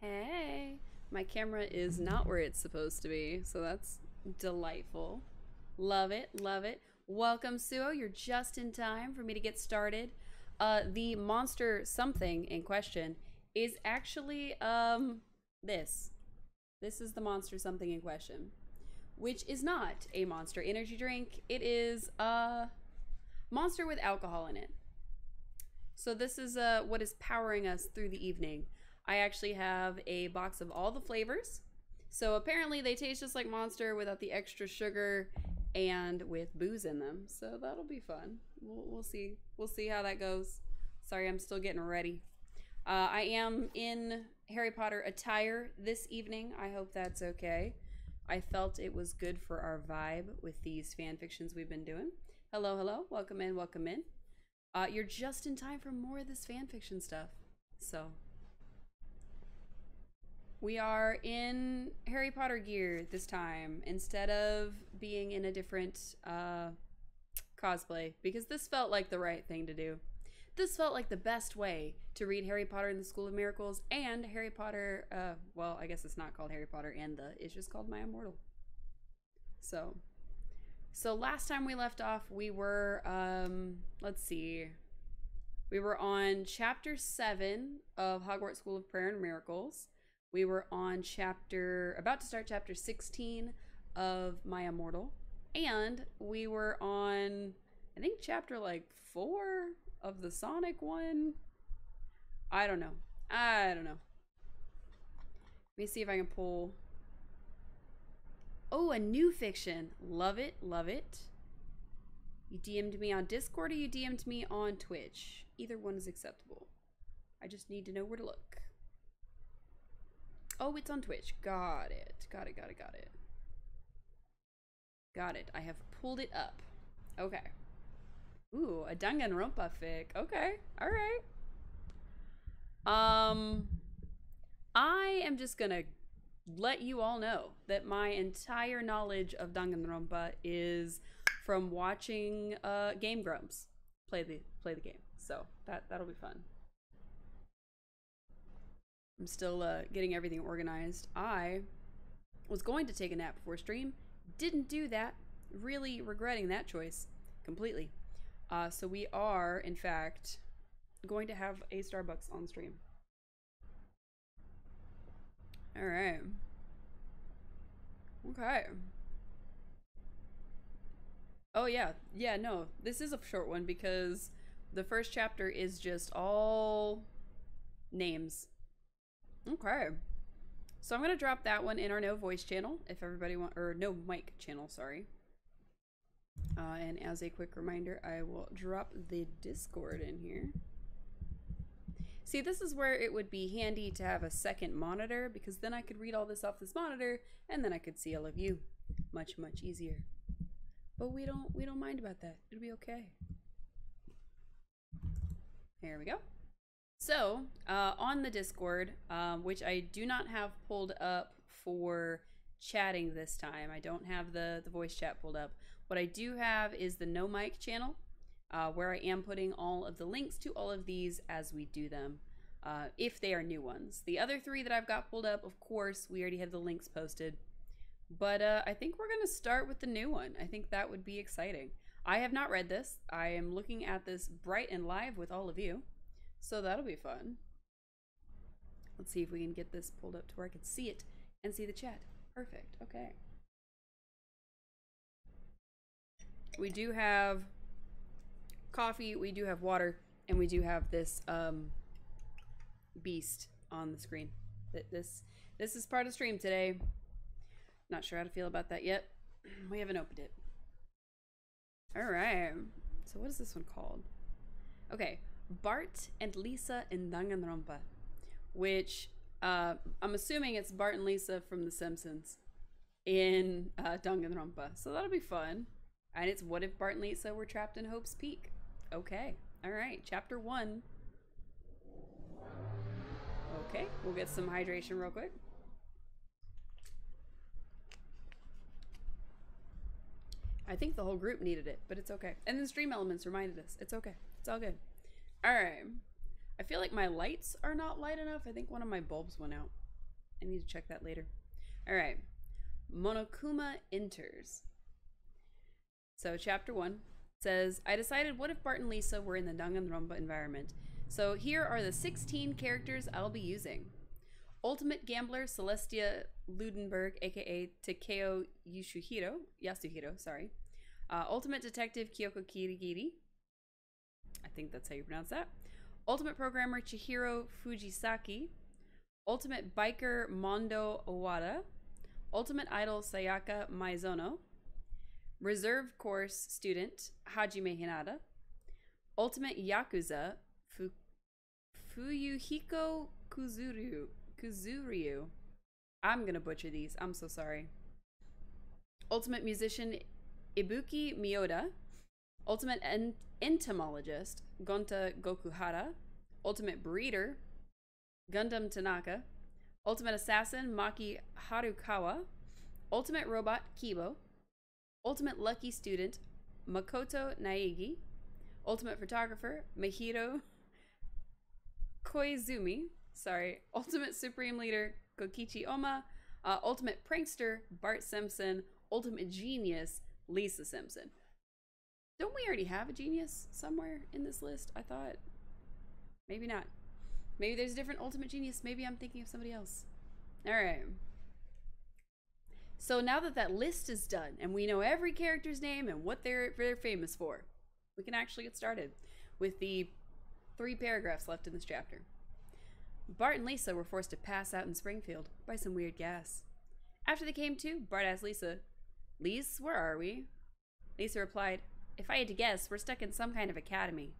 Hey, my camera is not where it's supposed to be, so that's delightful. Love it, love it. Welcome, Suo. You're just in time for me to get started. The monster something in question is actually this. This is the monster something in question, which is not a Monster energy drink. It is a monster with alcohol in it. So this is what is powering us through the evening. I actually have a box of all the flavors. So apparently they taste just like Monster without the extra sugar and with booze in them. So that'll be fun. We'll see. We'll see how that goes. Sorry, I'm still getting ready. I am in Harry Potter attire this evening. I hope that's okay. I felt it was good for our vibe with these fan fictions we've been doing. Hello, hello. Welcome in, welcome in. You're just in time for more of this fan fiction stuff. So we are in Harry Potter gear this time instead of being in a different cosplay, because this felt like the right thing to do. This felt like the best way to read Harry Potter and the School of Miracles and Harry Potter, well, I guess it's not called Harry Potter and it's just called My Immortal. So last time we left off, we were, let's see. We were on chapter 7 of Hogwarts School of Prayer and Miracles. We were on about to start chapter 16 of My Immortal. And we were on, I think, chapter like 4 of the Sonic one. I don't know. Let me see if I can pull. Oh, a new fiction. Love it, love it. You DM'd me on Discord or you DM'd me on Twitch. Either one is acceptable. I just need to know where to look. Oh, it's on Twitch. Got it. Got it. Got it. I have pulled it up. Okay. Ooh, a Danganronpa fic. Okay. All right. I am just gonna let you all know that my entire knowledge of Danganronpa is from watching Game Grumps play the game. So that'll be fun. I'm still getting everything organized. I was going to take a nap before stream. Didn't do that. Really regretting that choice completely. So we are, in fact, going to have a Starbucks on stream. All right. Okay. Oh, yeah. Yeah, no. This is a short one because the first chapter is just all names. Okay. So I'm going to drop that one in our no voice channel if everybody wants, or no mic channel, sorry. And as a quick reminder, I will drop the Discord in here. See, this is where it would be handy to have a second monitor, because then I could read all this off this monitor and then I could see all of you. Much, much easier. But we don't mind about that. It'll be okay. There we go. So, on the Discord, which I do not have pulled up for chatting this time. I don't have the voice chat pulled up. What I do have is the no mic channel, where I am putting all of the links to all of these as we do them, if they are new ones. The other 3 that I've got pulled up, of course, we already have the links posted. But I think we're going to start with the new one. I think that would be exciting. I have not read this. I am looking at this bright and live with all of you. So that'll be fun. Let's see if we can get this pulled up to where I can see it and see the chat. Perfect. Okay. We do have coffee, we do have water, and we do have this beast on the screen. This is part of the stream today. Not sure how to feel about that yet. We haven't opened it. All right. So what is this one called? Okay. Bart and Lisa in Danganronpa, which I'm assuming it's Bart and Lisa from The Simpsons in Danganronpa. So that'll be fun. And it's what if Bart and Lisa were trapped in Hope's Peak? Okay. All right. Chapter 1. Okay. We'll get some hydration real quick. I think the whole group needed it, but it's okay. And then Stream Elements reminded us. It's okay. It's all good. All right. I feel like my lights are not light enough. I think one of my bulbs went out. I need to check that later. All right. Monokuma enters. So chapter 1 says, I decided what if Bart and Lisa were in the Danganronpa environment. So here are the 16 characters I'll be using. Ultimate Gambler Celestia Ludenberg, aka Takeo Yasuhiro, sorry. Ultimate Detective Kyoko Kirigiri. I think that's how you pronounce that. Ultimate Programmer Chihiro Fujisaki. Ultimate Biker Mondo Owada. Ultimate Idol Sayaka Maizono. Reserve Course Student Hajime Hinata. Ultimate Yakuza Fuyuhiko Kuzuryu. I'm gonna butcher these. I'm so sorry. Ultimate Musician Ibuki Miyoda. Ultimate Entomologist Gonta Gokuhara. Ultimate Breeder Gundam Tanaka. Ultimate Assassin Maki Harukawa. Ultimate Robot Kibo. Ultimate Lucky Student Makoto Naegi. Ultimate Photographer Mahiro Koizumi. Sorry. Ultimate Supreme Leader Kokichi Oma. Ultimate Prankster Bart Simpson. Ultimate Genius Lisa Simpson. Don't we already have a genius somewhere in this list? I thought. Maybe not. Maybe there's a different Ultimate Genius. Maybe I'm thinking of somebody else. All right. So now that that list is done and we know every character's name and what they're famous for, we can actually get started with the 3 paragraphs left in this chapter. Bart and Lisa were forced to pass out in Springfield by some weird gas. After they came to, Bart asked Lisa, "Lise, where are we?" Lisa replied, "If I had to guess, we're stuck in some kind of academy."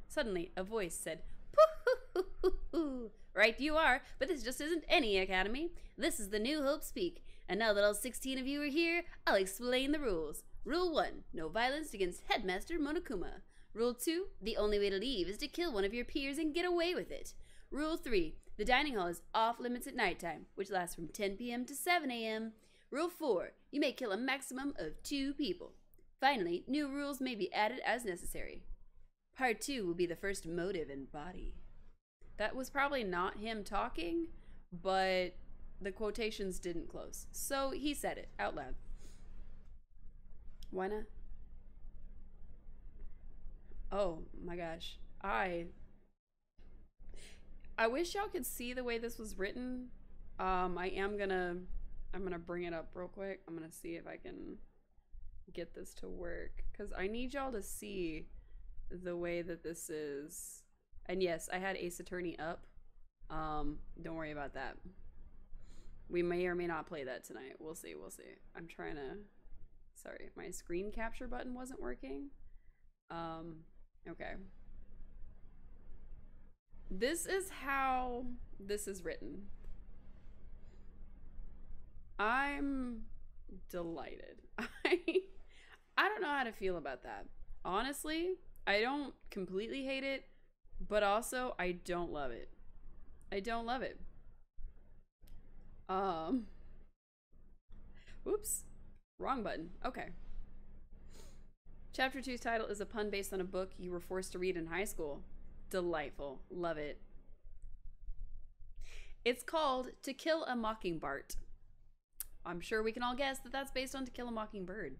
Suddenly, a voice said, "Pooh-hoo-hoo-hoo-hoo. Right you are, but this just isn't any academy. This is the New Hope Speak. And now that all 16 of you are here, I'll explain the rules. Rule 1, no violence against Headmaster Monokuma. Rule 2, the only way to leave is to kill one of your peers and get away with it. Rule 3, the dining hall is off limits at nighttime, which lasts from 10 p.m. to 7 a.m. Rule 4, you may kill a maximum of 2 people. Finally, new rules may be added as necessary. Part 2 will be the first motive and body." That was probably not him talking, but the quotations didn't close. So he said it out loud. Why not? Oh my gosh. I wish y'all could see the way this was written. I'm gonna bring it up real quick. I'm gonna see if I can get this to work, because I need y'all to see the way that this is. And yes, I had Ace Attorney up. Don't worry about that. We may or may not play that tonight. We'll see, we'll see. I'm trying to, sorry, my screen capture button wasn't working. Okay. This is how this is written. I'm delighted. I don't know how to feel about that. Honestly, I don't completely hate it, but also I don't love it. I don't love it. Whoops. Wrong button. Okay. Chapter 2's title is a pun based on a book you were forced to read in high school. Delightful. Love it. It's called To Kill a Mockingbird. I'm sure we can all guess that that's based on To Kill a Mockingbird.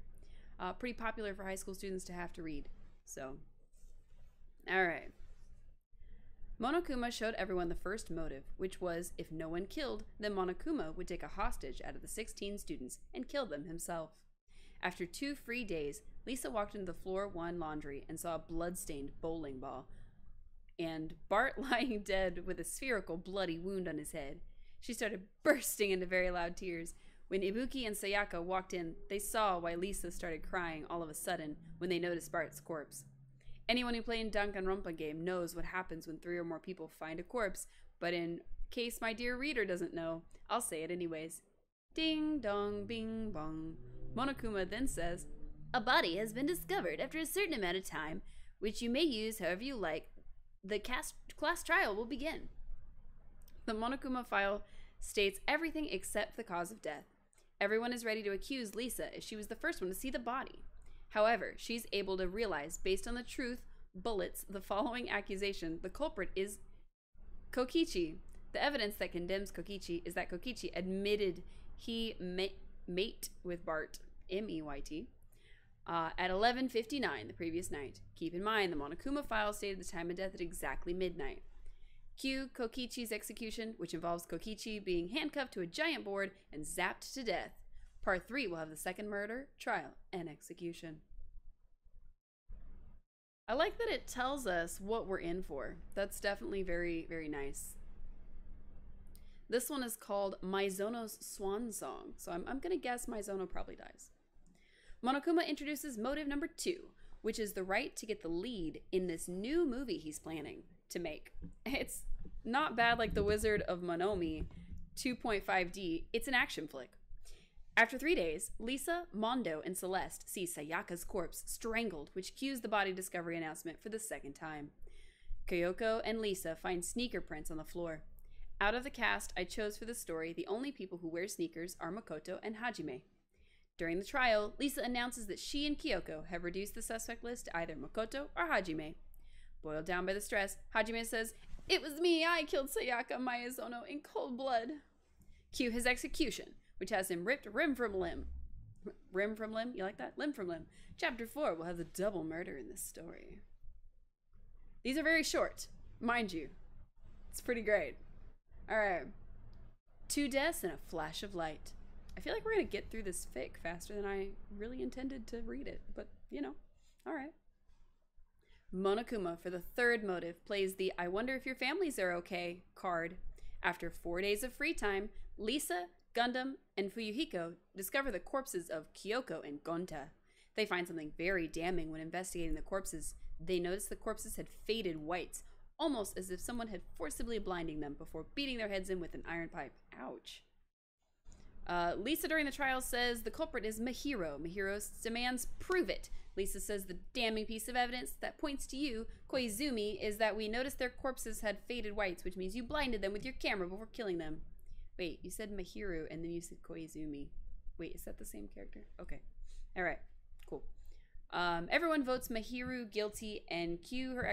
Pretty popular for high school students to have to read. So, all right. Monokuma showed everyone the first motive, which was if no one killed, then Monokuma would take a hostage out of the 16 students and kill them himself. After 2 free days, Lisa walked into the floor 1 laundry and saw a blood-stained bowling ball and Bart lying dead with a spherical bloody wound on his head. She started bursting into very loud tears. When Ibuki and Sayaka walked in, they saw why Lisa started crying all of a sudden when they noticed Bart's corpse. Anyone who played Danganronpa game knows what happens when 3 or more people find a corpse, but in case my dear reader doesn't know, I'll say it anyways. Ding dong bing bong. Monokuma then says, "A body has been discovered after a certain amount of time, which you may use however you like. The class trial will begin." The Monokuma file states everything except the cause of death. Everyone is ready to accuse Lisa as she was the first one to see the body. However, she's able to realize, based on the truth, bullets, the following accusation, the culprit is Kokichi, The evidence that condemns Kokichi is that Kokichi admitted he mate with Bart, M-E-Y-T, at 11:59 the previous night. Keep in mind, the Monokuma file stated the time of death at exactly midnight. Q. Kokichi's execution, which involves Kokichi being handcuffed to a giant board and zapped to death. Part 3 will have the second murder, trial, and execution. I like that it tells us what we're in for. That's definitely very, very nice. This one is called Maizono's Swan Song, so I'm gonna guess Maizono probably dies. Monokuma introduces motive number 2, which is the right to get the lead in this new movie he's planning to make. It's not bad like The Wizard of Monomi 2.5D, it's an action flick. After 3 days, Lisa, Mondo, and Celeste see Sayaka's corpse strangled, which cues the body discovery announcement for the second time. Kyoko and Lisa find sneaker prints on the floor. Out of the cast I chose for this story, the only people who wear sneakers are Makoto and Hajime. During the trial, Lisa announces that she and Kyoko have reduced the suspect list to either Makoto or Hajime. Boiled down by the stress, Hajime says, "It was me, I killed Sayaka Maizono in cold blood." Cue his execution, which has him ripped limb from limb. Rim from limb? You like that? Limb from limb. Chapter 4 will have the double murder in this story. These are very short, mind you. It's pretty great. Alright. 2 deaths and a flash of light. I feel like we're going to get through this fic faster than I really intended to read it, but you know, alright. Monokuma, for the third motive, plays the "I wonder if your families are okay" card. After 4 days of free time, Lisa, Gundam, and Fuyuhiko discover the corpses of Kyoko and Gonta. They find something very damning when investigating the corpses. They notice the corpses had faded whites, almost as if someone had forcibly blinding them before beating their heads in with an iron pipe. Ouch. Lisa during the trial says the culprit is Mahiro. Mahiro demands prove it. Lisa says the damning piece of evidence that points to you, Koizumi, is that we noticed their corpses had faded whites, which means you blinded them with your camera before killing them. Wait, you said Mahiro and then you said Koizumi. Wait, is that the same character? Okay. Alright, cool. Everyone votes Mahiro guilty and cue her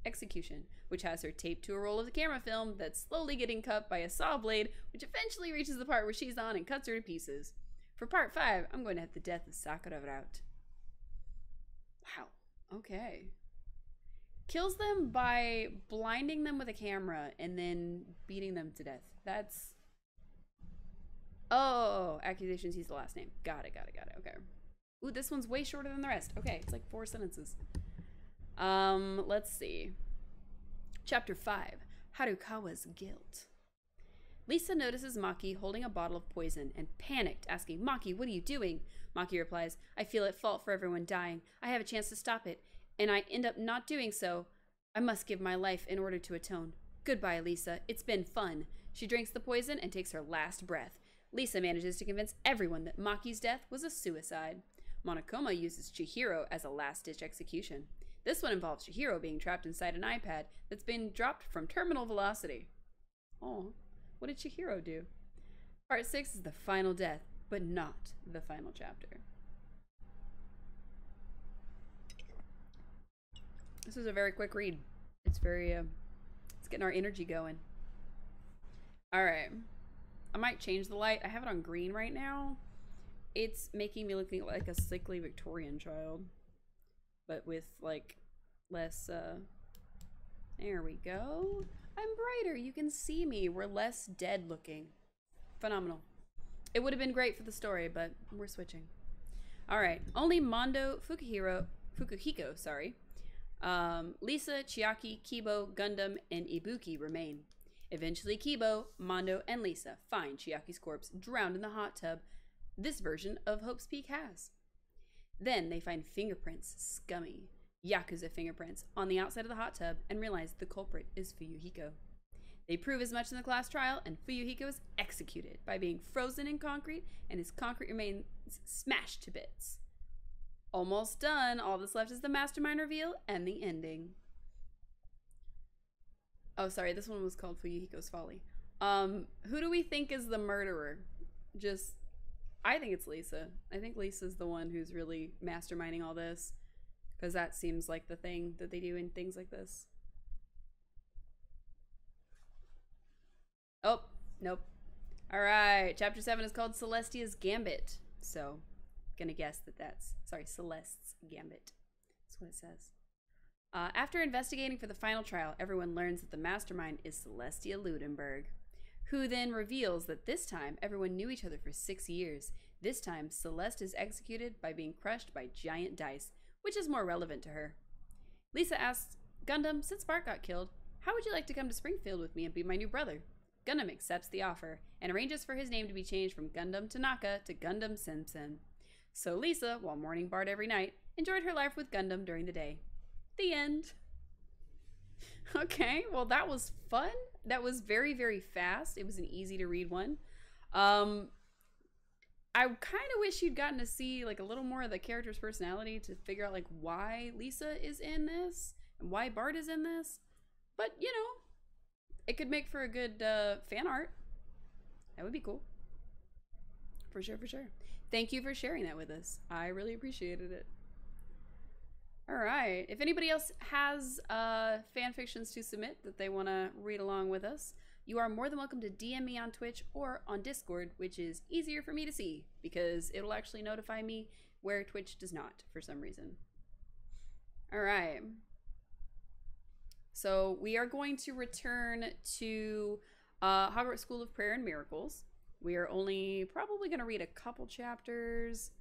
execution, which has her taped to a roll of the camera film that's slowly getting cut by a saw blade, which eventually reaches the part where she's on and cuts her to pieces. For part 5, I'm going to have the death of Sakura route. Wow, okay. Kills them by blinding them with a camera and then beating them to death. That's... Oh, accusations, he's the last name. Got it. Okay. Ooh, this one's way shorter than the rest. Okay, it's like 4 sentences. Let's see. Chapter 5, Harukawa's Guilt. Lisa notices Maki holding a bottle of poison and panicked, asking, "Maki, what are you doing?" Maki replies, "I feel at fault for everyone dying. I have a chance to stop it, and I end up not doing so. I must give my life in order to atone. Goodbye, Lisa. It's been fun." She drinks the poison and takes her last breath. Lisa manages to convince everyone that Maki's death was a suicide. Monokuma uses Chihiro as a last-ditch execution. This one involves Chihiro being trapped inside an iPad that's been dropped from terminal velocity. Oh, what did Chihiro do? Part 6 is the final death, but not the final chapter. This is a very quick read. It's very, it's getting our energy going. All right. I might change the light. I have it on green right now. It's making me look like a sickly Victorian child, but with like less, there we go. I'm brighter. You can see me. We're less dead looking. Phenomenal. It would have been great for the story, but we're switching. All right. Only Mondo, Fukuhiko, sorry. Lisa, Chiaki, Kibo, Gundam, and Ibuki remain. Eventually, Kibo, Mondo, and Lisa find Chiaki's corpse drowned in the hot tub this version of Hope's Peak has. Then they find fingerprints, scummy Yakuza fingerprints, on the outside of the hot tub and realize the culprit is Fuyuhiko. They prove as much in the class trial, and Fuyuhiko is executed by being frozen in concrete and his concrete remains smashed to bits. Almost done. All that's left is the mastermind reveal and the ending. Oh, sorry, this one was called Fuyuhiko's Folly. Who do we think is the murderer? I think it's Lisa. I think Lisa's the one who's really masterminding all this, because that seems like the thing that they do in things like this. Oh, nope. All right. Chapter 7 is called Celestia's Gambit. So, gonna guess that that's, sorry, Celeste's Gambit. That's what it says. After investigating for the final trial, everyone learns that the mastermind is Celestia Ludenberg, who then reveals that this time everyone knew each other for 6 years. This time, Celeste is executed by being crushed by giant dice, which is more relevant to her. Lisa asks, Gundam, since Bart got killed, how would you like to come to Springfield with me and be my new brother? Gundam accepts the offer and arranges for his name to be changed from Gundam Tanaka to Gundam Simpson. So Lisa, while mourning Bart every night, enjoyed her life with Gundam during the day. The end. Okay, well that was fun. That was very, very fast. It was an easy to read one. I kind of wish you'd gotten to see like a little more of the character's personality to figure out like why Lisa is in this and why Bart is in this. But, you know, it could make for a good fan art. That would be cool. For sure, for sure. Thank you for sharing that with us. I really appreciated it. All right. If anybody else has fan fictions to submit that they want to read along with us, you are more than welcome to DM me on Twitch or on Discord, which is easier for me to see because it'll actually notify me where Twitch does not for some reason. All right. So we are going to return to Hogwarts School of Prayer and Miracles. We are only probably going to read a couple chapters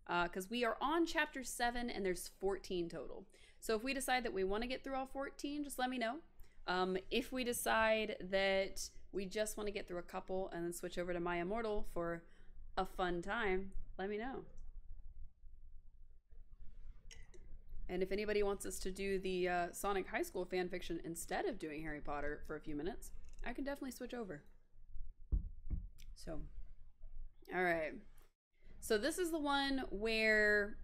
because we are on chapter 7 and there's 14 total. So if we decide that we want to get through all 14, just let me know. If we decide that we just want to get through a couple and then switch over to My Immortal for a fun time, let me know. And if anybody wants us to do the Sonic High School fanfiction instead of doing Harry Potter for a few minutes, I can definitely switch over. So, all right. So this is the one where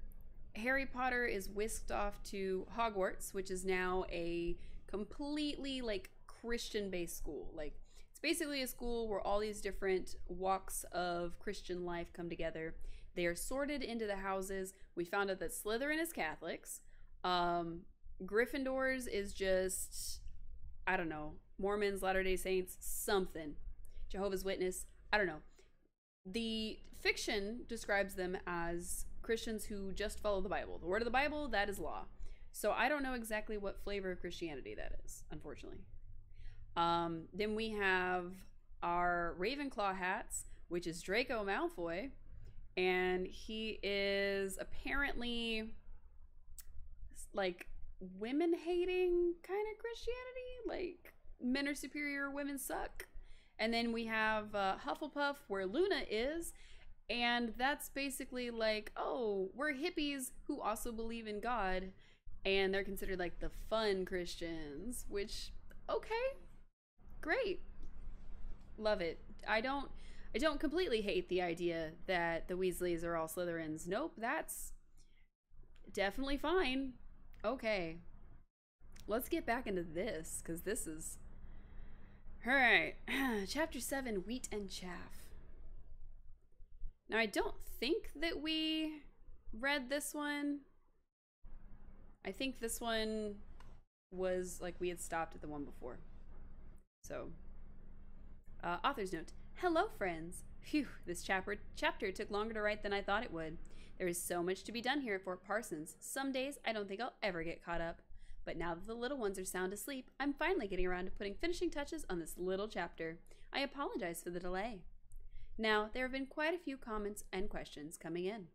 Harry Potter is whisked off to Hogwarts, which is now a completely like Christian-based school. Like it's basically a school where all these different walks of Christian life come together. They are sorted into the houses. We found out that Slytherin is Catholics. Gryffindors is just, I don't know, Mormons, Latter-day Saints, something. Jehovah's Witness, I don't know. The fiction describes them as Christians who just follow the Bible. The word of the Bible, that is law. So I don't know exactly what flavor of Christianity that is, unfortunately. Then we have our Ravenclaw hats, which is Draco Malfoy. And he is apparently like women-hating kind of Christianity. Like men are superior, women suck. And then we have Hufflepuff, where Luna is. And that's basically like, oh, we're hippies who also believe in God. And they're considered like the fun Christians, which, okay, great. Love it. I don't completely hate the idea that the Weasleys are all Slytherins. Nope, that's definitely fine. Okay. Let's get back into this, because this is... Alright. Chapter 7, Wheat and Chaff. Now, I don't think that we read this one. I think this one was, like, we had stopped at the one before. So, author's note. Hello, friends. Phew, this chapter took longer to write than I thought it would. There is so much to be done here at Fort Parsons. Some days I don't think I'll ever get caught up. But now that the little ones are sound asleep, I'm finally getting around to putting finishing touches on this little chapter. I apologize for the delay. Now, there have been quite a few comments and questions coming in,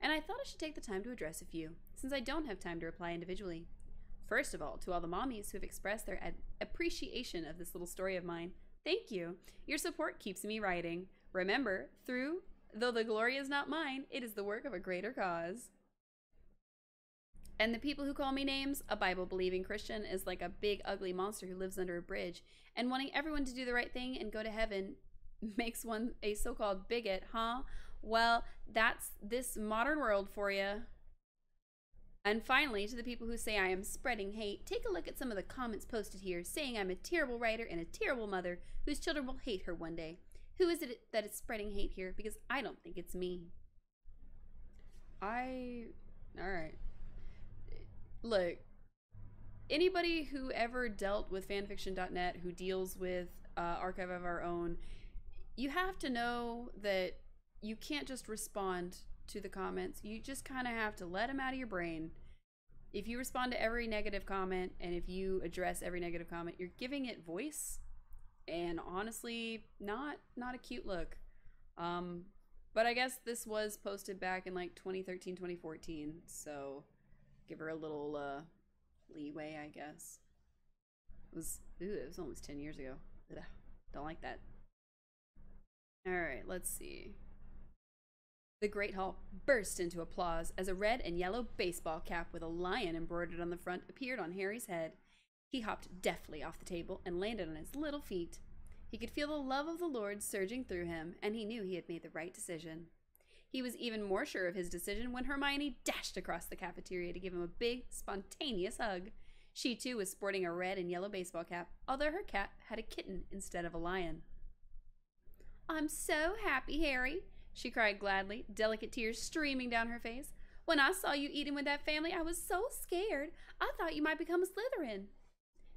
and I thought I should take the time to address a few, since I don't have time to reply individually. First of all, to all the mommies who have expressed their appreciation of this little story of mine, thank you. Your support keeps me writing. Remember, though the glory is not mine, it is the work of a greater cause. And the people who call me names, a Bible-believing Christian is like a big, ugly monster who lives under a bridge, and wanting everyone to do the right thing and go to heaven makes one a so-called bigot, huh? Well, that's this modern world for you. And finally, to the people who say I am spreading hate, take a look at some of the comments posted here saying I'm a terrible writer and a terrible mother whose children will hate her one day. Who is it that is spreading hate here? Because I don't think it's me. Alright. Look, anybody who ever dealt with fanfiction.net who deals with archive of our own, you have to know that you can't just respond to the comments. You just kind of have to let them out of your brain. If you respond to every negative comment and if you address every negative comment, you're giving it voice, and honestly, not a cute look. But I guess this was posted back in like 2013, 2014, so give her a little leeway, I guess. It was almost 10 years ago. Ugh, don't like that. All right, let's see. The Great Hall burst into applause as a red and yellow baseball cap with a lion embroidered on the front appeared on Harry's head. He hopped deftly off the table and landed on his little feet. He could feel the love of the Lord surging through him, and he knew he had made the right decision. He was even more sure of his decision when Hermione dashed across the cafeteria to give him a big, spontaneous hug. She, too, was sporting a red and yellow baseball cap, although her cap had a kitten instead of a lion. "I'm so happy, Harry," she cried gladly, delicate tears streaming down her face. "When I saw you eating with that family, I was so scared. I thought you might become a Slytherin."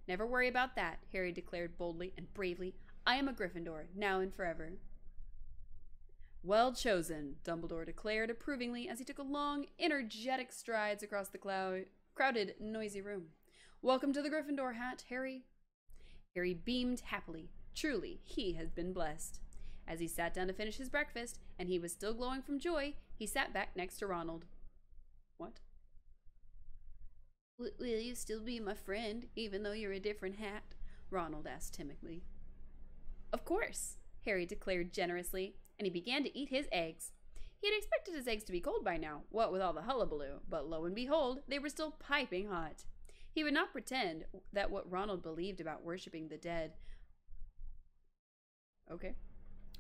"Never worry about that," Harry declared boldly and bravely. "I am a Gryffindor, now and forever." "Well chosen," Dumbledore declared approvingly as he took long, energetic strides across the crowded, noisy room. "Welcome to the Gryffindor hat, Harry." Harry beamed happily. Truly, he had been blessed. As he sat down to finish his breakfast, and he was still glowing from joy, he sat back next to Ronald. "What?" Will you still be my friend, even though you're a different hat?" Ronald asked timidly. "Of course," Harry declared generously, and he began to eat his eggs. He had expected his eggs to be cold by now, what with all the hullabaloo, but lo and behold, they were still piping hot. He would not pretend that what Ronald believed about worshipping the dead. Okay.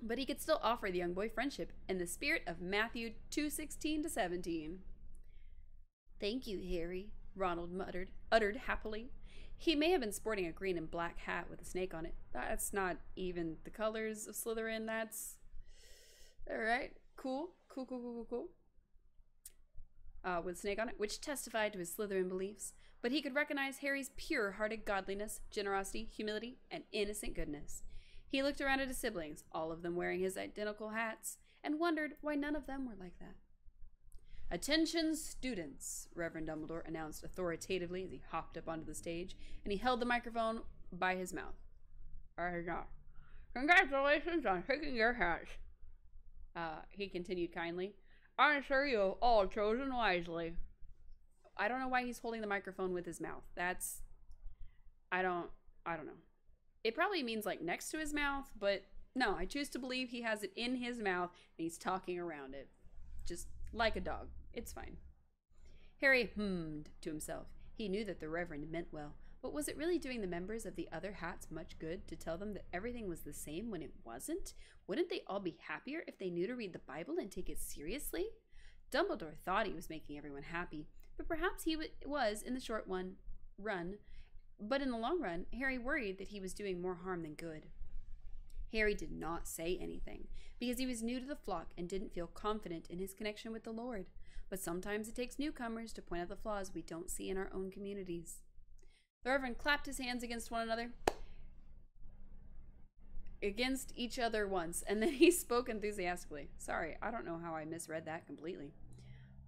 But he could still offer the young boy friendship in the spirit of Matthew 2:16-17. "Thank you, Harry," Ronald uttered happily. He may have been sporting a green and black hat with a snake on it. That's not even the colors of Slytherin. That's all right. Cool. With a snake on it, which testified to his Slytherin beliefs. But he could recognize Harry's pure-hearted godliness, generosity, humility, and innocent goodness. He looked around at his siblings, all of them wearing his identical hats, and wondered why none of them were like that. "Attention, students," Reverend Dumbledore announced authoritatively as he hopped up onto the stage, and he held the microphone by his mouth. "Congratulations on picking your hats," he continued kindly. "I'm sure you have all chosen wisely." I don't know why he's holding the microphone with his mouth. I don't know. It probably means like next to his mouth, but no, I choose to believe he has it in his mouth and he's talking around it. Just like a dog. It's fine. Harry hummed to himself. He knew that the Reverend meant well, but was it really doing the members of the other hats much good to tell them that everything was the same when it wasn't? Wouldn't they all be happier if they knew to read the Bible and take it seriously? Dumbledore thought he was making everyone happy, but perhaps he was in the short run. But in the long run, Harry worried that he was doing more harm than good. Harry did not say anything, because he was new to the flock and didn't feel confident in his connection with the Lord. But sometimes it takes newcomers to point out the flaws we don't see in our own communities. The Reverend clapped his hands against each other once, and then he spoke enthusiastically. Sorry, I don't know how I misread that completely.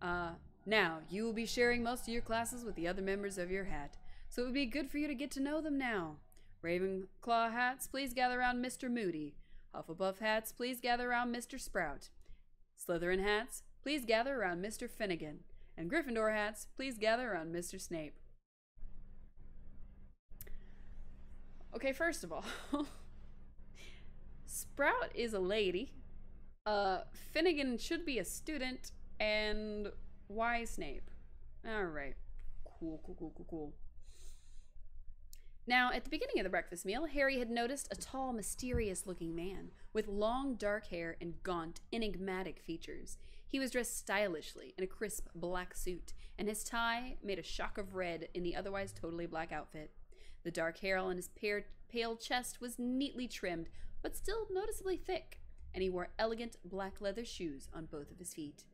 Now, you will be sharing most of your classes with the other members of your hat, so it would be good for you to get to know them now. Ravenclaw hats, please gather around Mr. Moody. Hufflepuff hats, please gather around Mr. Sprout. Slytherin hats, please gather around Mr. Finnegan. And Gryffindor hats, please gather around Mr. Snape. Okay, first of all, Sprout is a lady. Finnegan should be a student. And why Snape? Alright. Cool. Now, at the beginning of the breakfast meal, Harry had noticed a tall, mysterious-looking man with long, dark hair and gaunt, enigmatic features. He was dressed stylishly in a crisp black suit, and his tie made a shock of red in the otherwise totally black outfit. The dark hair on his pale chest was neatly trimmed, but still noticeably thick, and he wore elegant black leather shoes on both of his feet.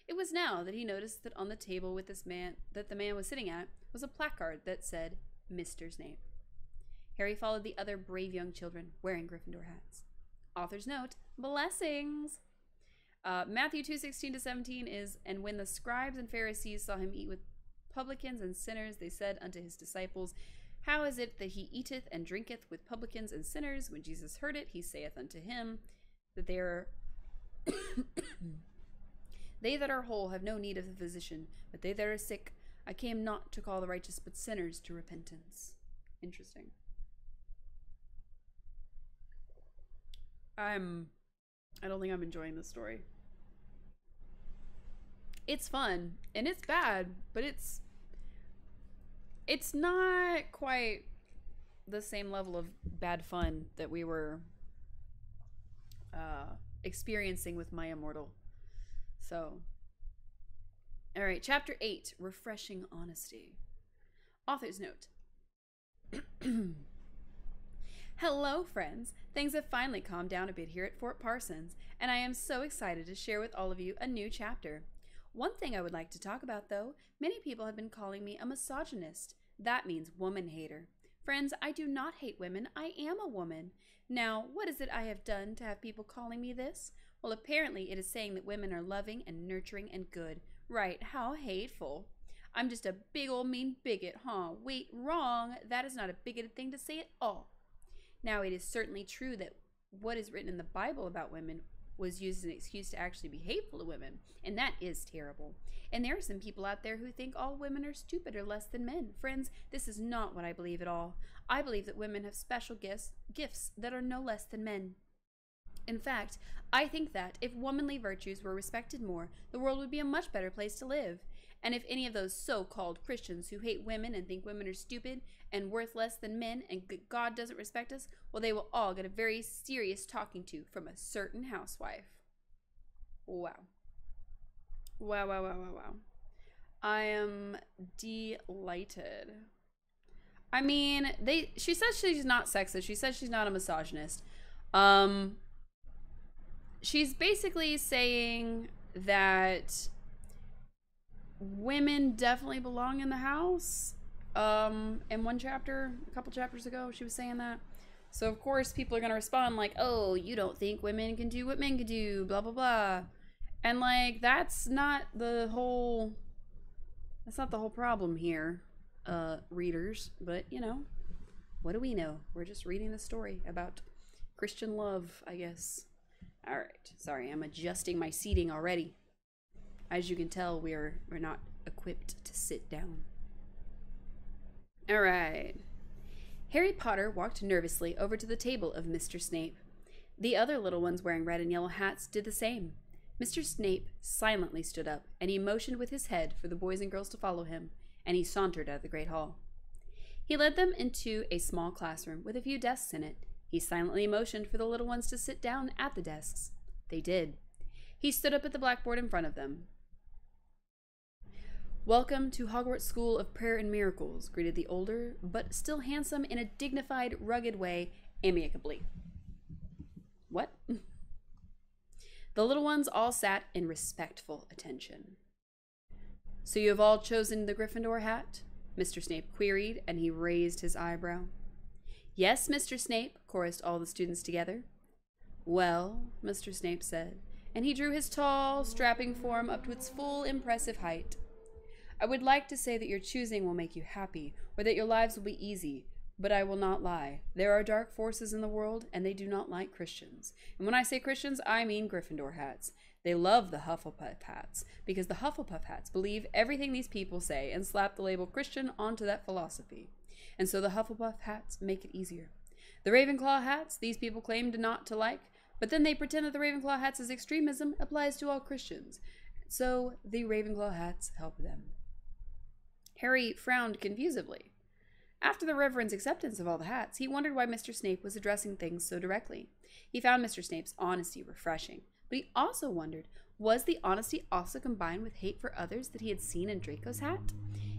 It was now that he noticed that on the table with the man was sitting at was a placard that said, Mr. Snape. Harry followed the other brave young children wearing Gryffindor hats. Author's note, blessings. Matthew 2:16-17 is, and when the scribes and Pharisees saw him eat with publicans and sinners, they said unto his disciples, how is it that he eateth and drinketh with publicans and sinners? When Jesus heard it, he saith unto him that they are they that are whole have no need of the physician, but they that are sick. I came not to call the righteous, but sinners to repentance. Interesting. I don't think I'm enjoying this story. It's fun and it's bad, but it's not quite the same level of bad fun that we were experiencing with My Immortal. So, all right, chapter 8, Refreshing Honesty. Author's note. Hello, friends. Things have finally calmed down a bit here at Fort Parsons, and I am so excited to share with all of you a new chapter. One thing I would like to talk about, though, many people have been calling me a misogynist. That means woman hater. Friends, I do not hate women. I am a woman. Now, what is it I have done to have people calling me this? Well, apparently it is saying that women are loving and nurturing and good. Right, how hateful. I'm just a big old mean bigot, huh? Wait, wrong. That is not a bigoted thing to say at all. Now, it is certainly true that what is written in the Bible about women was used as an excuse to actually be hateful to women, and that is terrible. And there are some people out there who think all women are stupid or less than men. Friends, this is not what I believe at all. I believe that women have special gifts that are no less than men. In fact, I think that if womanly virtues were respected more, the world would be a much better place to live. And if any of those so-called Christians who hate women and think women are stupid and worth less than men and God doesn't respect us, well, they will all get a very serious talking to from a certain housewife. Wow. Wow, wow, wow, wow, wow. I am delighted. I mean, she says she's not sexist. She says she's not a misogynist. She's basically saying that women definitely belong in the house. In one chapter, a couple chapters ago, she was saying that. So of course people are gonna respond like, oh, you don't think women can do what men can do, blah blah blah. And like, that's not the whole problem here, readers. But you know, what do we know? We're just reading the story about Christian love, I guess. All right, sorry, I'm adjusting my seating already. As you can tell, we're not equipped to sit down. All right. Harry Potter walked nervously over to the table of Mr. Snape. The other little ones wearing red and yellow hats did the same. Mr. Snape silently stood up, and he motioned with his head for the boys and girls to follow him, and he sauntered out of the great hall. He led them into a small classroom with a few desks in it. He silently motioned for the little ones to sit down at the desks. They did. He stood up at the blackboard in front of them. Welcome to Hogwarts School of Prayer and Miracles, greeted the older, but still handsome in a dignified, rugged way, amicably. What? The little ones all sat in respectful attention. So you have all chosen the Gryffindor hat? Mr. Snape queried, and he raised his eyebrow. Yes, Mr. Snape, chorused all the students together. Well, Mr. Snape said, and he drew his tall, strapping form up to its full, impressive height. I would like to say that your choosing will make you happy, or that your lives will be easy, but I will not lie. There are dark forces in the world, and they do not like Christians. And when I say Christians, I mean Gryffindor hats. They love the Hufflepuff hats, because the Hufflepuff hats believe everything these people say and slap the label Christian onto that philosophy. And so the Hufflepuff hats make it easier. The Ravenclaw hats, these people claim not to like, but then they pretend that the Ravenclaw hats' extremism applies to all Christians. So the Ravenclaw hats help them. Harry frowned confusedly. After the Reverend's acceptance of all the hats, he wondered why Mr. Snape was addressing things so directly. He found Mr. Snape's honesty refreshing, but he also wondered, was the honesty also combined with hate for others that he had seen in Draco's hat?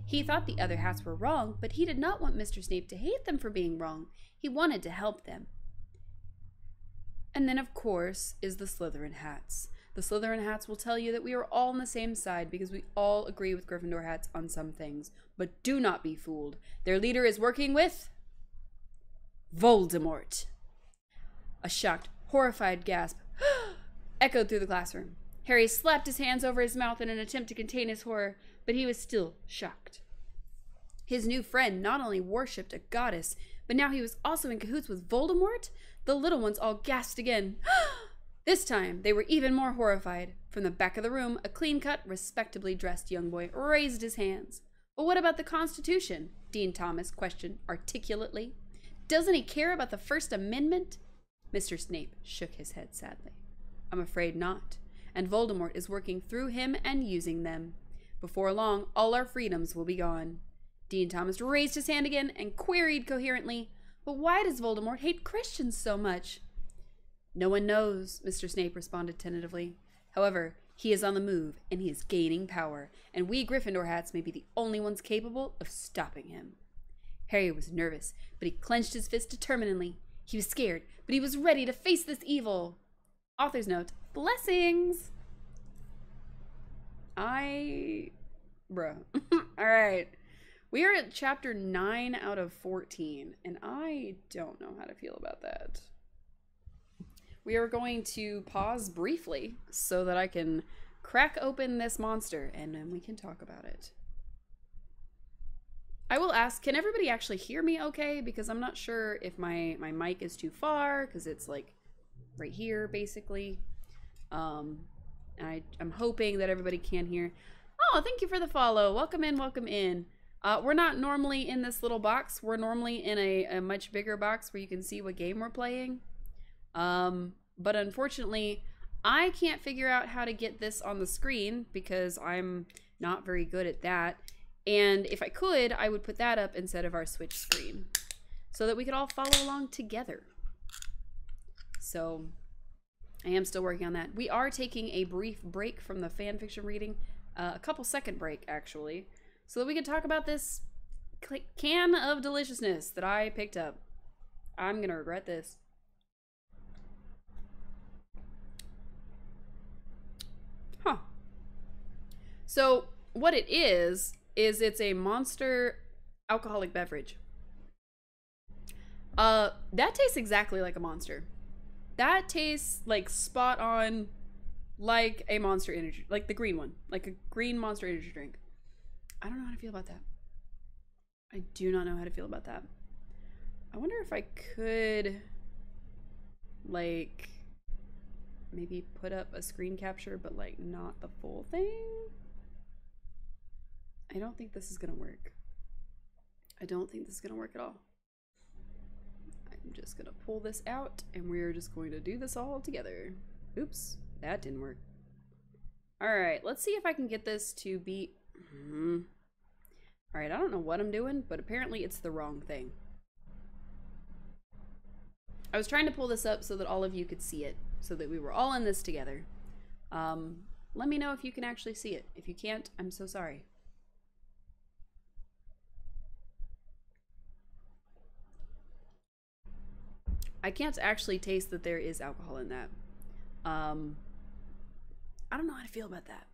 He thought the other hats were wrong, but he did not want Mr. Snape to hate them for being wrong. He wanted to help them. And then, of course, is the Slytherin hats. The Slytherin hats will tell you that we are all on the same side because we all agree with Gryffindor hats on some things. But do not be fooled. Their leader is working with Voldemort. A shocked, horrified gasp echoed through the classroom. Harry slapped his hands over his mouth in an attempt to contain his horror, but he was still shocked. His new friend not only worshipped a goddess, but now he was also in cahoots with Voldemort? The little ones all gasped again. This time, they were even more horrified. From the back of the room, a clean-cut, respectably dressed young boy raised his hands. But what about the Constitution? Dean Thomas questioned articulately. Doesn't he care about the First Amendment? Mr. Snape shook his head sadly. I'm afraid not. And Voldemort is working through him and using them. Before long, all our freedoms will be gone. Dean Thomas raised his hand again and queried coherently, but why does Voldemort hate Christians so much? No one knows, Mr. Snape responded tentatively. However, he is on the move, and he is gaining power, and we Gryffindor hats may be the only ones capable of stopping him. Harry was nervous, but he clenched his fist determinedly. He was scared, but he was ready to face this evil. Author's note, blessings! Bruh. Alright. We are at chapter 9 out of 14, and I don't know how to feel about that. We are going to pause briefly so that I can crack open this monster, and then we can talk about it. I will ask, can everybody actually hear me okay? Because I'm not sure if my mic is too far, because it's like right here, basically. I'm hoping that everybody can hear. Oh, thank you for the follow. Welcome in, welcome in. We're not normally in this little box. We're normally in a much bigger box where you can see what game we're playing. But unfortunately, I can't figure out how to get this on the screen because I'm not very good at that. And if I could, I would put that up instead of our Switch screen so that we could all follow along together. So I am still working on that. We are taking a brief break from the fan fiction reading, a couple second break actually, so that we can talk about this can of deliciousness that I picked up. I'm gonna regret this. Huh. So what it is it's a Monster alcoholic beverage. That tastes exactly like a Monster. That tastes like spot on like a Monster energy, like the green one, like a green Monster energy drink. I don't know how to feel about that. I do not know how to feel about that. I wonder if I could like maybe put up a screen capture, but like not the full thing. I don't think this is gonna work. I don't think this is gonna work at all. I'm just gonna pull this out and we're just going to do this all together. Oops, that didn't work. All right, let's see if I can get this to be, all right, I don't know what I'm doing, but apparently it's the wrong thing. I was trying to pull this up so that all of you could see it, so that we were all in this together. Let me know if you can actually see it. If you can't, I'm so sorry. I can't actually taste that there is alcohol in that. I don't know how to feel about that.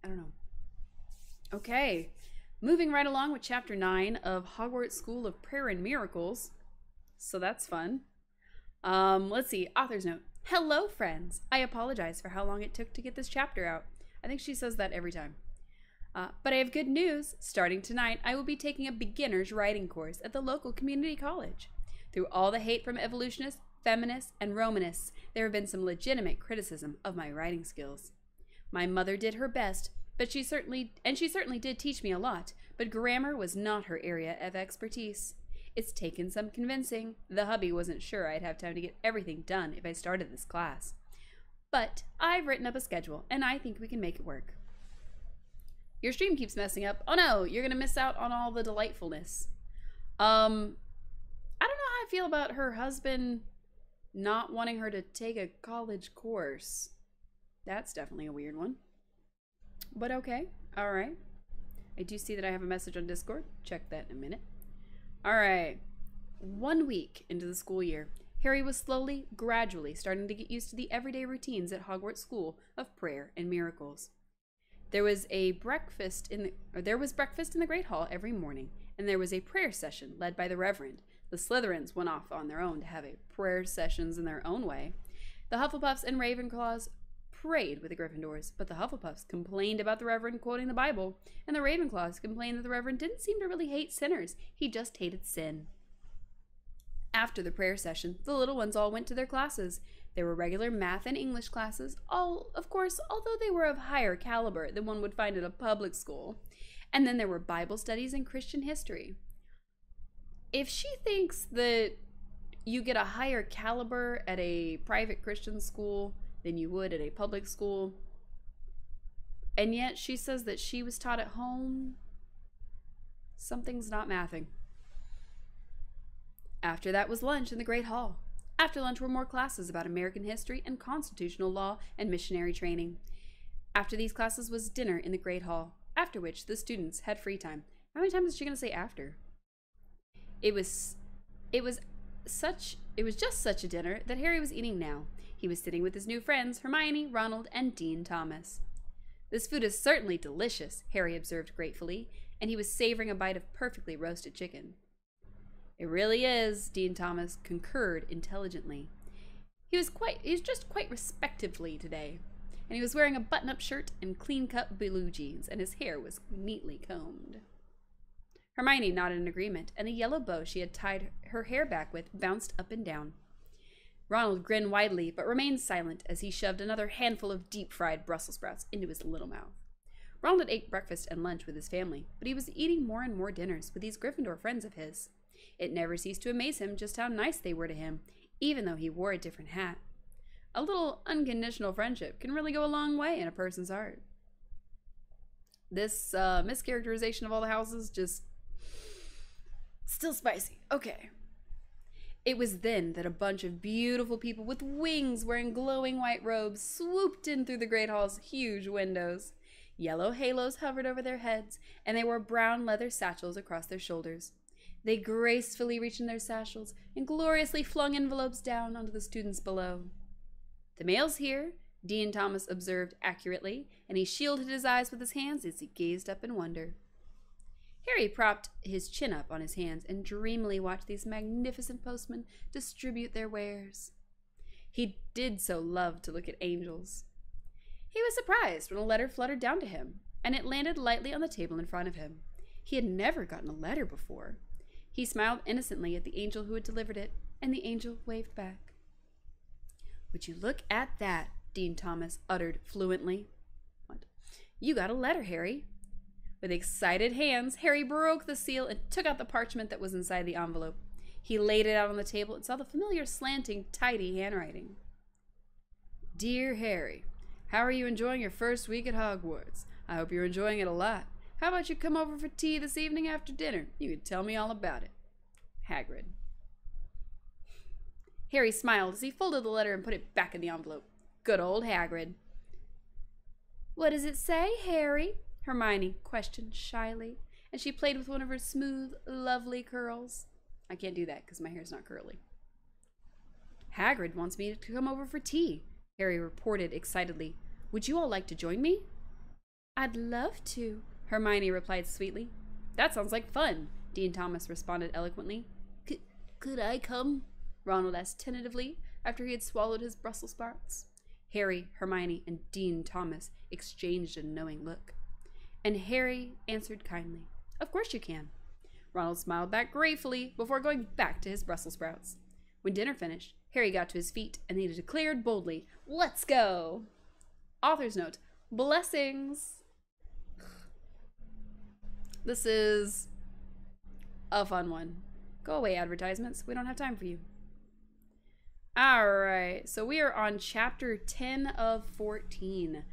I don't know. Okay, moving right along with chapter 9 of Hogwarts School of Prayer and Miracles. So that's fun. Let's see, author's note. Hello, friends. I apologize for how long it took to get this chapter out. I think she says that every time. But I have good news. Starting tonight, I will be taking a beginner's writing course at the local community college. Through all the hate from evolutionists, feminists, and Romanists, there have been some legitimate criticism of my writing skills. My mother did her best, but she certainly did teach me a lot, but grammar was not her area of expertise. It's taken some convincing. The hubby wasn't sure I'd have time to get everything done if I started this class. But I've written up a schedule, and I think we can make it work. Your stream keeps messing up. Oh no, you're gonna miss out on all the delightfulness. I don't know how I feel about her husband not wanting her to take a college course. That's definitely a weird one. But okay, all right. I do see that I have a message on Discord. Check that in a minute. All right. 1 week into the school year, Harry was slowly, gradually starting to get used to the everyday routines at Hogwarts School of Prayer and Miracles. There was breakfast in the Great Hall every morning, and there was a prayer session led by the Reverend, The Slytherins went off on their own to have a prayer sessions in their own way. The Hufflepuffs and Ravenclaws prayed with the Gryffindors, but the Hufflepuffs complained about the Reverend quoting the Bible, and the Ravenclaws complained that the Reverend didn't seem to really hate sinners. He just hated sin. After the prayer session, the little ones all went to their classes. There were regular math and English classes, all, of course, although they were of higher caliber than one would find at a public school. And then there were Bible studies and Christian history. If she thinks that you get a higher caliber at a private Christian school than you would at a public school, and yet she says that she was taught at home, something's not mathing. After that was lunch in the Great Hall. After lunch were more classes about American history and constitutional law and missionary training. After these classes was dinner in the Great Hall, after which the students had free time. How many times is she going to say after? It was just such a dinner that Harry was eating now. He was sitting with his new friends, Hermione, Ronald, and Dean Thomas. "This food is certainly delicious," Harry observed gratefully, and he was savoring a bite of perfectly roasted chicken. "It really is," Dean Thomas concurred intelligently. He was just quite respectably today, and he was wearing a button-up shirt and clean-cut blue jeans, and his hair was neatly combed. Hermione nodded in agreement, and the yellow bow she had tied her hair back with bounced up and down. Ronald grinned widely, but remained silent as he shoved another handful of deep-fried Brussels sprouts into his little mouth. Ronald had ate breakfast and lunch with his family, but he was eating more and more dinners with these Gryffindor friends of his. It never ceased to amaze him just how nice they were to him, even though he wore a different hat. A little unconditional friendship can really go a long way in a person's heart. This mischaracterization of all the houses, just still spicy. Okay. It was then that a bunch of beautiful people with wings wearing glowing white robes swooped in through the Great Hall's huge windows. Yellow halos hovered over their heads, and they wore brown leather satchels across their shoulders. They gracefully reached in their satchels and gloriously flung envelopes down onto the students below. "The mail's here," Dean Thomas observed accurately, and he shielded his eyes with his hands as he gazed up in wonder. Harry propped his chin up on his hands and dreamily watched these magnificent postmen distribute their wares. He did so love to look at angels. He was surprised when a letter fluttered down to him, and it landed lightly on the table in front of him. He had never gotten a letter before. He smiled innocently at the angel who had delivered it, and the angel waved back. "Would you look at that?" Dean Thomas uttered fluently. "What? You got a letter, Harry." With excited hands, Harry broke the seal and took out the parchment that was inside the envelope. He laid it out on the table and saw the familiar slanting, tidy handwriting. "Dear Harry, how are you enjoying your first week at Hogwarts? I hope you're enjoying it a lot. How about you come over for tea this evening after dinner? You can tell me all about it. Hagrid." Harry smiled as he folded the letter and put it back in the envelope. Good old Hagrid. "What does it say, Harry?" Hermione questioned shyly, and she played with one of her smooth, lovely curls. I can't do that because my hair's not curly. "Hagrid wants me to come over for tea," Harry reported excitedly. "Would you all like to join me?" "I'd love to," Hermione replied sweetly. "That sounds like fun," Dean Thomas responded eloquently. Could I come?" Ronald asked tentatively after he had swallowed his Brussels sprouts. Harry, Hermione, and Dean Thomas exchanged a knowing look. And Harry answered kindly, "Of course you can." Ronald smiled back gratefully before going back to his Brussels sprouts. When dinner finished, Harry got to his feet and he declared boldly, "Let's go!" Author's note, blessings. This is a fun one. Go away, advertisements. We don't have time for you. Alright, so we are on chapter 10 of 14.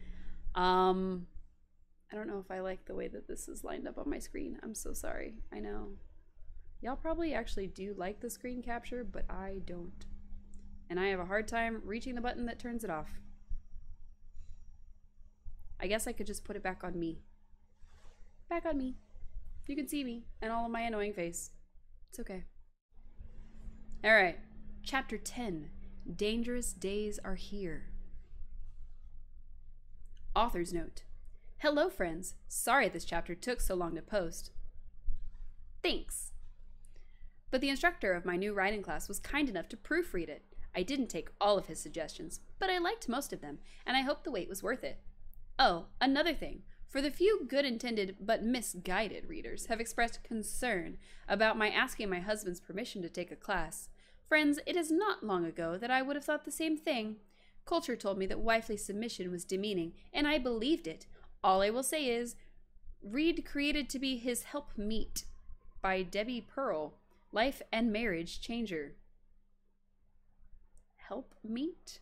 I don't know if I like the way that this is lined up on my screen. I'm so sorry. I know. Y'all probably actually do like the screen capture, but I don't. And I have a hard time reaching the button that turns it off. I guess I could just put it back on me. Back on me. You can see me and all of my annoying face. It's okay. Alright. Chapter 10. Dangerous Days Are Here. Author's note. Hello, friends. Sorry this chapter took so long to post. Thanks. but the instructor of my new writing class was kind enough to proofread it. I didn't take all of his suggestions, but I liked most of them, and I hoped the wait was worth it. Oh, another thing. For the few good-intended but misguided readers have expressed concern about my asking my husband's permission to take a class. Friends, it is not long ago that I would have thought the same thing. Culture told me that wifely submission was demeaning, and I believed it. All I will say is, read Created to be His Helpmeet by Debbie Pearl, Life and Marriage Changer. Helpmeet?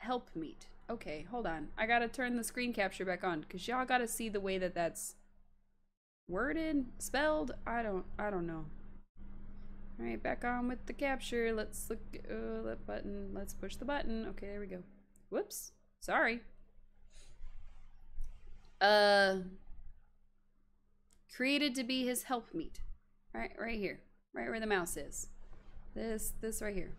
Helpmeet. Okay, hold on. I gotta turn the screen capture back on, because y'all gotta see the way that that's worded, spelled. I don't know. All right, back on with the capture. Let's look, that button. Let's push the button. Okay, there we go. Whoops. Sorry. Created to be His helpmeet. Right here. Right where the mouse is. This right here.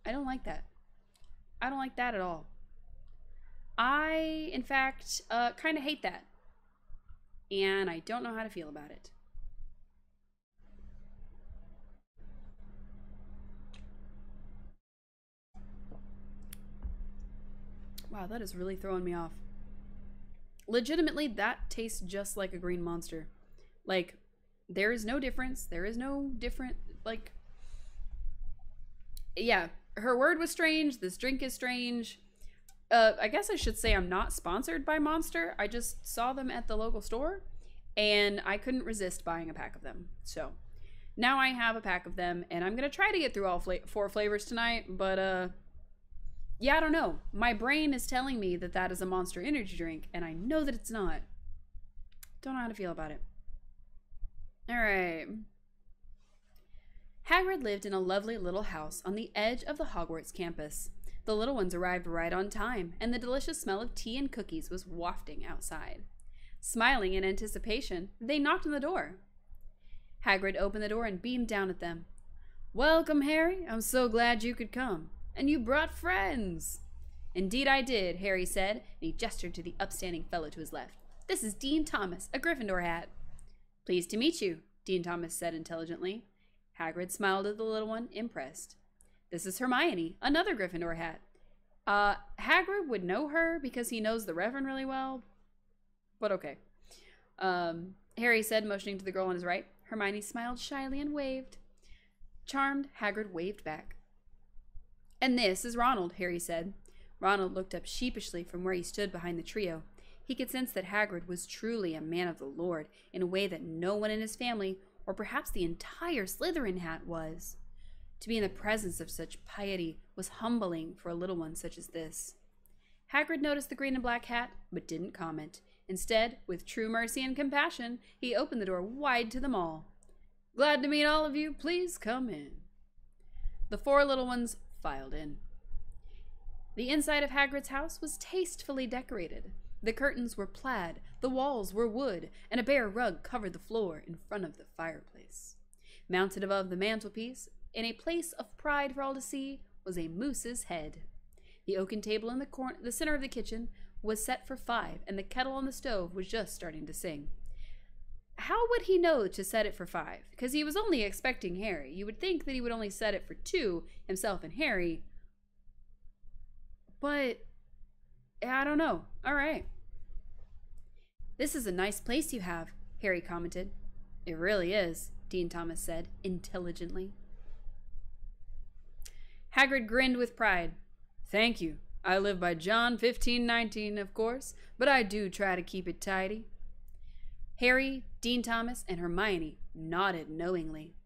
I don't like that. I don't like that at all. I, in fact, kind of hate that. And I don't know how to feel about it. Wow, that is really throwing me off. Legitimately, that tastes just like a green monster. Like, there is no difference. There is no different, like... Yeah, her word was strange. This drink is strange. I guess I should say I'm not sponsored by Monster. I just saw them at the local store, and I couldn't resist buying a pack of them. So, now I have a pack of them, and I'm going to try to get through all 4 flavors tonight, but, yeah, I don't know. My brain is telling me that that is a Monster energy drink, and I know that it's not. Don't know how to feel about it. Alright. Hagrid lived in a lovely little house on the edge of the Hogwarts campus. The little ones arrived right on time, and the delicious smell of tea and cookies was wafting outside. Smiling in anticipation, they knocked on the door. Hagrid opened the door and beamed down at them. "Welcome, Harry. I'm so glad you could come. And you brought friends." "Indeed I did," Harry said, and he gestured to the upstanding fellow to his left. "This is Dean Thomas, a Gryffindor hat." "Pleased to meet you," Dean Thomas said intelligently. Hagrid smiled at the little one, impressed. "This is Hermione, another Gryffindor hat." Hagrid would know her because he knows the Reverend really well, but okay. Harry said, motioning to the girl on his right. Hermione smiled shyly and waved. Charmed, Hagrid waved back. "And this is Ronald," Harry said. Ronald looked up sheepishly from where he stood behind the trio. He could sense that Hagrid was truly a man of the Lord in a way that no one in his family, or perhaps the entire Slytherin hat, was. To be in the presence of such piety was humbling for a little one such as this. Hagrid noticed the green and black hat, but didn't comment. Instead, with true mercy and compassion, he opened the door wide to them all. "Glad to meet all of you. Please come in." The 4 little ones filed in. The inside of Hagrid's house was tastefully decorated. The curtains were plaid, the walls were wood, and a bare rug covered the floor in front of the fireplace. Mounted above the mantelpiece, in a place of pride for all to see, was a moose's head. The oaken table in the center of the kitchen was set for 5, and the kettle on the stove was just starting to sing. How would he know to set it for 5? Because he was only expecting Harry. You would think that he would only set it for 2, himself and Harry. But I don't know. All right. "This is a nice place you have," Harry commented. "It really is," Dean Thomas said, intelligently. Hagrid grinned with pride. "Thank you. I live by John 15:19, of course, but I do try to keep it tidy." Harry, Dean Thomas, and Hermione nodded knowingly.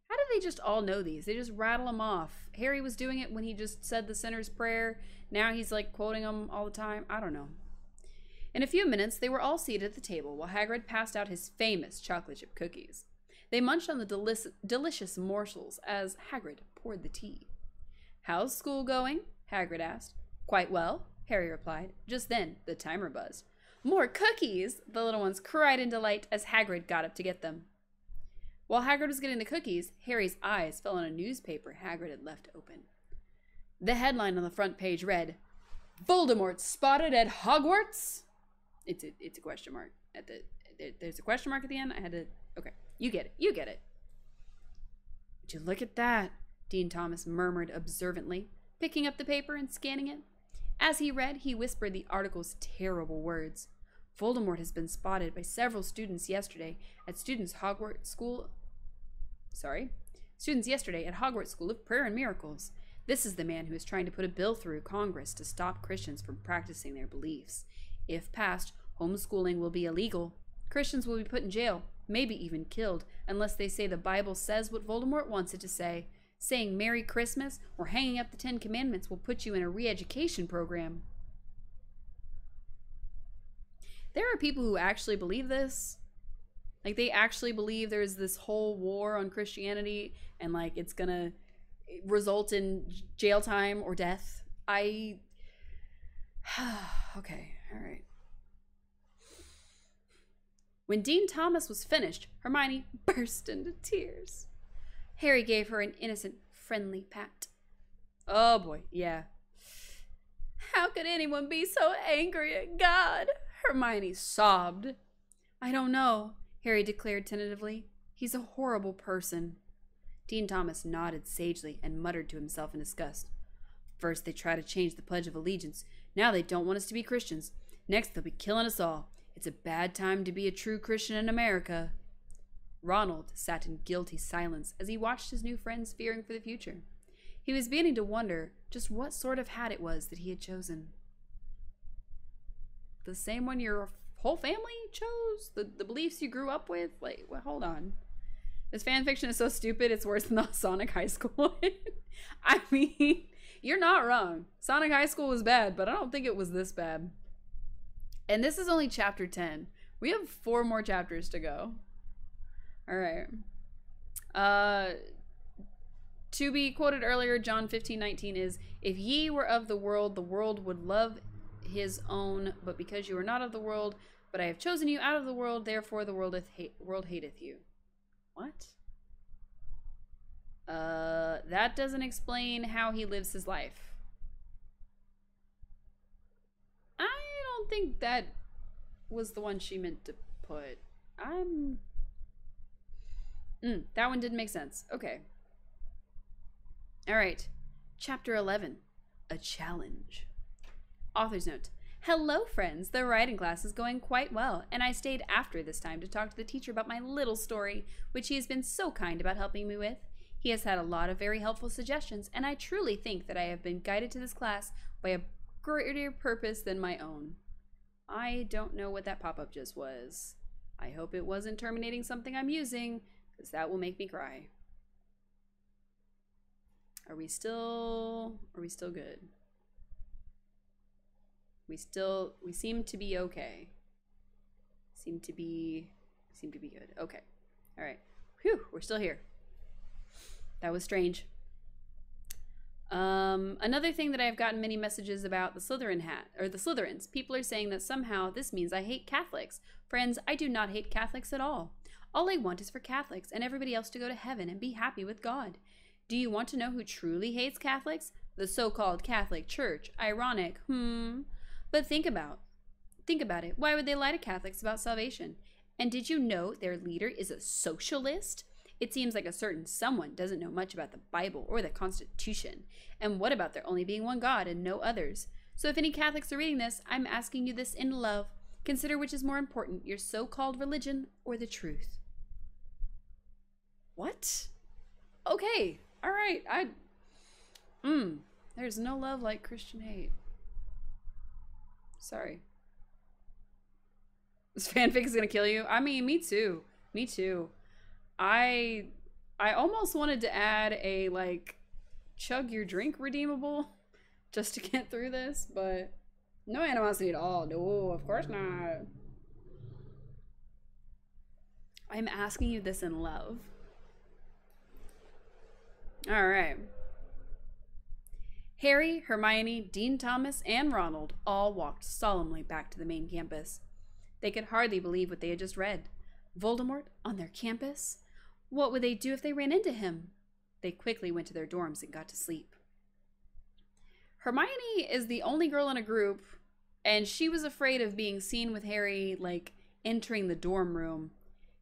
How did they just all know these? They just rattle them off. Harry was doing it when he just said the sinner's prayer. Now he's like quoting them all the time. I don't know. In a few minutes, they were all seated at the table while Hagrid passed out his famous chocolate chip cookies. They munched on the delicious morsels as Hagrid poured the tea. "How's school going?" Hagrid asked. "Quite well," Harry replied. Just then, the timer buzzed. "More cookies!" the little ones cried in delight as Hagrid got up to get them. While Hagrid was getting the cookies, Harry's eyes fell on a newspaper Hagrid had left open. The headline on the front page read, "Voldemort spotted at Hogwarts?" It's a question mark at the there's a question mark at the end. I had to, okay, you get it, you get it. Would you look at that? Dean Thomas murmured observantly, picking up the paper and scanning it. As he read, he whispered the article's terrible words. Voldemort has been spotted by several students yesterday at Students yesterday at Hogwarts School of Prayer and Miracles. This is the man who is trying to put a bill through Congress to stop Christians from practicing their beliefs. If passed, homeschooling will be illegal. Christians will be put in jail, maybe even killed, unless they say the Bible says what Voldemort wants it to say. Saying Merry Christmas or hanging up the 10 Commandments will put you in a re-education program. There are people who actually believe this. Like, they actually believe there's this whole war on Christianity and, like, it's gonna result in jail time or death. Okay, all right. When Dean Thomas was finished, Hermione burst into tears. Harry gave her an innocent, friendly pat. Oh boy, yeah. How could anyone be so angry at God? Hermione sobbed. I don't know, Harry declared tentatively. He's a horrible person. Dean Thomas nodded sagely and muttered to himself in disgust. First they try to change the Pledge of Allegiance. Now they don't want us to be Christians. Next they'll be killing us all. It's a bad time to be a true Christian in America. Ronald sat in guilty silence as he watched his new friends fearing for the future. He was beginning to wonder just what sort of hat it was that he had chosen. The same one your whole family chose? The beliefs you grew up with? Like, well, hold on. This fanfiction is so stupid, it's worse than the Sonic High School one. I mean, you're not wrong. Sonic High School was bad, but I don't think it was this bad. And this is only chapter 10. We have 4 more chapters to go. All right. To be quoted earlier, John 15:19 is, if ye were of the world would love his own, but because you are not of the world, but I have chosen you out of the world, therefore the world hateth you. What? That doesn't explain how he lives his life. I don't think that was the one she meant to put. That one didn't make sense. Okay. All right. Chapter 11. A challenge. Author's note. Hello, friends. The writing class is going quite well, and I stayed after this time to talk to the teacher about my little story, which he has been so kind about helping me with. He has had a lot of very helpful suggestions, and I truly think that I have been guided to this class by a greater purpose than my own. I don't know what that pop-up just was. I hope it wasn't terminating something I'm using, because that will make me cry. Are we still good? We seem to be okay. Seem to be good. Okay. All right. Whew, we're still here. That was strange. Another thing that I've gotten many messages about the Slytherin hat, or the Slytherins. People are saying that somehow this means I hate Catholics. Friends, I do not hate Catholics at all. All I want is for Catholics and everybody else to go to heaven and be happy with God. Do you want to know who truly hates Catholics? The so-called Catholic Church. Ironic, But think about it. Why would they lie to Catholics about salvation? And did you know their leader is a socialist? It seems like a certain someone doesn't know much about the Bible or the Constitution. And what about there only being one God and no others? So if any Catholics are reading this, I'm asking you this in love. Consider which is more important, your so-called religion or the truth. What? Okay. All right. There's no love like Christian hate. Sorry. This fanfic is gonna kill you. I mean, me too. Me too. I almost wanted to add a, like, chug your drink redeemable just to get through this, but no animosity at all. No, of course not. I'm asking you this in love. All right. Harry, Hermione, Dean Thomas, and Ronald all walked solemnly back to the main campus. They could hardly believe what they had just read. Voldemort on their campus? What would they do if they ran into him? They quickly went to their dorms and got to sleep. Hermione is the only girl in a group, and she was afraid of being seen with Harry, like, entering the dorm room.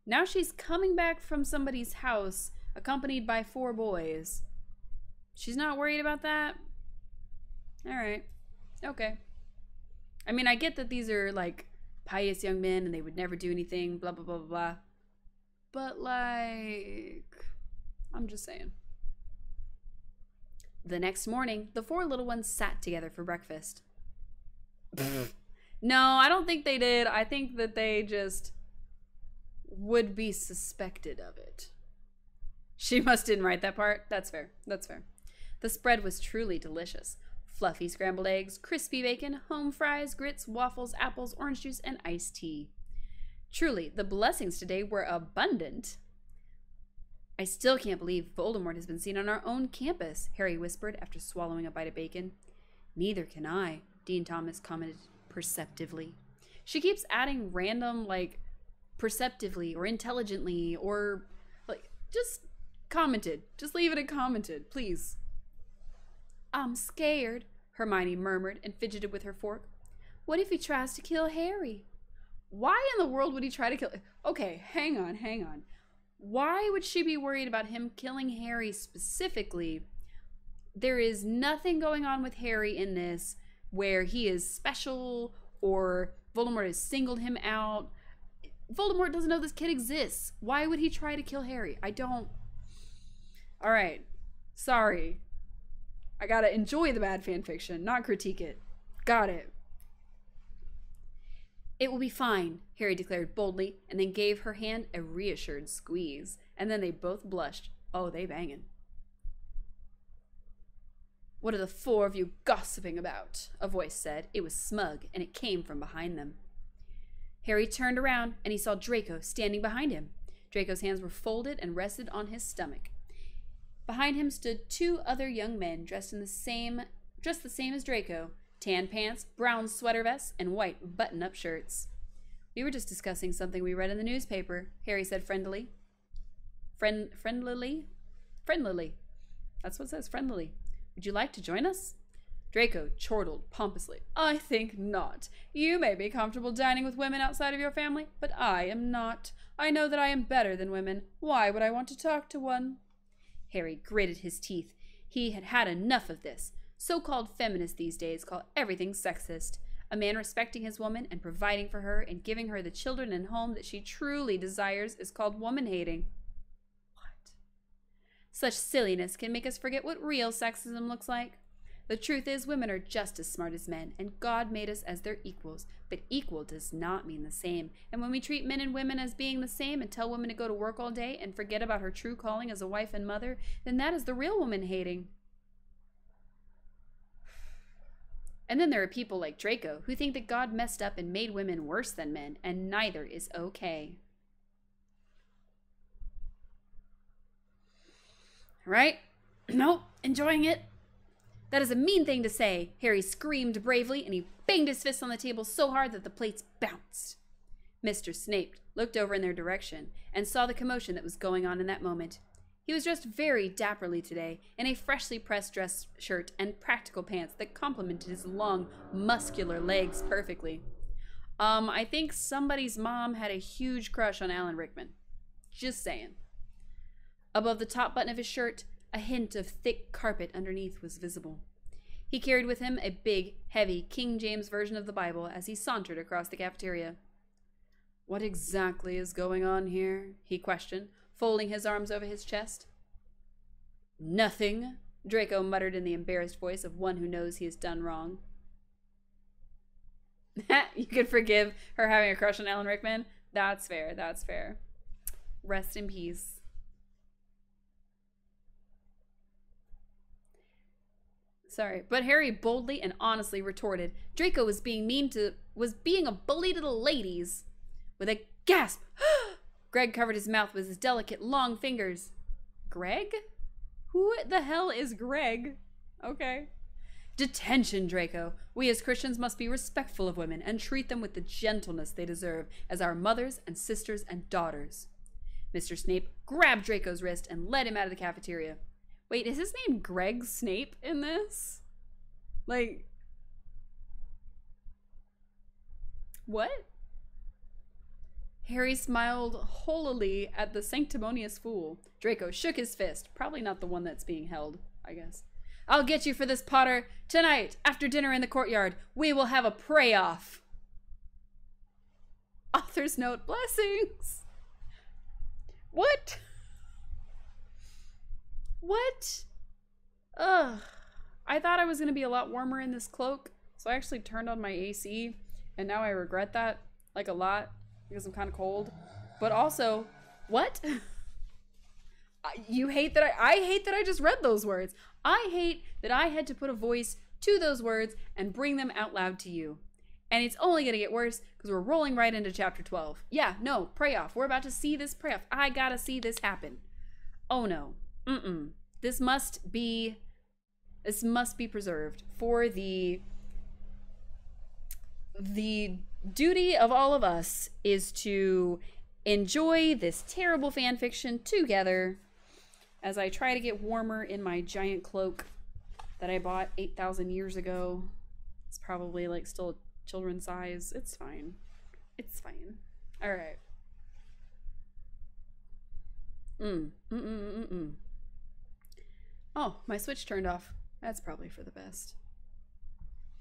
Now she's coming back from somebody's house, accompanied by 4 boys. She's not worried about that? Alright. Okay. I mean, I get that these are, like, pious young men and they would never do anything, blah, blah, blah, blah, blah. But, like, I'm just saying. The next morning, the 4 little ones sat together for breakfast. No, I don't think they did. I think that they just would be suspected of it. She must didn't write that part. That's fair. That's fair. The spread was truly delicious. Fluffy scrambled eggs, crispy bacon, home fries, grits, waffles, apples, orange juice, and iced tea. Truly, the blessings today were abundant. I still can't believe Voldemort has been seen on our own campus, Harry whispered after swallowing a bite of bacon. Neither can I, Dean Thomas commented perceptively. She keeps adding random, like, perceptively or intelligently or, like, just commented. Just leave it at commented, please. I'm scared, Hermione murmured and fidgeted with her fork. What if he tries to kill Harry? Why in the world would he try to kill... Okay, hang on. Why would she be worried about him killing Harry specifically? There is nothing going on with Harry in this where he is special or Voldemort has singled him out. Voldemort doesn't know this kid exists. Why would he try to kill Harry? I don't... Alright. Sorry. I gotta enjoy the bad fan fiction, not critique it. Got it. It will be fine, Harry declared boldly, and then gave her hand a reassured squeeze. And then they both blushed. Oh, they bangin'. What are the 4 of you gossiping about? A voice said. It was smug, and it came from behind them. Harry turned around, and he saw Draco standing behind him. Draco's hands were folded and rested on his stomach. Behind him stood 2 other young men dressed the same as Draco. Tan pants, brown sweater vests, and white button-up shirts. We were just discussing something we read in the newspaper, Harry said friendlily. Friendlily? That's what it says, friendlily. Would you like to join us? Draco chortled pompously. I think not. You may be comfortable dining with women outside of your family, but I am not. I know that I am better than women. Why would I want to talk to one? Harry gritted his teeth. He had had enough of this. So-called feminists these days call everything sexist. A man respecting his woman and providing for her and giving her the children and home that she truly desires is called woman-hating. What? Such silliness can make us forget what real sexism looks like. The truth is, women are just as smart as men, and God made us as their equals. But equal does not mean the same. And when we treat men and women as being the same and tell women to go to work all day and forget about her true calling as a wife and mother, then that is the real woman-hating. And then there are people like Draco who think that God messed up and made women worse than men, and neither is okay. Right? Nope, enjoying it. That is a mean thing to say, Harry screamed bravely, and he banged his fist on the table so hard that the plates bounced. Mr. Snape looked over in their direction and saw the commotion that was going on in that moment. He was dressed very dapperly today in a freshly pressed dress shirt and practical pants that complemented his long, muscular legs perfectly. I think somebody's mom had a huge crush on Alan Rickman. Just saying. Above the top button of his shirt, a hint of thick carpet underneath was visible. He carried with him a big, heavy King James version of the Bible as he sauntered across the cafeteria. What exactly is going on here? He questioned, folding his arms over his chest. Nothing, Draco muttered in the embarrassed voice of one who knows he has done wrong. You could forgive her having a crush on Alan Rickman? That's fair, that's fair. Rest in peace. Sorry, but Harry boldly and honestly retorted. Draco was being a bully to the ladies. With a gasp, Greg covered his mouth with his delicate, long fingers. Greg? Who the hell is Greg? Okay. Detention, Draco. We as Christians must be respectful of women and treat them with the gentleness they deserve as our mothers and sisters and daughters. Mr. Snape grabbed Draco's wrist and led him out of the cafeteria. Wait, is his name Greg Snape in this? Like, what? Harry smiled holily at the sanctimonious fool. Draco shook his fist. Probably not the one that's being held, I guess. I'll get you for this, Potter. Tonight, after dinner in the courtyard, we will have a pray-off. Author's note, blessings. What? What? Ugh. I thought I was going to be a lot warmer in this cloak, so I actually turned on my AC, and now I regret that, like, a lot, because I'm kind of cold. But also, what? You hate that I hate that I just read those words. I hate that I had to put a voice to those words and bring them out loud to you. And it's only going to get worse because we're rolling right into chapter 12. Yeah, no, pray off. We're about to see this pray off. I gotta see this happen. Oh no. This must be preserved for the duty of all of us is to enjoy this terrible fan fiction together as I try to get warmer in my giant cloak that I bought 8,000 years ago. It's probably like still children's size. It's fine. It's fine. All right. Oh, my switch turned off. That's probably for the best.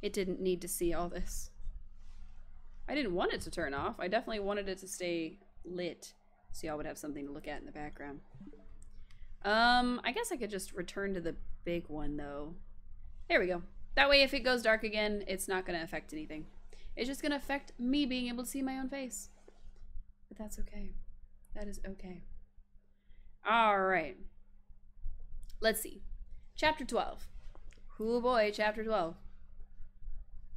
It didn't need to see all this. I didn't want it to turn off. I definitely wanted it to stay lit so y'all would have something to look at in the background. I guess I could just return to the big one though. There we go. That way if it goes dark again, it's not going to affect anything. It's just going to affect me being able to see my own face. But that's okay. That is okay. All right. Let's see. Chapter 12. Oh boy, chapter 12.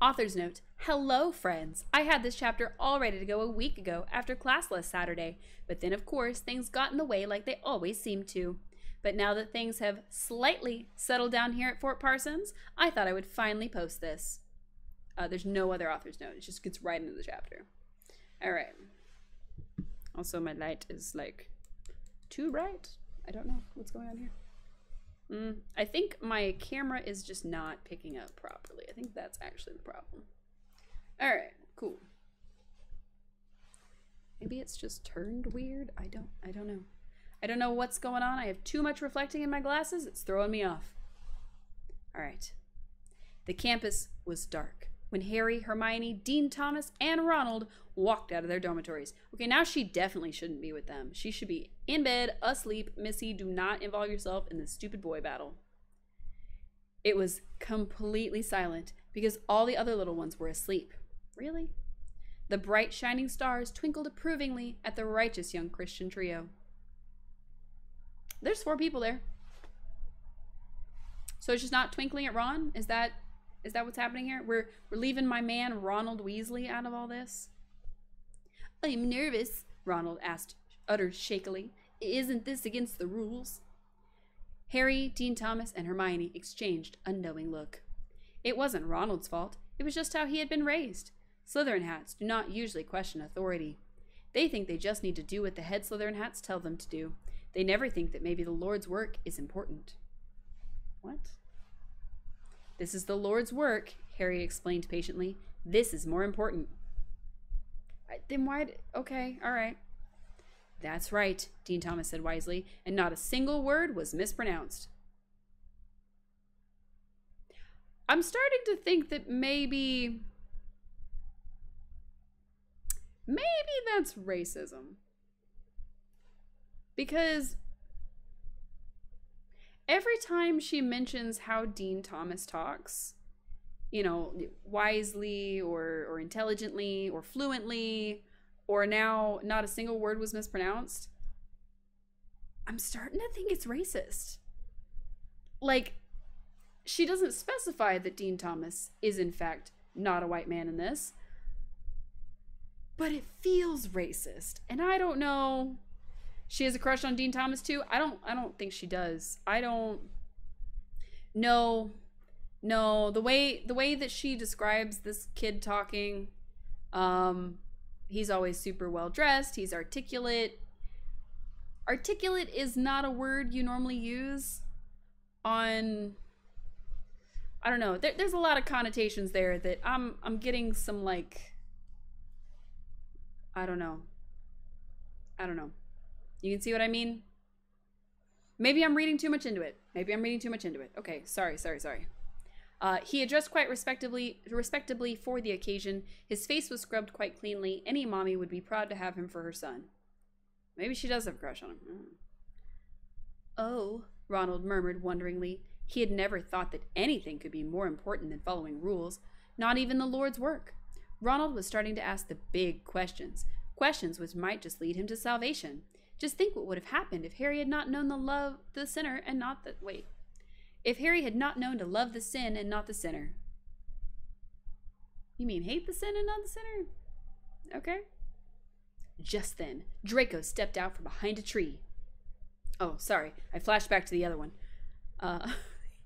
Author's note. Hello, friends. I had this chapter all ready to go a week ago after class last Saturday, but then of course things got in the way like they always seem to. But now that things have slightly settled down here at Fort Parsons, I thought I would finally post this. There's no other author's note. It just gets right into the chapter. All right. Also, my light is like too bright. I don't know what's going on here. I think my camera is just not picking up properly. I think that's actually the problem. All right, cool. Maybe it's just turned weird. I don't know. I don't know what's going on. I have too much reflecting in my glasses. It's throwing me off. All right. The campus was dark when Harry, Hermione, Dean Thomas, and Ronald walked out of their dormitories. Okay, now she definitely shouldn't be with them. She should be in bed, asleep. Missy, do not involve yourself in this stupid boy battle. It was completely silent because all the other little ones were asleep. Really? The bright shining stars twinkled approvingly at the righteous young Christian trio. There's 4 people there. So it's just not twinkling at Ron? Is that what's happening here? We're leaving my man Ronald Weasley out of all this? I'm nervous, Ronald uttered shakily. Isn't this against the rules? Harry, Dean Thomas, and Hermione exchanged a knowing look. It wasn't Ronald's fault. It was just how he had been raised. Slytherin hats do not usually question authority. They think they just need to do what the head Slytherin hats tell them to do. They never think that maybe the Lord's work is important. What? This is the Lord's work, Harry explained patiently. This is more important. Then why? Okay, all right. That's right, Dean Thomas said wisely, and not a single word was mispronounced. I'm starting to think that maybe that's racism. Because every time she mentions how Dean Thomas talks, you know, wisely or intelligently or fluently, or now not a single word was mispronounced, I'm starting to think it's racist. Like, she doesn't specify that Dean Thomas is in fact not a white man in this, but it feels racist. And I don't know. She has a crush on Dean Thomas too? I don't think she does. No, the way that she describes this kid talking, he's always super well dressed, he's articulate. Articulate is not a word you normally use on, I don't know. There's a lot of connotations there that I'm getting some, like, I don't know. I don't know. You can see what I mean? Maybe I'm reading too much into it. Okay, sorry. He addressed quite respectably for the occasion. His face was scrubbed quite cleanly. Any mommy would be proud to have him for her son. Maybe she does have a crush on him. Oh, Ronald murmured wonderingly. He had never thought that anything could be more important than following rules, not even the Lord's work. Ronald was starting to ask the big questions, questions which might just lead him to salvation. Just think what would have happened if Harry had not known the sinner and not the... Wait. If Harry had not known to love the sin and not the sinner. You mean hate the sin and not the sinner? Okay. Just then, Draco stepped out from behind a tree. Oh, sorry. I flashed back to the other one.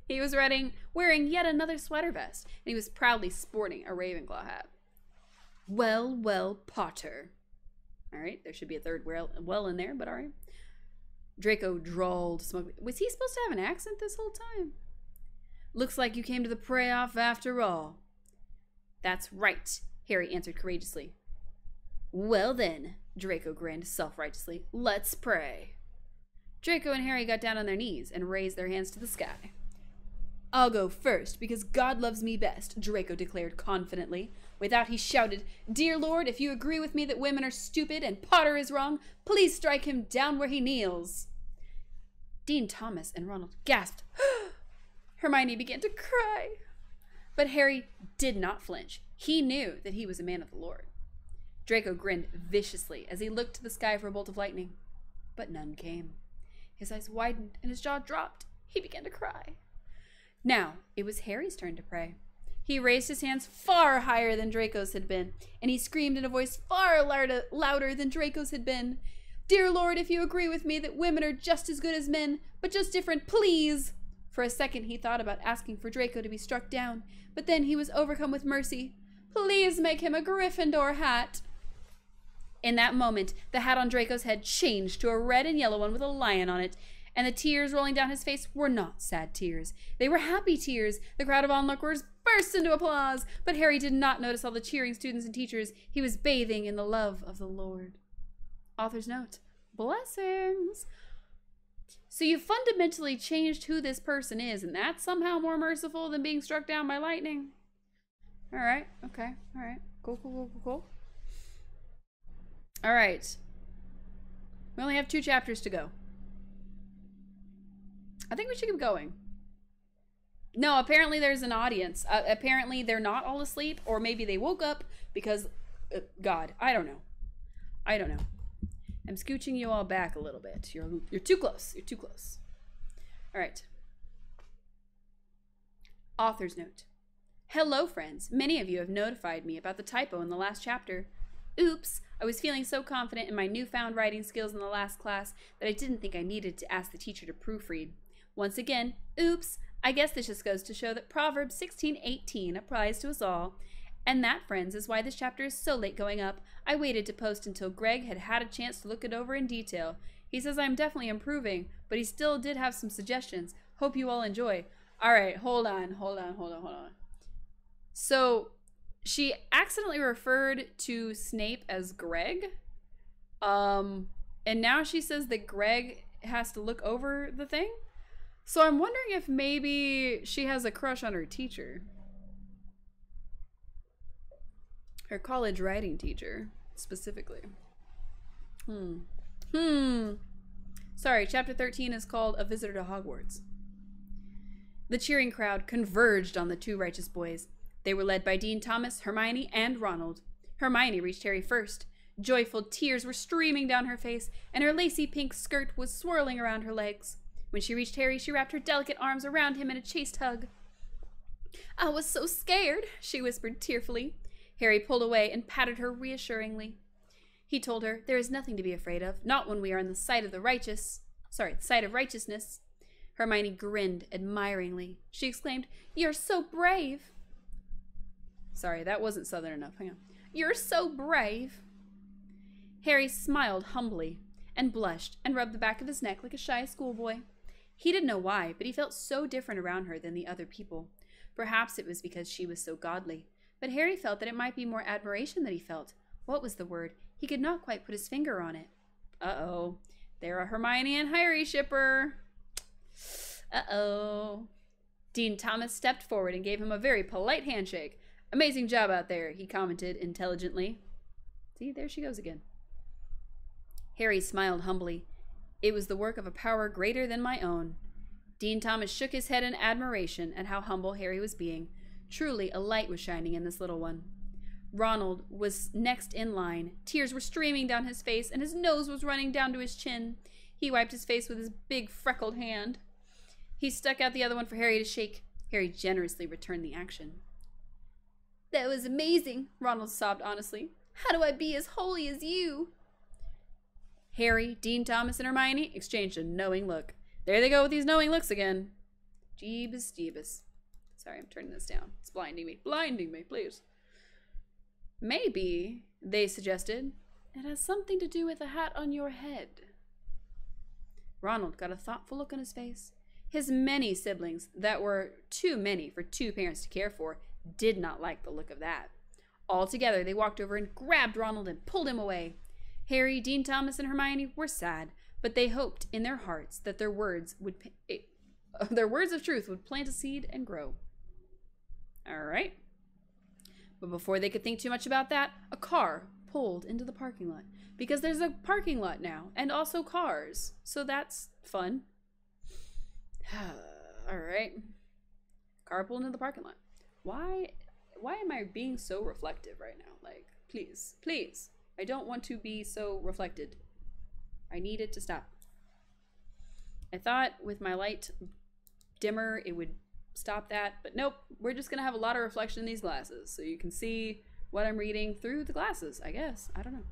He was wearing yet another sweater vest, and he was proudly sporting a Ravenclaw hat. Well, well, Potter. All right, there should be a third well in there, but all right. Draco drawled smugly. Was he supposed to have an accent this whole time? Looks like you came to the pray-off after all. That's right, Harry answered courageously. Well then, Draco grinned self-righteously, let's pray. Draco and Harry got down on their knees and raised their hands to the sky. I'll go first, because God loves me best, Draco declared confidently. With that, he shouted, Dear Lord, if you agree with me that women are stupid and Potter is wrong, please strike him down where he kneels. Dean Thomas and Ronald gasped. Hermione began to cry. But Harry did not flinch. He knew that he was a man of the Lord. Draco grinned viciously as he looked to the sky for a bolt of lightning. But none came. His eyes widened and his jaw dropped. He began to cry. Now, it was Harry's turn to pray. He raised his hands far higher than Draco's had been, and he screamed in a voice far louder than Draco's had been. Dear Lord, if you agree with me that women are just as good as men, but just different, please. For a second, he thought about asking for Draco to be struck down, but then he was overcome with mercy. Please make him a Gryffindor hat. In that moment, the hat on Draco's head changed to a red and yellow one with a lion on it, and the tears rolling down his face were not sad tears. They were happy tears. The crowd of onlookers burst into applause, but Harry did not notice all the cheering students and teachers. He was bathing in the love of the Lord. Author's note. Blessings. So you fundamentally changed who this person is, and that's somehow more merciful than being struck down by lightning. All right. Okay. All right. Cool. All right. We only have 2 chapters to go. I think we should keep going. No, apparently there's an audience. Apparently they're not all asleep, or maybe they woke up because, God, I don't know. I'm scooching you all back a little bit. You're too close. All right. Author's note. Hello, friends. Many of you have notified me about the typo in the last chapter. Oops, I was feeling so confident in my newfound writing skills in the last class that I didn't think I needed to ask the teacher to proofread. Once again, oops, I guess this just goes to show that Proverbs 16:18 applies to us all. And that, friends, is why this chapter is so late going up. I waited to post until Greg had had a chance to look it over in detail. He says I'm definitely improving, but he still did have some suggestions. Hope you all enjoy. All right, hold on. So she accidentally referred to Snape as Greg. And now she says that Greg has to look over the thing. So I'm wondering if maybe she has a crush on her teacher. Her college writing teacher, specifically. Sorry, chapter 13 is called A Visitor to Hogwarts. The cheering crowd converged on the 2 righteous boys. They were led by Dean Thomas, Hermione, and Ronald. Hermione reached Harry first. Joyful tears were streaming down her face, and her lacy pink skirt was swirling around her legs. When she reached Harry, she wrapped her delicate arms around him in a chaste hug. I was so scared, she whispered tearfully. Harry pulled away and patted her reassuringly. He told her, there is nothing to be afraid of, not when we are in the sight of righteousness. Hermione grinned admiringly. She exclaimed, You're so brave. Sorry, that wasn't southern enough. Hang on. You're so brave. Harry smiled humbly and blushed and rubbed the back of his neck like a shy schoolboy. He didn't know why, but he felt so different around her than the other people. Perhaps it was because she was so godly. But Harry felt that it might be more admiration that he felt. What was the word? He could not quite put his finger on it. Uh-oh. They're a Hermione and Harry shipper. Uh-oh. Dean Thomas stepped forward and gave him a very polite handshake. Amazing job out there, he commented intelligently. See, there she goes again. Harry smiled humbly. It was the work of a power greater than my own. Dean Thomas shook his head in admiration at how humble Harry was being. Truly, a light was shining in this little one. Ronald was next in line. Tears were streaming down his face, and his nose was running down to his chin. He wiped his face with his big, freckled hand. He stuck out the other one for Harry to shake. Harry generously returned the action. That was amazing, Ronald sobbed honestly. How do I be as holy as you? Harry, Dean Thomas, and Hermione exchanged a knowing look. There they go with these knowing looks again. Jeebus, jeebus. Sorry, I'm turning this down. It's blinding me. Blinding me, please. Maybe, they suggested, it has something to do with the hat on your head. Ronald got a thoughtful look on his face. His many siblings, that were too many for two parents to care for, did not like the look of that. Altogether, they walked over and grabbed Ronald and pulled him away. Harry, Dean Thomas, and Hermione were sad, but they hoped in their hearts that their words of truth would plant a seed and grow. All right. But before they could think too much about that, a car pulled into the parking lot. Because there's a parking lot now, and also cars. So that's fun. All right. Car pulled into the parking lot. Why am I being so reflective right now? Like, please, please. I don't want to be so reflected. I need it to stop. I thought with my light dimmer it would stop that, but nope. We're just gonna have a lot of reflection in these glasses, so you can see what I'm reading through the glasses, I guess. I don't know.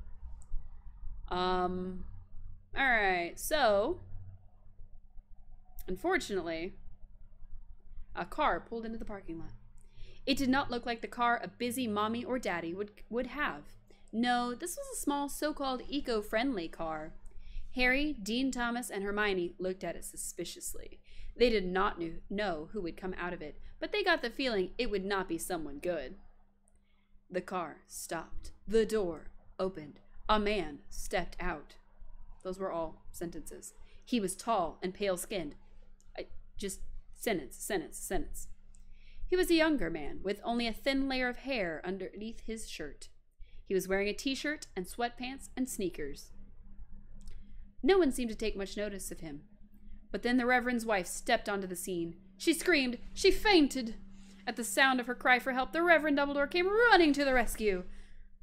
Alright, so unfortunately, a car pulled into the parking lot. It did not look like the car a busy mommy or daddy would have. No, this was a small so-called eco-friendly car. Harry, Dean Thomas, and Hermione looked at it suspiciously. They did not know who would come out of it, but they got the feeling it would not be someone good. The car stopped. The door opened. A man stepped out. Those were all sentences. He was tall and pale-skinned. Just sentence. He was a younger man with only a thin layer of hair underneath his shirt. He was wearing a t-shirt and sweatpants and sneakers. No one seemed to take much notice of him. But then the Reverend's wife stepped onto the scene. She screamed. She fainted. At the sound of her cry for help, the Reverend Dumbledore came running to the rescue.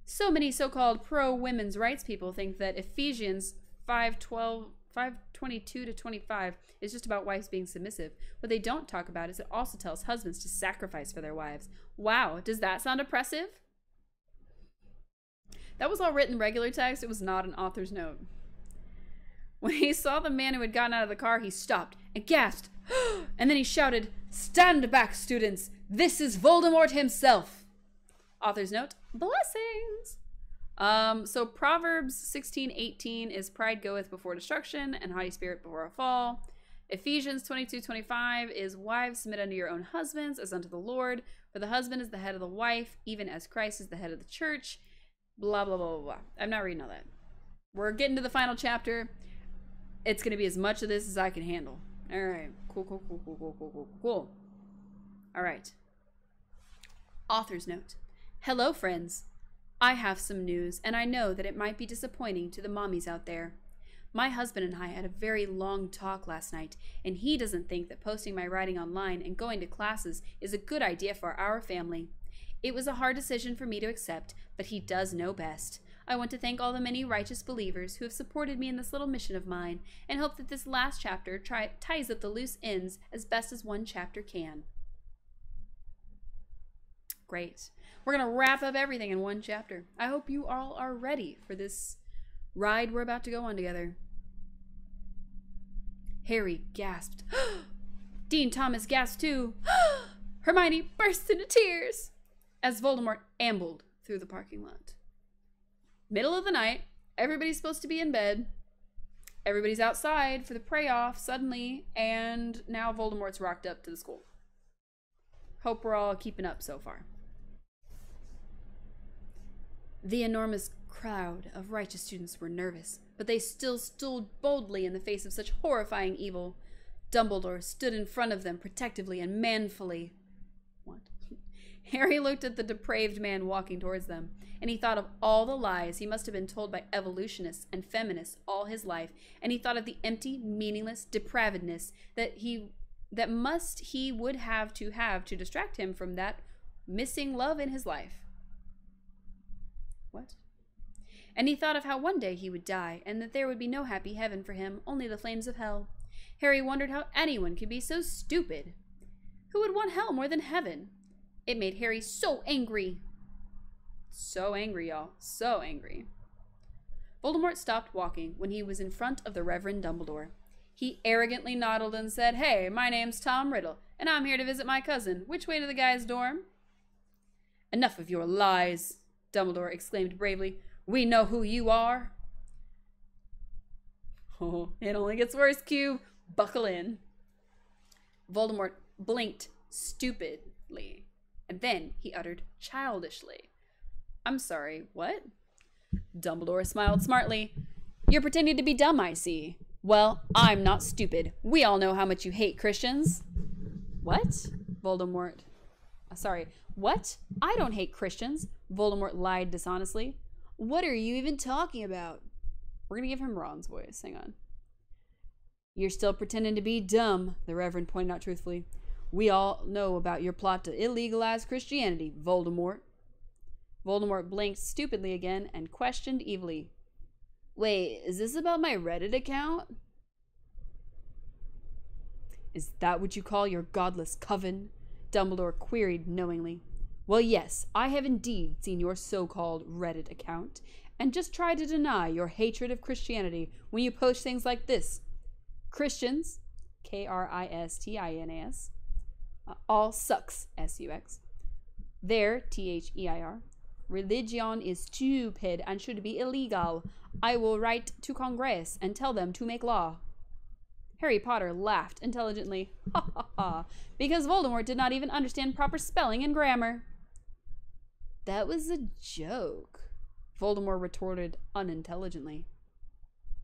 So many so-called pro-women's rights people think that Ephesians 5:22-25 is just about wives being submissive. What they don't talk about is it also tells husbands to sacrifice for their wives. Wow, does that sound oppressive? That was all written regular text. It was not an author's note. When he saw the man who had gotten out of the car, he stopped and gasped. And then he shouted, "Stand back, students! This is Voldemort himself!" Author's note, blessings! So Proverbs 16:18 is pride goeth before destruction and haughty spirit before a fall. Ephesians 22:25 is wives submit unto your own husbands as unto the Lord, for the husband is the head of the wife, even as Christ is the head of the church. Blah, blah, blah, blah, blah. I'm not reading all that. We're getting to the final chapter. It's going to be as much of this as I can handle. All right. Cool. All right. Author's note. Hello, friends. I have some news, and I know that it might be disappointing to the mommies out there. My husband and I had a very long talk last night, and he doesn't think that posting my writing online and going to classes is a good idea for our family. It was a hard decision for me to accept, but he does know best. I want to thank all the many righteous believers who have supported me in this little mission of mine, and hope that this last chapter ties up the loose ends as best as one chapter can. Great. We're going to wrap up everything in one chapter. I hope you all are ready for this ride we're about to go on together. Harry gasped. Dean Thomas gasped too. Hermione burst into tears as Voldemort ambled through the parking lot. Middle of the night, everybody's supposed to be in bed. Everybody's outside for the pray-off suddenly, and now Voldemort's rocked up to the school. Hope we're all keeping up so far. The enormous crowd of righteous students were nervous, but they still stood boldly in the face of such horrifying evil. Dumbledore stood in front of them protectively and manfully. What? Harry looked at the depraved man walking towards them, and he thought of all the lies he must have been told by evolutionists and feminists all his life, and he thought of the empty, meaningless depravedness that he would have to distract him from that missing love in his life. What? And he thought of how one day he would die, and that there would be no happy heaven for him, only the flames of hell. Harry wondered how anyone could be so stupid. Who would want hell more than heaven? It made Harry so angry. So angry, y'all. So angry. Voldemort stopped walking when he was in front of the Reverend Dumbledore. He arrogantly nodded and said, "Hey, my name's Tom Riddle, and I'm here to visit my cousin. Which way to the guy's dorm?" "Enough of your lies," Dumbledore exclaimed bravely. "We know who you are." Oh, it only gets worse, Q. Buckle in. Voldemort blinked stupidly, and then he uttered childishly, "I'm sorry, what?" Dumbledore smiled smartly. "You're pretending to be dumb, I see. Well, I'm not stupid. We all know how much you hate Christians." "What?" What? I don't hate Christians," Voldemort lied dishonestly. "What are you even talking about?" We're going to give him Ron's voice. Hang on. "You're still pretending to be dumb," the Reverend pointed out truthfully. "We all know about your plot to illegalize Christianity, Voldemort." Voldemort blinked stupidly again and questioned evilly. "Wait, is this about my Reddit account?" "Is that what you call your godless coven?" Dumbledore queried knowingly. "Well, yes, I have indeed seen your so-called Reddit account, and just try to deny your hatred of Christianity when you post things like this. Christians, Kristinas, all sucks, S-U-X. Their, T-H-E-I-R, religion is stupid and should be illegal. I will write to Congress and tell them to make law." Harry Potter laughed intelligently. Ha ha ha, because Voldemort did not even understand proper spelling and grammar. "That was a joke," Voldemort retorted unintelligently.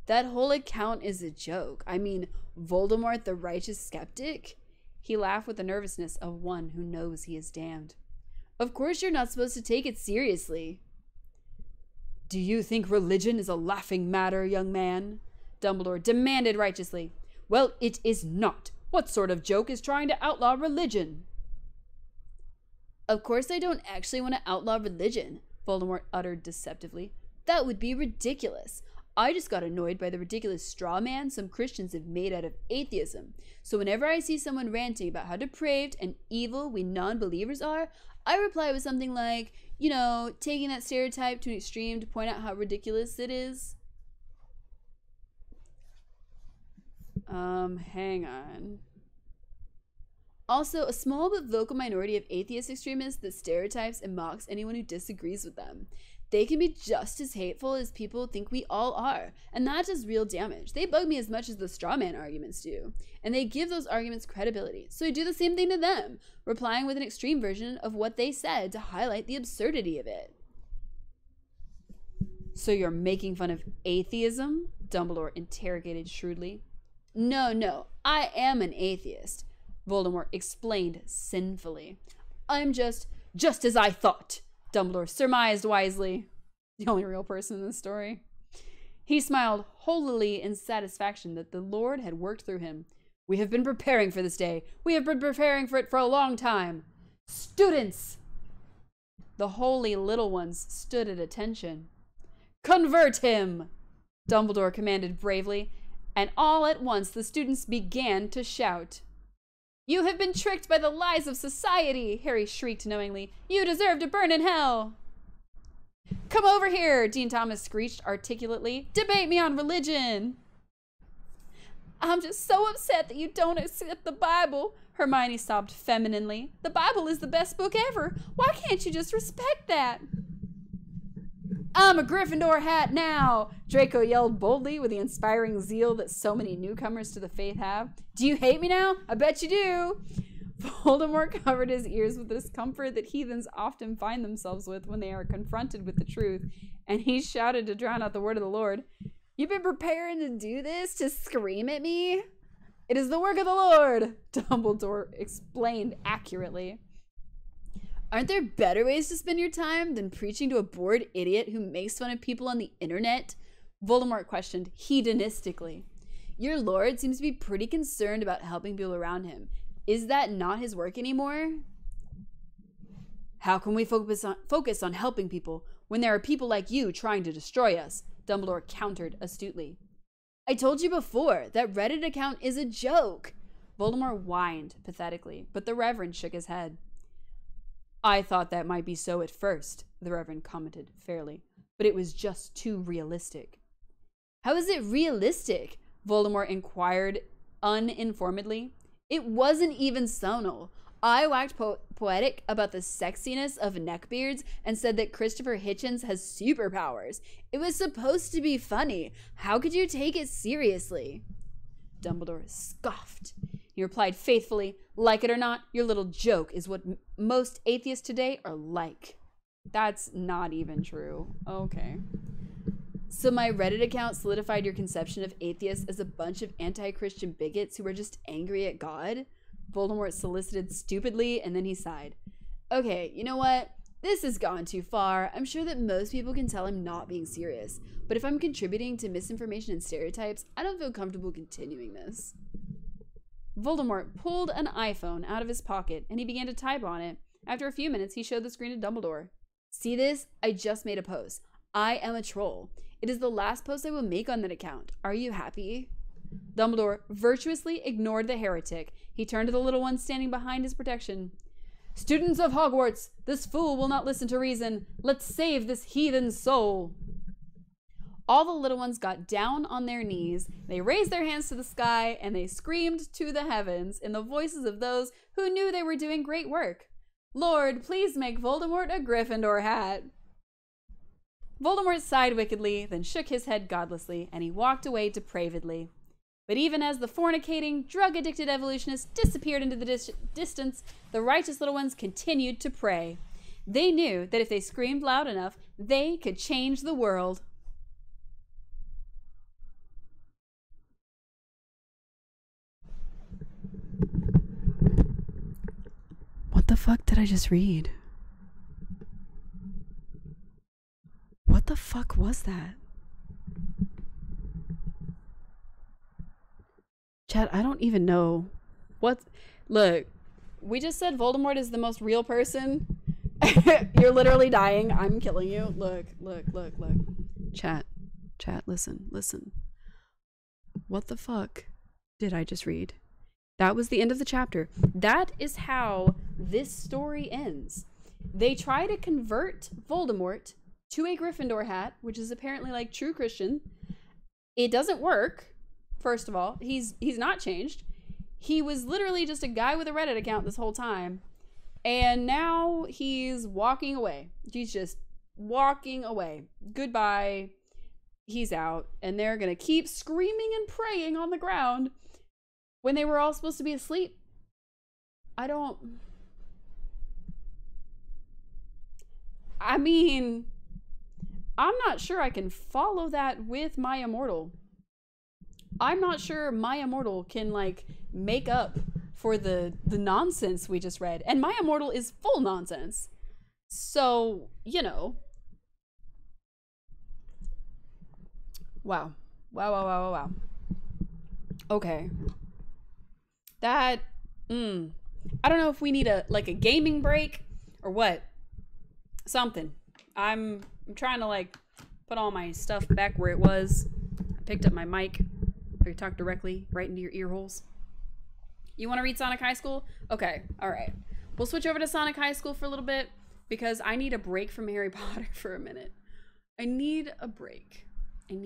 "That whole account is a joke. I mean, Voldemort the righteous skeptic?" He laughed with the nervousness of one who knows he is damned. "Of course you're not supposed to take it seriously." "Do you think religion is a laughing matter, young man?" Dumbledore demanded righteously. "Well, it is not. What sort of joke is trying to outlaw religion?" "Of course I don't actually want to outlaw religion," Voldemort uttered deceptively. "That would be ridiculous. I just got annoyed by the ridiculous straw man some Christians have made out of atheism. So whenever I see someone ranting about how depraved and evil we non-believers are, I reply with something like, you know, taking that stereotype to an extreme to point out how ridiculous it is. Hang on. Also, a small but vocal minority of atheist extremists that stereotypes and mocks anyone who disagrees with them. They can be just as hateful as people think we all are, and that does real damage. They bug me as much as the straw man arguments do, and they give those arguments credibility. So I do the same thing to them, replying with an extreme version of what they said to highlight the absurdity of it. "So you're making fun of atheism?" Dumbledore interrogated shrewdly. No, I am an atheist," Voldemort explained sinfully. "I'm just as I thought," Dumbledore surmised wisely. The only real person in this story. He smiled holily in satisfaction that the Lord had worked through him. "We have been preparing for this day. We have been preparing for it for a long time. Students!" The holy little ones stood at attention. "Convert him!" Dumbledore commanded bravely, and all at once the students began to shout. "You have been tricked by the lies of society!" Harry shrieked knowingly. "You deserve to burn in hell!" "Come over here!" Dean Thomas screeched articulately. "Debate me on religion!" "I'm just so upset that you don't accept the Bible," Hermione sobbed femininely. "The Bible is the best book ever. Why can't you just respect that?" "I'm a Gryffindor hat now!" Draco yelled boldly with the inspiring zeal that so many newcomers to the faith have. "Do you hate me now? I bet you do!" Voldemort covered his ears with the discomfort that heathens often find themselves with when they are confronted with the truth, and he shouted to drown out the word of the Lord. You've been preparing to do this? To scream at me? It is the work of the Lord, Dumbledore explained accurately. Aren't there better ways to spend your time than preaching to a bored idiot who makes fun of people on the internet? Voldemort questioned hedonistically. Your Lord seems to be pretty concerned about helping people around him. Is that not his work anymore? How can we focus on helping people when there are people like you trying to destroy us? Dumbledore countered astutely. I told you before, that Reddit account is a joke. Voldemort whined pathetically, but the Reverend shook his head. I thought that might be so at first, the Reverend commented fairly, but it was just too realistic. How is it realistic? Voldemort inquired uninformedly. It wasn't even sonal. I waxed poetic about the sexiness of neckbeards and said that Christopher Hitchens has superpowers. It was supposed to be funny. How could you take it seriously? Dumbledore scoffed. He replied faithfully, like it or not, your little joke is what most atheists today are like. That's not even true. Okay. So my Reddit account solidified your conception of atheists as a bunch of anti-Christian bigots who were just angry at God? Voldemort solicited stupidly, and then he sighed. Okay, you know what? This has gone too far. I'm sure that most people can tell I'm not being serious. But if I'm contributing to misinformation and stereotypes, I don't feel comfortable continuing this. Voldemort pulled an iPhone out of his pocket, and he began to type on it. After a few minutes, he showed the screen to Dumbledore. See this? I just made a post. I am a troll. It is the last post I will make on that account. Are you happy? Dumbledore virtuously ignored the heretic. He turned to the little ones standing behind his protection. Students of Hogwarts, this fool will not listen to reason. Let's save this heathen soul. All the little ones got down on their knees. They raised their hands to the sky, and they screamed to the heavens in the voices of those who knew they were doing great work. Lord, please make Voldemort a Gryffindor hat. Voldemort sighed wickedly, then shook his head godlessly, and he walked away depravedly. But even as the fornicating, drug-addicted evolutionist disappeared into the distance, the righteous little ones continued to pray. They knew that if they screamed loud enough, they could change the world. What the fuck did I just read? What the fuck was that? Chat, I don't even know what. Look, we just said Voldemort is the most real person. You're literally dying. I'm killing you. Look. Chat, listen. What the fuck did I just read? That was the end of the chapter. That is how this story ends. They try to convert Voldemort to a Gryffindor hat, which is apparently like true Christian. It doesn't work. First of all, he's not changed. He was literally just a guy with a Reddit account this whole time. And now he's walking away. He's just walking away. Goodbye. He's out. And they're going to keep screaming and praying on the ground when they were all supposed to be asleep. I mean, I'm not sure I can follow that with my Immortal. I'm not sure my Immortal can like make up for the nonsense we just read. And my Immortal is full nonsense. So, you know. Wow. Okay. That, I don't know if we need a gaming break or what. Something. I'm trying to like put all my stuff back where it was. I picked up my mic. I can talk directly right into your ear holes. You want to read Sonic High School? Okay, all right. We'll switch over to Sonic High School for a little bit because I need a break from Harry Potter for a minute. I need a break. All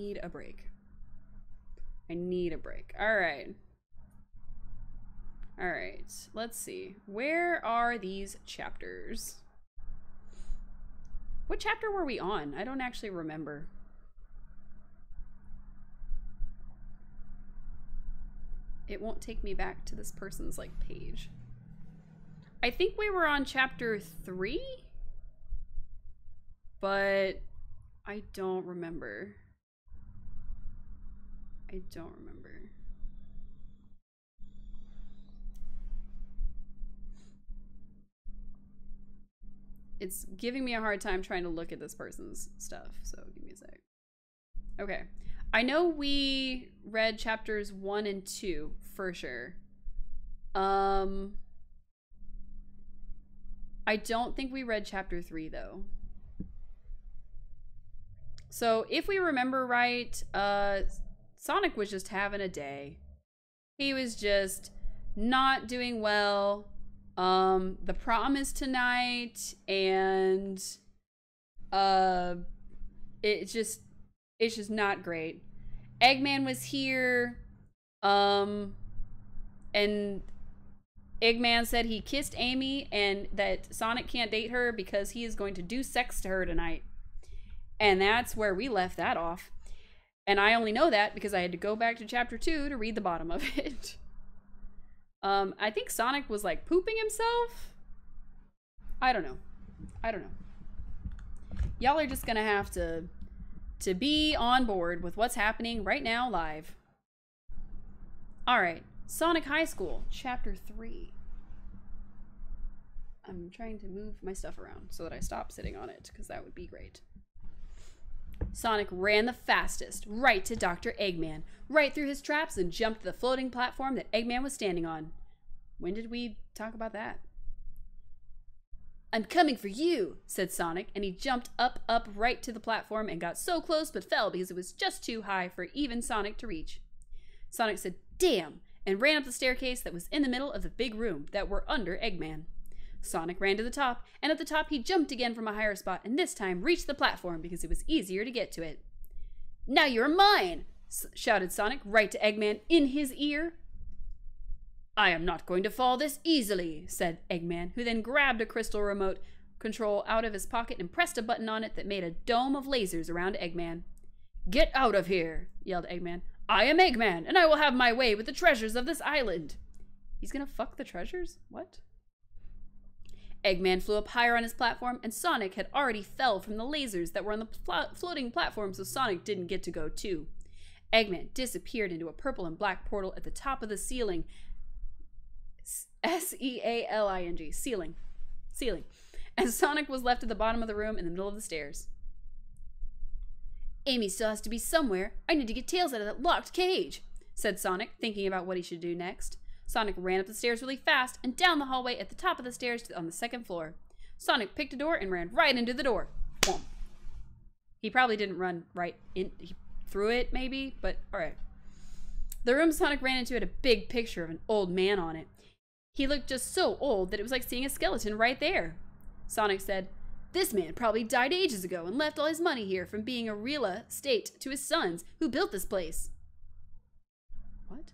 right, let's see. Where are these chapters? What chapter were we on? I don't actually remember. It won't take me back to this person's like page. I think we were on chapter 3, but I don't remember. I don't remember. It's giving me a hard time trying to look at this person's stuff, so give me a sec. Okay. I know we read chapters 1 and 2 for sure. I don't think we read chapter 3 though. So if we remember right, Sonic was just having a day. He was just not doing well. The prom is tonight, and it's just not great. Eggman was here, and Eggman said he kissed Amy and that Sonic can't date her because he is going to do sex to her tonight. And that's where we left that off. And I only know that because I had to go back to chapter 2 to read the bottom of it. I think Sonic was like pooping himself. I don't know. Y'all are just gonna have to be on board with what's happening right now live. All right, Sonic High School, chapter 3. I'm trying to move my stuff around so that I stop sitting on it, because that would be great. Sonic ran the fastest, right to Dr. Eggman, right through his traps, and jumped to the floating platform that Eggman was standing on. When did we talk about that? "I'm coming for you," said Sonic, and he jumped up right to the platform and got so close but fell because it was just too high for even Sonic to reach. Sonic said, "Damn," and ran up the staircase that was in the middle of the big room that were under Eggman. Sonic ran to the top, and at the top he jumped again from a higher spot, and this time reached the platform because it was easier to get to it. "Now you're mine," shouted Sonic right to Eggman in his ear. "I am not going to fall this easily," said Eggman, who then grabbed a crystal remote control out of his pocket and pressed a button on it that made a dome of lasers around Eggman. "Get out of here," yelled Eggman. "I am Eggman, and I will have my way with the treasures of this island." He's gonna fuck the treasures? What? Eggman flew up higher on his platform, and Sonic had already fell from the lasers that were on the floating platform, so Sonic didn't get to go too. Eggman disappeared into a purple and black portal at the top of the ceiling. S-E-A-L-I-N-G. Ceiling. And Sonic was left at the bottom of the room in the middle of the stairs. "Amy still has to be somewhere. I need to get Tails out of that locked cage," said Sonic, thinking about what he should do next. Sonic ran up the stairs really fast and down the hallway at the top of the stairs on the second floor. Sonic picked a door and ran right into the door. Boom. He probably didn't run right in, he threw it maybe, but alright. The room Sonic ran into had a big picture of an old man on it. He looked just so old that it was like seeing a skeleton right there. Sonic said, "This man probably died ages ago and left all his money here from being a real estate to his sons who built this place." What?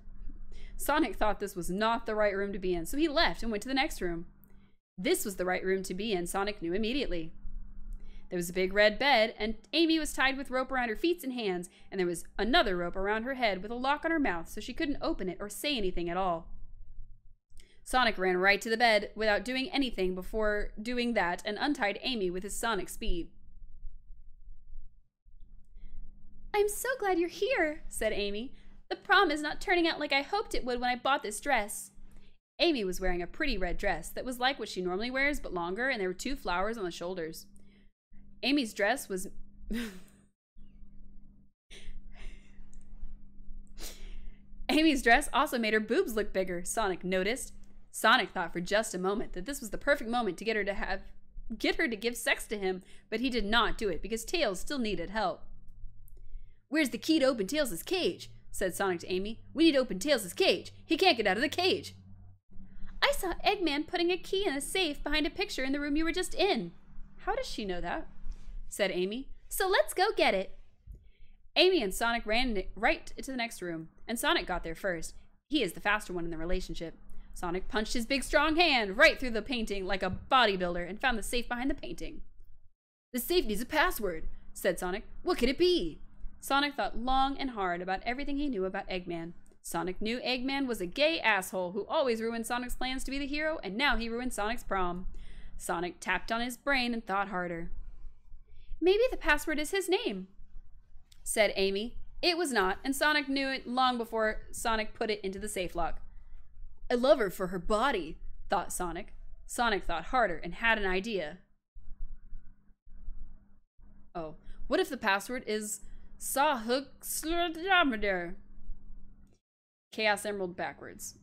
Sonic thought this was not the right room to be in, so he left and went to the next room. This was the right room to be in, Sonic knew immediately. There was a big red bed, and Amy was tied with rope around her feet and hands, and there was another rope around her head with a lock on her mouth so she couldn't open it or say anything at all. Sonic ran right to the bed without doing anything before doing that and untied Amy with his sonic speed. "I'm so glad you're here," said Amy. "The prom is not turning out like I hoped it would when I bought this dress." Amy was wearing a pretty red dress that was like what she normally wears but longer, and there were 2 flowers on the shoulders. Amy's dress was... Amy's dress also made her boobs look bigger, Sonic noticed. Sonic thought for just a moment that this was the perfect moment to get her to give sex to him, but he did not do it because Tails still needed help. "Where's the key to open Tails' cage?" said Sonic to Amy. "We need to open Tails' cage. He can't get out of the cage." "I saw Eggman putting a key in a safe behind a picture in the room you were just in." "How does she know that?" said Amy. "So let's go get it." Amy and Sonic ran right into the next room, and Sonic got there first. He is the faster one in the relationship. Sonic punched his big strong hand right through the painting like a bodybuilder and found the safe behind the painting. "The safe needs a password," said Sonic. "What could it be?" Sonic thought long and hard about everything he knew about Eggman. Sonic knew Eggman was a gay asshole who always ruined Sonic's plans to be the hero, and now he ruined Sonic's prom. Sonic tapped on his brain and thought harder. Maybe the password is his name, said Amy. It was not, and Sonic knew it long before Sonic put it into the safe lock. I love her for her body, thought Sonic. Sonic thought harder and had an idea. Oh, what if the password is Sahuk Slurdameter? Chaos Emerald backwards.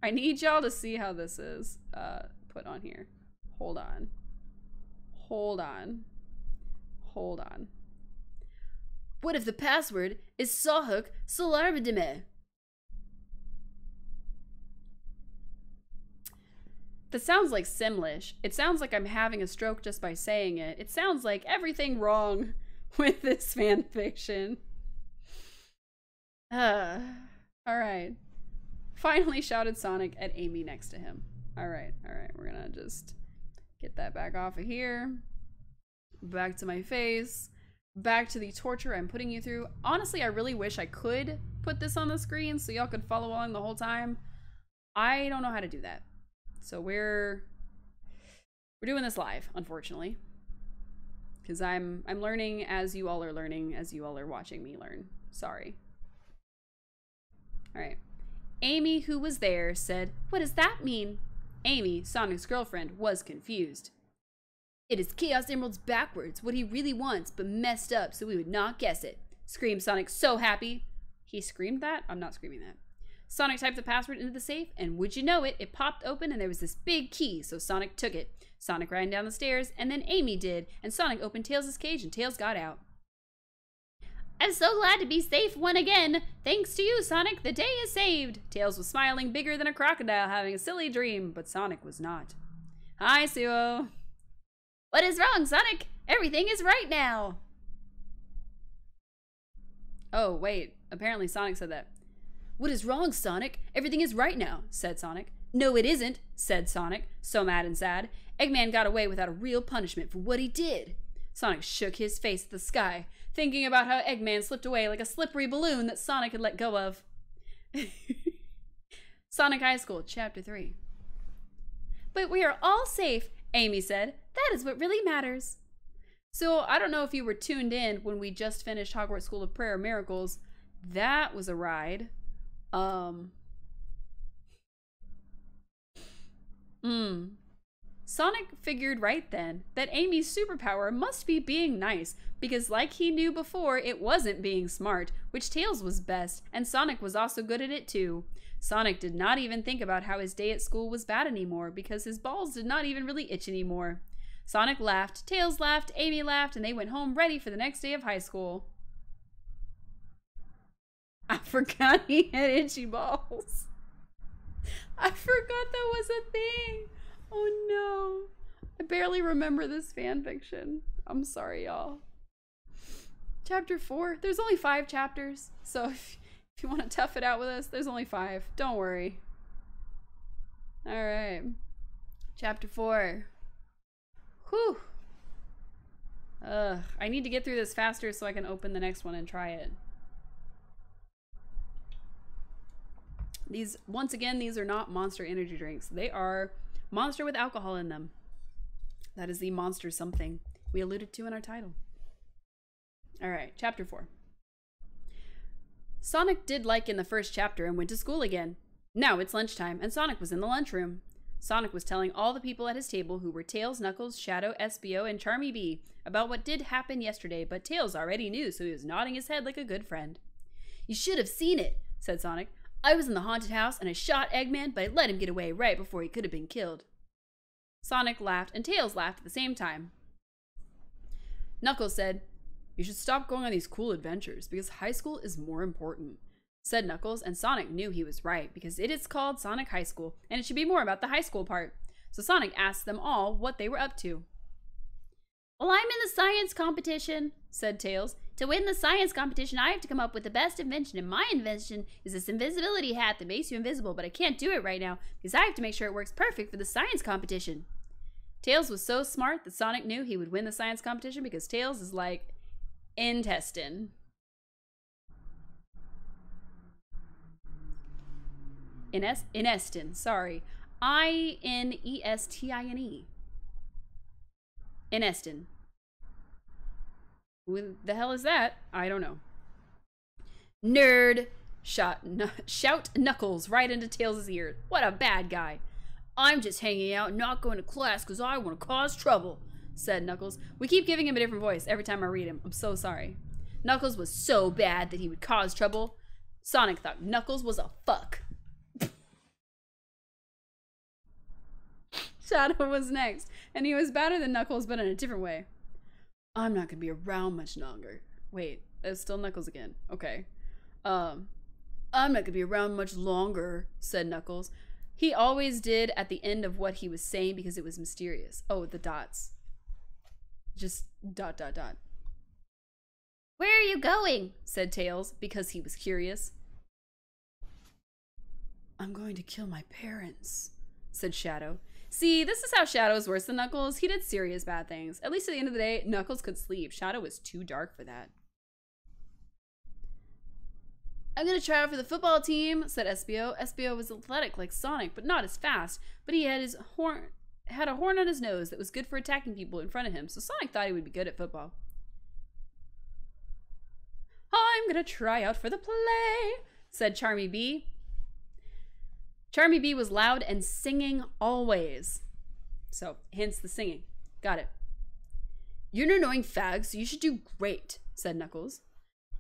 I need y'all to see how this is put on here. Hold on. Hold on. Hold on. What if the password is Sahuk Solarbidime? That sounds like Simlish. It sounds like I'm having a stroke just by saying it. It sounds like everything wrong with this fan fiction. Alright. Finally shouted Sonic at Amy next to him. Alright. We're gonna just get that back off of here. Back to my face. Back to the torture I'm putting you through. Honestly, I really wish I could put this on the screen so y'all could follow along the whole time. I don't know how to do that. So we're doing this live, unfortunately. Because I'm learning as you all are learning, as you all are watching me learn. Sorry. Alright. Amy, who was there, said, "What does that mean?" Amy, Sonic's girlfriend, was confused. It is Chaos Emeralds backwards, what he really wants, but messed up so we would not guess it. Screamed Sonic, so happy. He screamed that? I'm not screaming that. Sonic typed the password into the safe, and would you know it, it popped open and there was this big key, so Sonic took it. Sonic ran down the stairs, and then Amy did, and Sonic opened Tails' cage and Tails got out. I'm so glad to be safe one again. Thanks to you, Sonic, the day is saved. Tails was smiling bigger than a crocodile having a silly dream, but Sonic was not. Hi, Suo. What is wrong, Sonic? Everything is right now. Oh, wait. Apparently Sonic said that. What is wrong, Sonic? Everything is right now, said Sonic. No, it isn't, said Sonic, so mad and sad. Eggman got away without a real punishment for what he did. Sonic shook his face at the sky, thinking about how Eggman slipped away like a slippery balloon that Sonic had let go of. Sonic High School, Chapter 3. But we are all safe, Amy said. That is what really matters. So, I don't know if you were tuned in when we just finished Hogwarts School of Prayer Miracles. That was a ride. Sonic figured right then that Amy's superpower must be being nice, because like he knew before, it wasn't being smart, which Tails was best, and Sonic was also good at it too. Sonic did not even think about how his day at school was bad anymore, because his balls did not even really itch anymore. Sonic laughed, Tails laughed, Amy laughed, and they went home ready for the next day of high school. I forgot he had itchy balls. I forgot that was a thing. Oh no. I barely remember this fan fiction. I'm sorry, y'all. Chapter 4. There's only 5 chapters. So if you want to tough it out with us, there's only 5. Don't worry. Alright. Chapter 4. Whew. I need to get through this faster so I can open the next one and try it. Once again, these are not Monster energy drinks. They are Monster with alcohol in them. That is the Monster something we alluded to in our title. Alright, Chapter 4. Sonic did like in the first chapter and went to school again. Now it's lunchtime, and Sonic was in the lunchroom. Sonic was telling all the people at his table, who were Tails, Knuckles, Shadow, Espio, and Charmy Bee, about what did happen yesterday, but Tails already knew, so he was nodding his head like a good friend. You should have seen it, said Sonic. I was in the haunted house and I shot Eggman, but I let him get away right before he could have been killed. Sonic laughed and Tails laughed at the same time. Knuckles said, You should stop going on these cool adventures because high school is more important, said Knuckles, and Sonic knew he was right because it is called Sonic High School and it should be more about the high school part. So Sonic asked them all what they were up to. Well, I'm in the science competition, said Tails. To win the science competition, I have to come up with the best invention, and my invention is this invisibility hat that makes you invisible, but I can't do it right now because I have to make sure it works perfect for the science competition. Tails was so smart that Sonic knew he would win the science competition because Tails is like intestine. Inestin, sorry. Inestine. Inestin. Who the hell is that? I don't know. Nerd! Shout Knuckles right into Tails' ear. What a bad guy. I'm just hanging out, not going to class because I want to cause trouble, said Knuckles. We keep giving him a different voice every time I read him. I'm so sorry. Knuckles was so bad that he would cause trouble. Sonic thought Knuckles was a fuck. Shadow was next, and he was badder than Knuckles, but in a different way. I'm not gonna be around much longer. Wait, that's still Knuckles again. Okay. I'm not gonna be around much longer, said Knuckles. He always did at the end of what he was saying because it was mysterious. Oh, the dots. Just ... Where are you going? Said Tails, because he was curious. I'm going to kill my parents, said Shadow. See, this is how Shadow is worse than Knuckles. He did serious bad things. At least at the end of the day, Knuckles could sleep. Shadow was too dark for that. I'm gonna try out for the football team, said Espio. Espio was athletic like Sonic, but not as fast. But he had a horn on his nose that was good for attacking people in front of him, so Sonic thought he would be good at football. I'm gonna try out for the play, said Charmy Bee. Charmy Bee was loud and singing always. So, hence the singing. Got it. You're an annoying fag, so you should do great, said Knuckles.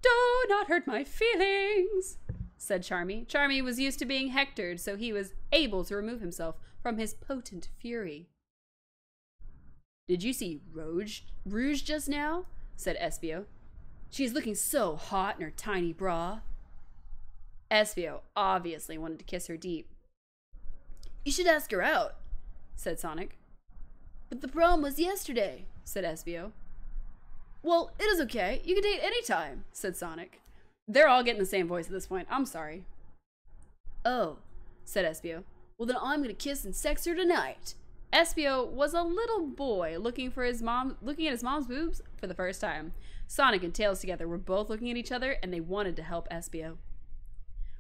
Do not hurt my feelings, said Charmy. Charmy was used to being hectored, so he was able to remove himself from his potent fury. Did you see Rouge just now? Said Espio. She's looking so hot in her tiny bra. Espio obviously wanted to kiss her deep. You should ask her out, said Sonic. But the prom was yesterday, said Espio. Well, it is okay. You can date anytime, said Sonic. They're all getting the same voice at this point. I'm sorry. Oh, said Espio. Well, then I'm gonna kiss and sex her tonight. Espio was a little boy looking at his mom's boobs for the first time. Sonic and Tails together were both looking at each other, and they wanted to help Espio.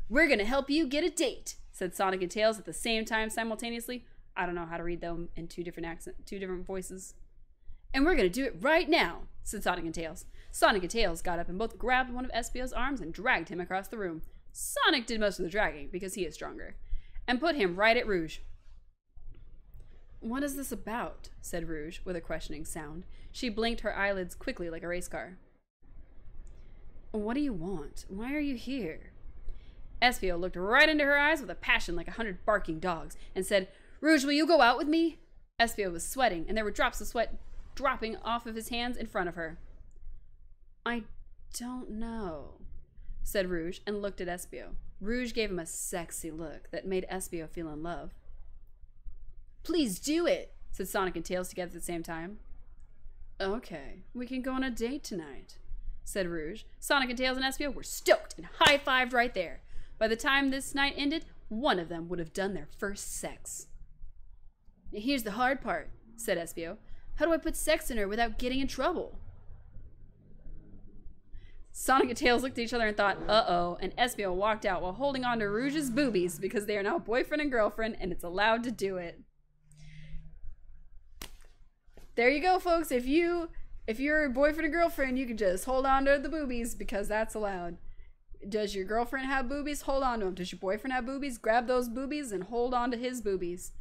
We're gonna help you get a date, said Sonic and Tails at the same time simultaneously. I don't know how to read them in two different voices. And we're gonna do it right now, said Sonic and Tails. Sonic and Tails got up and both grabbed one of Espio's arms and dragged him across the room. Sonic did most of the dragging because he is stronger, and put him right at Rouge. What is this about? Said Rouge with a questioning sound. She blinked her eyelids quickly like a race car. What do you want? Why are you here? Espio looked right into her eyes with a passion like 100 barking dogs and said, Rouge, will you go out with me? Espio was sweating, and there were drops of sweat dropping off of his hands in front of her. I don't know, said Rouge and looked at Espio. Rouge gave him a sexy look that made Espio feel in love. Please do it, said Sonic and Tails together at the same time. Okay, we can go on a date tonight, said Rouge. Sonic and Tails and Espio were stoked and high-fived right there. By the time this night ended, one of them would have done their first sex. Here's the hard part, said Espio. How do I put sex in her without getting in trouble? Sonic and Tails looked at each other and thought, uh-oh, and Espio walked out while holding on to Rouge's boobies because they are now boyfriend and girlfriend and it's allowed to do it. There you go, folks. If you're a boyfriend or girlfriend, you can just hold on to the boobies because that's allowed. Does your girlfriend have boobies? Hold on to them. Does your boyfriend have boobies? Grab those boobies and hold on to his boobies.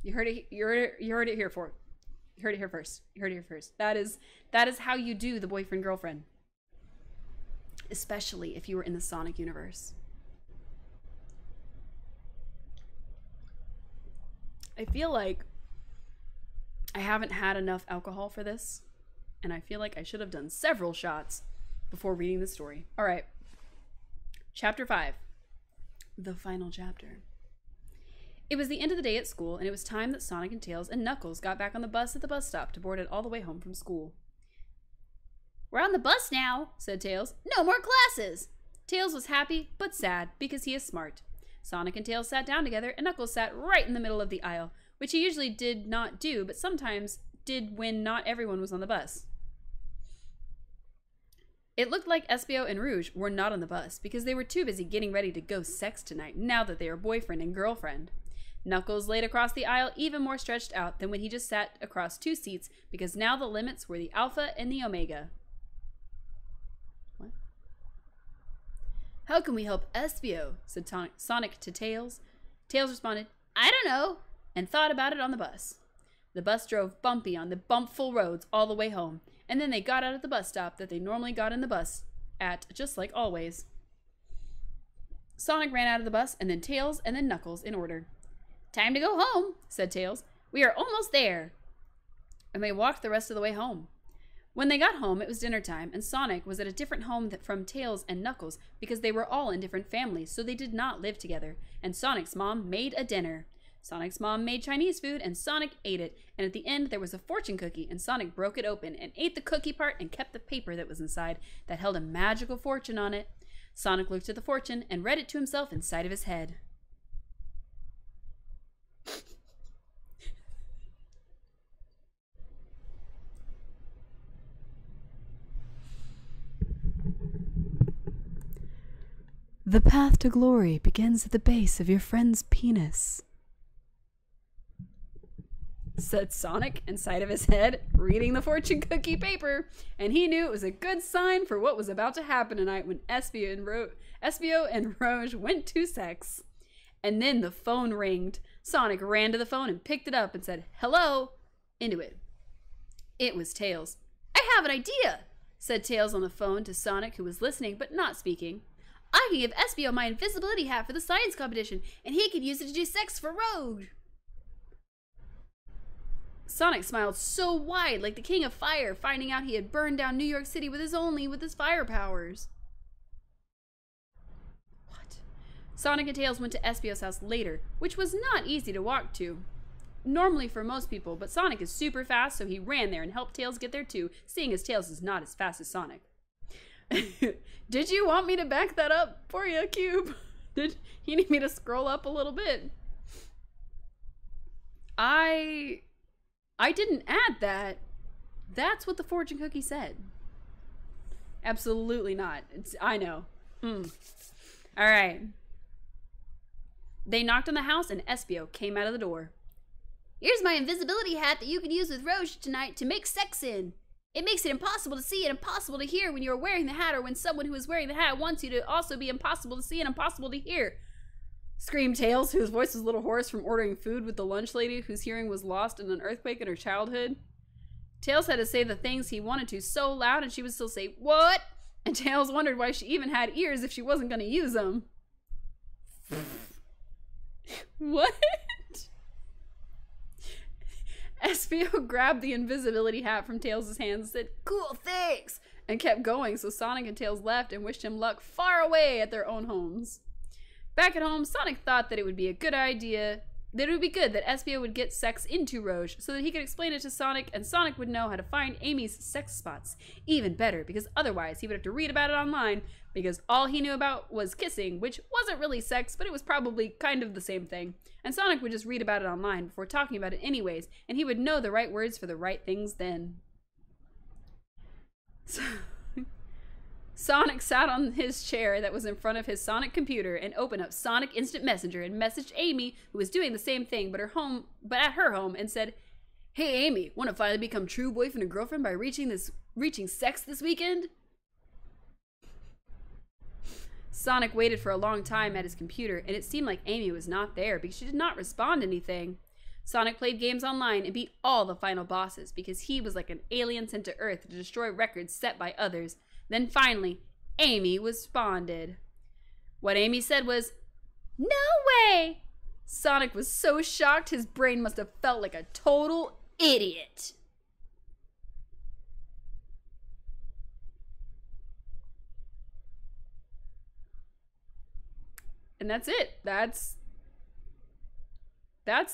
You heard it here first. You heard it here first. You heard it here first. That is how you do the boyfriend girlfriend. Especially if you were in the Sonic universe. I feel like I haven't had enough alcohol for this, and I feel like I should have done several shots before reading the story. All right. Chapter 5. The final chapter. It was the end of the day at school, and it was time that Sonic and Tails and Knuckles got back on the bus at the bus stop to board it all the way home from school. We're on the bus now, said Tails. No more classes. Tails was happy, but sad, because he is smart. Sonic and Tails sat down together, and Knuckles sat right in the middle of the aisle, which he usually did not do, but sometimes did when not everyone was on the bus. It looked like Espio and Rouge were not on the bus because they were too busy getting ready to go sex tonight now that they are boyfriend and girlfriend. Knuckles laid across the aisle even more stretched out than when he just sat across 2 seats because now the limits were the Alpha and the Omega. What? How can we help Espio? Said Sonic to Tails. Tails responded, I don't know, and thought about it on the bus. The bus drove bumpy on the bumpful roads all the way home, and then they got out at the bus stop that they normally got in the bus at, just like always. Sonic ran out of the bus, and then Tails, and then Knuckles in order. Time to go home, said Tails. We are almost there. And they walked the rest of the way home. When they got home, it was dinner time, and Sonic was at a different home from Tails and Knuckles because they were all in different families, so they did not live together. And Sonic's mom made a dinner. Sonic's mom made Chinese food, and Sonic ate it. And at the end, there was a fortune cookie, and Sonic broke it open and ate the cookie part and kept the paper that was inside that held a magical fortune on it. Sonic looked at the fortune and read it to himself inside of his head. The path to glory begins at the base of your friend's penis, said Sonic inside of his head, reading the fortune cookie paper, and he knew it was a good sign for what was about to happen tonight when Espio and Rouge went to sex. And then the phone ringed. Sonic ran to the phone and picked it up and said, hello, into it. It was Tails. I have an idea, said Tails on the phone to Sonic, who was listening but not speaking. I can give Espio my invisibility hat for the science competition, and he could use it to do sex for Rouge. Sonic smiled so wide, like the King of Fire, finding out he had burned down New York City with his fire powers. What? Sonic and Tails went to Espio's house later, which was not easy to walk to. Normally for most people, but Sonic is super fast, so he ran there and helped Tails get there too, seeing as Tails is not as fast as Sonic. Did you want me to back that up for you, Cube? Did you need me to scroll up a little bit? I didn't add that. That's what the fortune cookie said. Absolutely not. I know. All right. They knocked on the house and Espio came out of the door. Here's my invisibility hat that you can use with Rouge tonight to make sex in. It makes it impossible to see and impossible to hear when you are wearing the hat, or when someone who is wearing the hat wants you to also be impossible to see and impossible to hear. Screamed Tails, whose voice was a little hoarse from ordering food with the lunch lady whose hearing was lost in an earthquake in her childhood. Tails had to say the things he wanted to so loud and she would still say, what? And Tails wondered why she even had ears if she wasn't going to use them. What? Espio grabbed the invisibility hat from Tails' hands and said, cool, thanks, and kept going, so Sonic and Tails left and wished him luck far away at their own homes. Back at home, Sonic thought that it would be a good idea, that it would be good that Espio would get sex into Rouge so that he could explain it to Sonic, and Sonic would know how to find Amy's sex spots. Even better, because otherwise he would have to read about it online, because all he knew about was kissing, which wasn't really sex, but it was probably kind of the same thing. And Sonic would just read about it online before talking about it anyways, and he would know the right words for the right things then. So Sonic sat on his chair that was in front of his Sonic computer and opened up Sonic Instant Messenger and messaged Amy, who was doing the same thing but at her home, and said, hey Amy, want to finally become true boyfriend and girlfriend by reaching sex this weekend? Sonic waited for a long time at his computer, and it seemed like Amy was not there because she did not respond to anything. Sonic played games online and beat all the final bosses because he was like an alien sent to Earth to destroy records set by others. Then finally, Amy responded. What Amy said was, no way! Sonic was so shocked his brain must have felt like a total idiot. And that's it. That's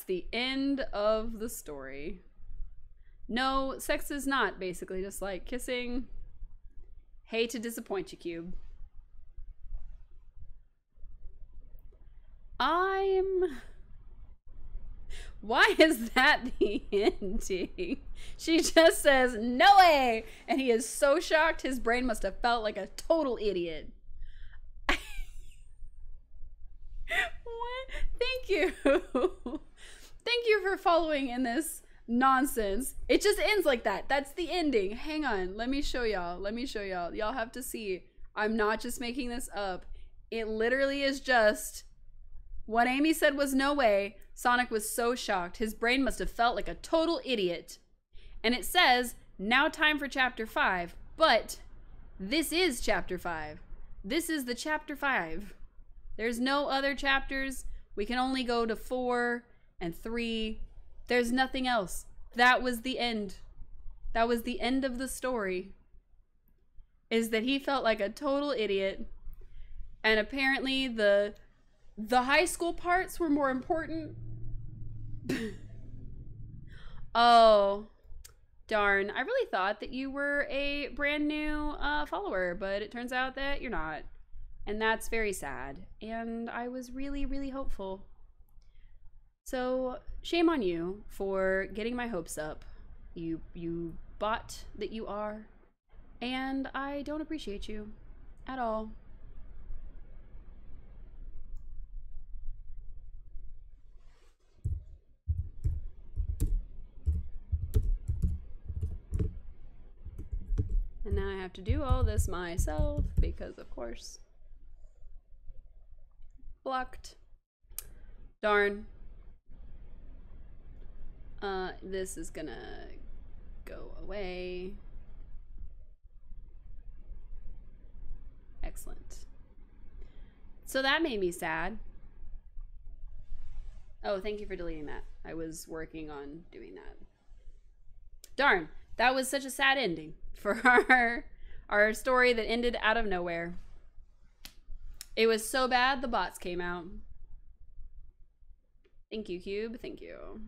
the end of the story. No, sex is not basically just like kissing. Hate to disappoint you, Cube. Why is that the ending? She just says, no way! And he is so shocked, his brain must have felt like a total idiot. What? Thank you. Thank you for following in this nonsense. It just ends like that. That's the ending. Hang on. Let me show y'all. Let me show y'all. Y'all have to see. I'm not just making this up. It literally is just what Amy said was no way. Sonic was so shocked. His brain must have felt like a total idiot. And it says, now time for chapter 5. But this is chapter 5. This is the chapter 5. There's no other chapters. We can only go to 4 and 3. There's nothing else. That was the end. That was the end of the story. Is that he felt like a total idiot. And apparently the high school parts were more important. Oh, darn. I really thought that you were a brand new follower, but it turns out that you're not. And that's very sad. And I was really, really hopeful. So shame on you for getting my hopes up. You bot that you are. And I don't appreciate you at all. And now I have to do all this myself because, of course, blocked. Darn. This is gonna go away. Excellent. So that made me sad. Oh, thank you for deleting that. I was working on doing that. Darn, that was such a sad ending for our story that ended out of nowhere. It was so bad the bots came out. Thank you, Cube. Thank you.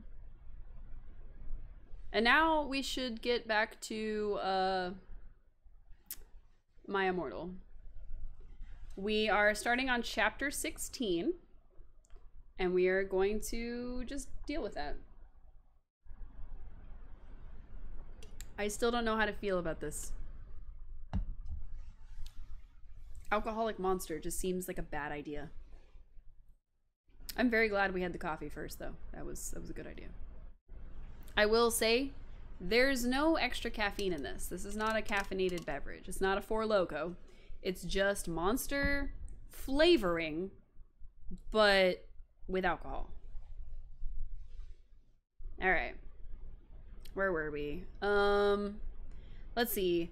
And now we should get back to My Immortal. We are starting on chapter 16, and we are going to just deal with that. I still don't know how to feel about this. Alcoholic monster just seems like a bad idea. I'm very glad we had the coffee first, though. That was a good idea. I will say, there's no extra caffeine in this. This is not a caffeinated beverage. It's not a Four Loko. It's just Monster flavoring, but with alcohol. All right. Where were we? Let's see.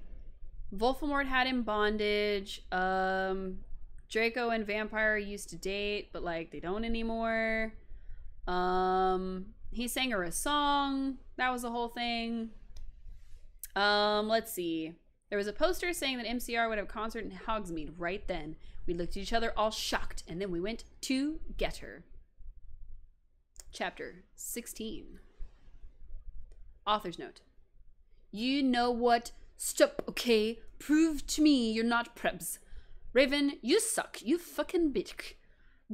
Voldemort had him bondage. Draco and Vampire used to date, but like they don't anymore. He sang her a song. That was the whole thing. Let's see. There was a poster saying that MCR would have a concert in Hogsmeade right then. We looked at each other all shocked, and then we went to get her. Chapter 16. Author's note. You know what? Stop, okay? Prove to me you're not prebz. Raven, you suck. You fucking bitch.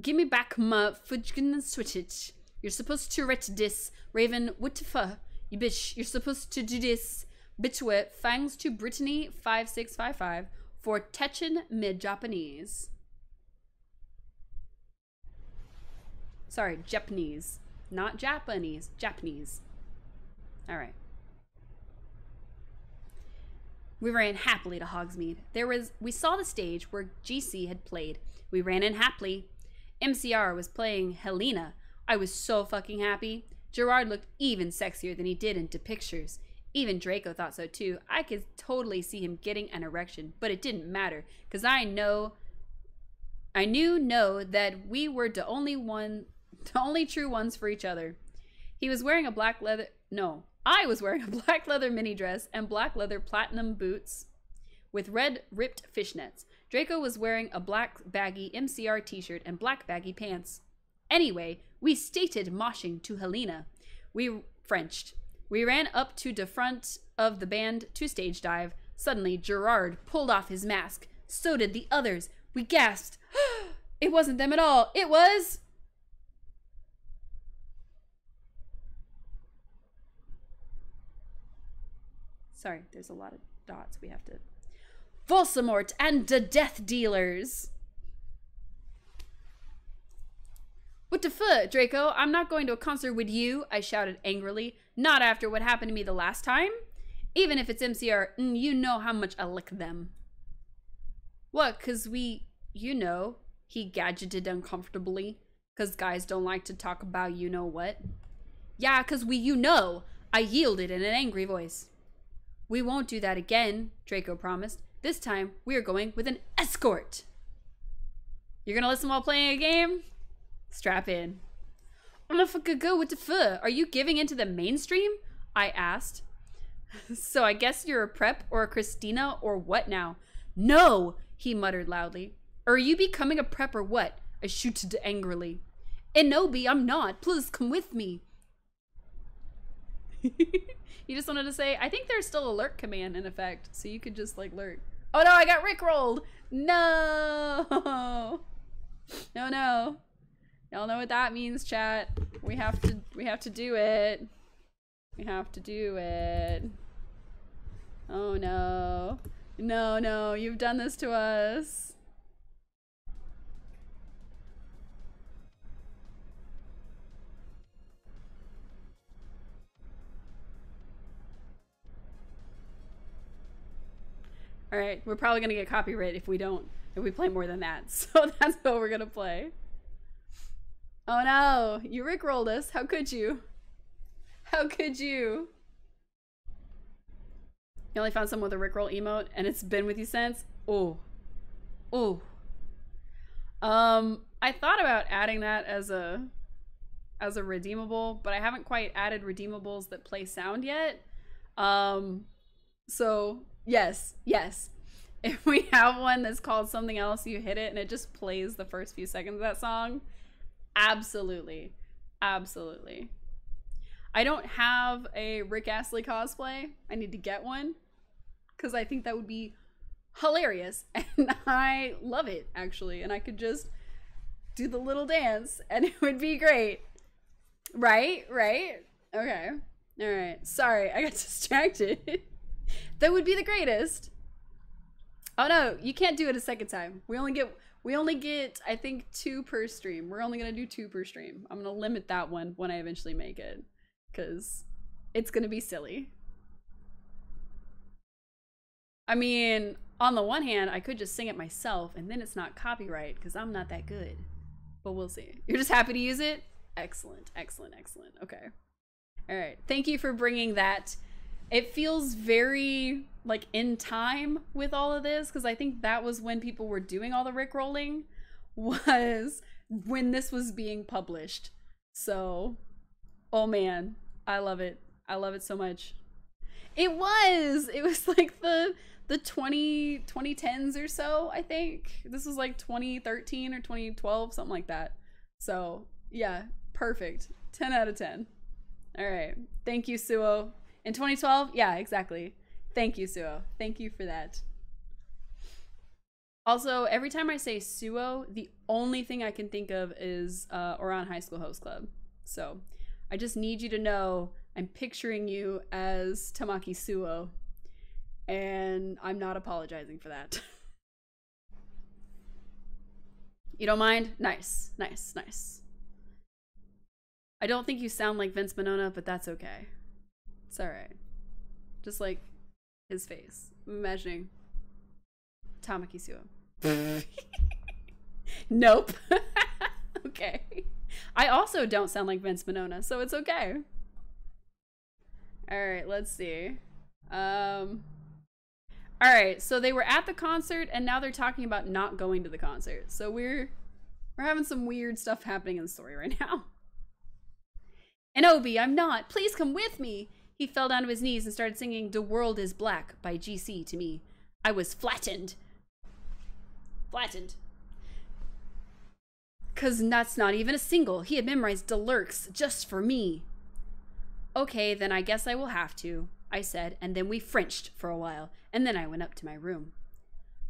Give me back my fudgin and switch it. You're supposed to write this. Raven, what the fuck? You bitch. You're supposed to do this. Bitchwit, thanks to Brittany 5655 for teaching me Japanese. Sorry, Japanese. Not Japanese. Japanese. Alright. We ran happily to Hogsmeade. We saw the stage where GC had played. We ran in happily. MCR was playing Helena. I was so fucking happy. Gerard looked even sexier than he did in the pictures. Even Draco thought so too. I could totally see him getting an erection, but it didn't matter, because I knew that we were the only true ones for each other. He was wearing a black leather, no, I was wearing a black leather mini dress and black leather platinum boots with red ripped fishnets. Draco was wearing a black baggy MCR t-shirt and black baggy pants. Anyway, we stated moshing to Helena. We Frenched. We ran up to the front of the band to stage dive. Suddenly, Gerard pulled off his mask. So did the others. We gasped. It wasn't them at all. It was... Sorry, there's a lot of dots we have to... Voldemort and the Death Dealers. What the fuck, Draco? I'm not going to a concert with you, I shouted angrily. Not after what happened to me the last time. Even if it's MCR, you know how much I lick them. What, cause we, you know, he gadgeted uncomfortably. Cause guys don't like to talk about you know what. Yeah, cause we, you know, I yielded in an angry voice. We won't do that again, Draco promised. This time, we are going with an escort. You're gonna listen while playing a game? Strap in. Oh, if I could go with the fuck, are you giving into the mainstream? I asked. So I guess you're a prep or a Christina or what now? No, he muttered loudly. Are you becoming a prep or what? I shooted angrily. Enobi, I'm not. Please come with me. You just wanted to say, I think there's still a lurk command in effect, so you could just like lurk. Oh no, I got rickrolled. No. No, no. Y'all know what that means, chat. We have to do it. We have to do it. Oh no. No, no, you've done this to us. All right, we're probably gonna get copyright if we play more than that. So that's what we're gonna play. Oh no, you rickrolled us. How could you? How could you? You only found someone with a rickroll emote and it's been with you since? Oh. Oh. I thought about adding that as a redeemable, but I haven't quite added redeemables that play sound yet. So yes, yes. If we have one that's called something else, you hit it and it just plays the first few seconds of that song. Absolutely. Absolutely. I don't have a Rick Astley cosplay. I need to get one because I think that would be hilarious and I love it actually, and I could just do the little dance and it would be great. Right? Right? Okay. All right. Sorry, I got distracted. That would be the greatest. Oh no, you can't do it a second time. We only get I think 2 per stream. We're only gonna do 2 per stream. I'm gonna limit that one when I eventually make it because it's gonna be silly. I mean, on the one hand, I could just sing it myself and then it's not copyright because I'm not that good. But we'll see. You're just happy to use it? Excellent, excellent, excellent. Okay. All right. Thank you for bringing that. It feels very like in time with all of this because I think that was when people were doing all the rickrolling, was when this was being published. So, oh man, I love it. I love it so much. It was like the 2010s or so, I think. This was like 2013 or 2012, something like that. So yeah, perfect. 10 out of 10. All right. Thank you, Suo. In 2012? Yeah, exactly. Thank you, Suo. Thank you for that. Also, every time I say Suo, the only thing I can think of is Oran High School Host Club. So I just need you to know I'm picturing you as Tamaki Suo, and I'm not apologizing for that. You don't mind? Nice, nice, nice. I don't think you sound like Vince Monona, but that's okay. It's all right. Just like his face. I'm imagining Tamaki Suo. Nope. Okay. I also don't sound like Vince Monona, so it's okay. All right, let's see. All right, so they were at the concert and now they're talking about not going to the concert. So we're having some weird stuff happening in the story right now. And Obi, I'm not. Please come with me. He fell down to his knees and started singing "The World is Black" by GC to me. I was flattened. Flattened. Cause that's not even a single. He had memorized the lyrics just for me. Okay, then I guess I will have to, I said, and then we Frenched for a while, and then I went up to my room.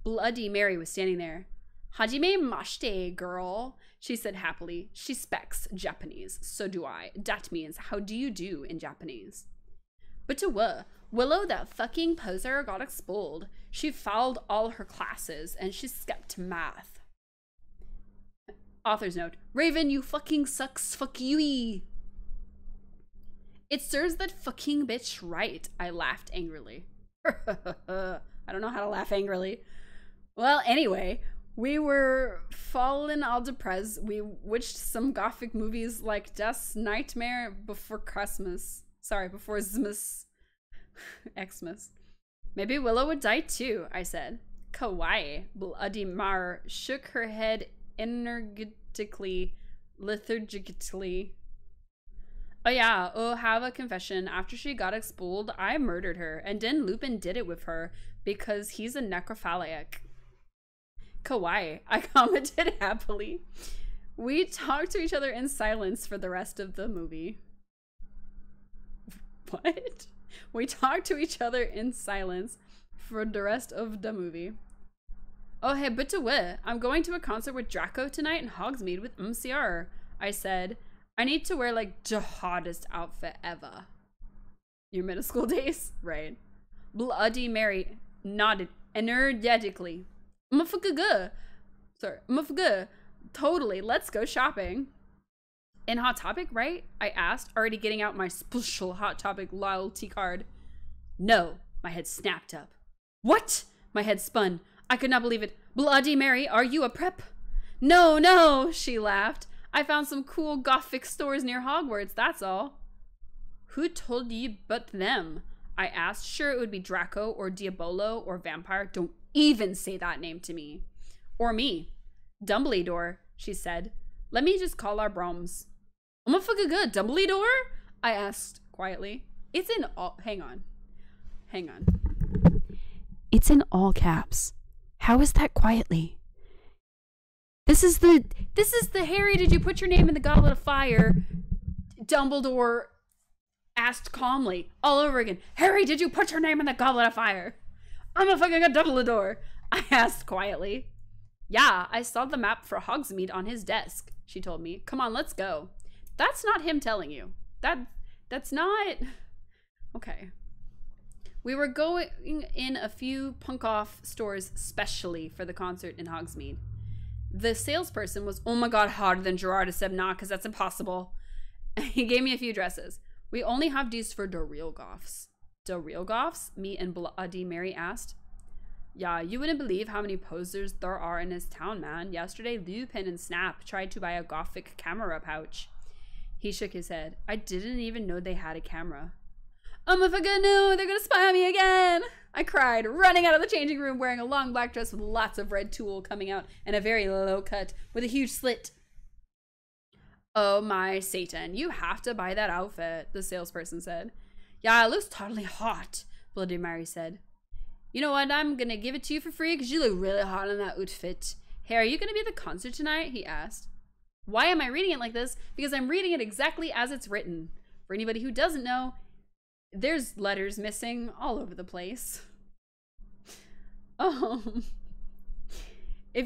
Bloody Mary was standing there. Hajime mashite, girl, she said happily. She speaks Japanese, so do I. That means, how do you do in Japanese? But to what? Willow, that fucking poser, got expelled. She failed all her classes and she skipped math. Author's note. Raven, you fucking sucks. Fuck you. It serves that fucking bitch right. I laughed angrily. I don't know how to laugh angrily. Well, anyway, we were fallen all depressed. We watched some gothic movies like Death's Nightmare Before Christmas. Sorry, before Xmas. Xmas. Maybe Willow would die too, I said. Kawaii. Bloody Mar shook her head energetically, liturgically. Oh yeah, have a confession. After she got expelled, I murdered her, and then Lupin did it with her because he's a necrophiliac. Kawaii, I commented happily. We talked to each other in silence for the rest of the movie. What? We talked to each other in silence for the rest of the movie. Oh hey, but to what? I'm going to a concert with Draco tonight in Hogsmeade with MCR, I said. I need to wear like the hottest outfit ever. Your middle school days? Right. Bloody Mary nodded energetically. Sorry, totally, let's go shopping. In Hot Topic, right? I asked, already getting out my special Hot Topic loyalty card. No, my head snapped up. What? My head spun. I could not believe it. Bloody Mary, are you a prep? No, she laughed. I found some cool gothic stores near Hogwarts, that's all. Who told you but them? I asked. Sure, it would be Draco or Diabolo or Vampire. Don't even say that name to me. Or me. Dumbledore, she said. Let me just call our Broms. I'm a fucking good Dumbledore? I asked quietly. It's in all... Hang on. It's in all caps. How is that quietly? This is the Harry, did you put your name in the Goblet of Fire? Dumbledore asked calmly, all over again. Harry, did you put your name in the Goblet of Fire? I'm a fucking a Dumbledore, I asked quietly. Yeah, I saw the map for Hogsmeade on his desk, she told me. Come on, let's go. That's not him telling you. That's not... Okay. We were going in a few punk-off stores specially for the concert in Hogsmeade. The salesperson was, oh my god, harder than Gerard said nah, because that's impossible. He gave me a few dresses. We only have these for the real goths. The real goths? Me and Bloody Mary asked. Yeah, you wouldn't believe how many posers there are in this town, man. Yesterday, Lupin and Snap tried to buy a gothic camera pouch. He shook his head. I didn't even know they had a camera. Oh my fucking no, they're gonna spy on me again! I cried, running out of the changing room wearing a long black dress with lots of red tulle coming out and a very low cut with a huge slit. Oh my Satan, you have to buy that outfit, the salesperson said. Yeah, it looks totally hot, Bloody Mary said. You know what, I'm gonna give it to you for free because you look really hot in that outfit. Hey, are you gonna be at the concert tonight? He asked. Why am I reading it like this? Because I'm reading it exactly as it's written. For anybody who doesn't know, there's letters missing all over the place. If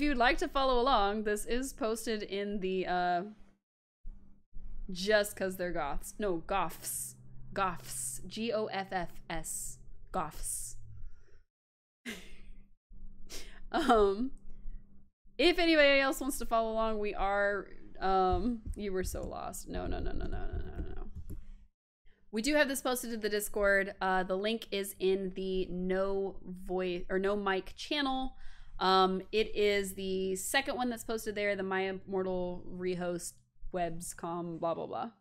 you'd like to follow along, this is posted in the just cause they're goths. No, goths. Goths. Goffs. Goths. If anybody else wants to follow along, we are you were so lost. No. We do have this posted to the Discord. The link is in the no mic channel. It is the second one that's posted there, the My Immortal Rehost Webscom, blah, blah, blah.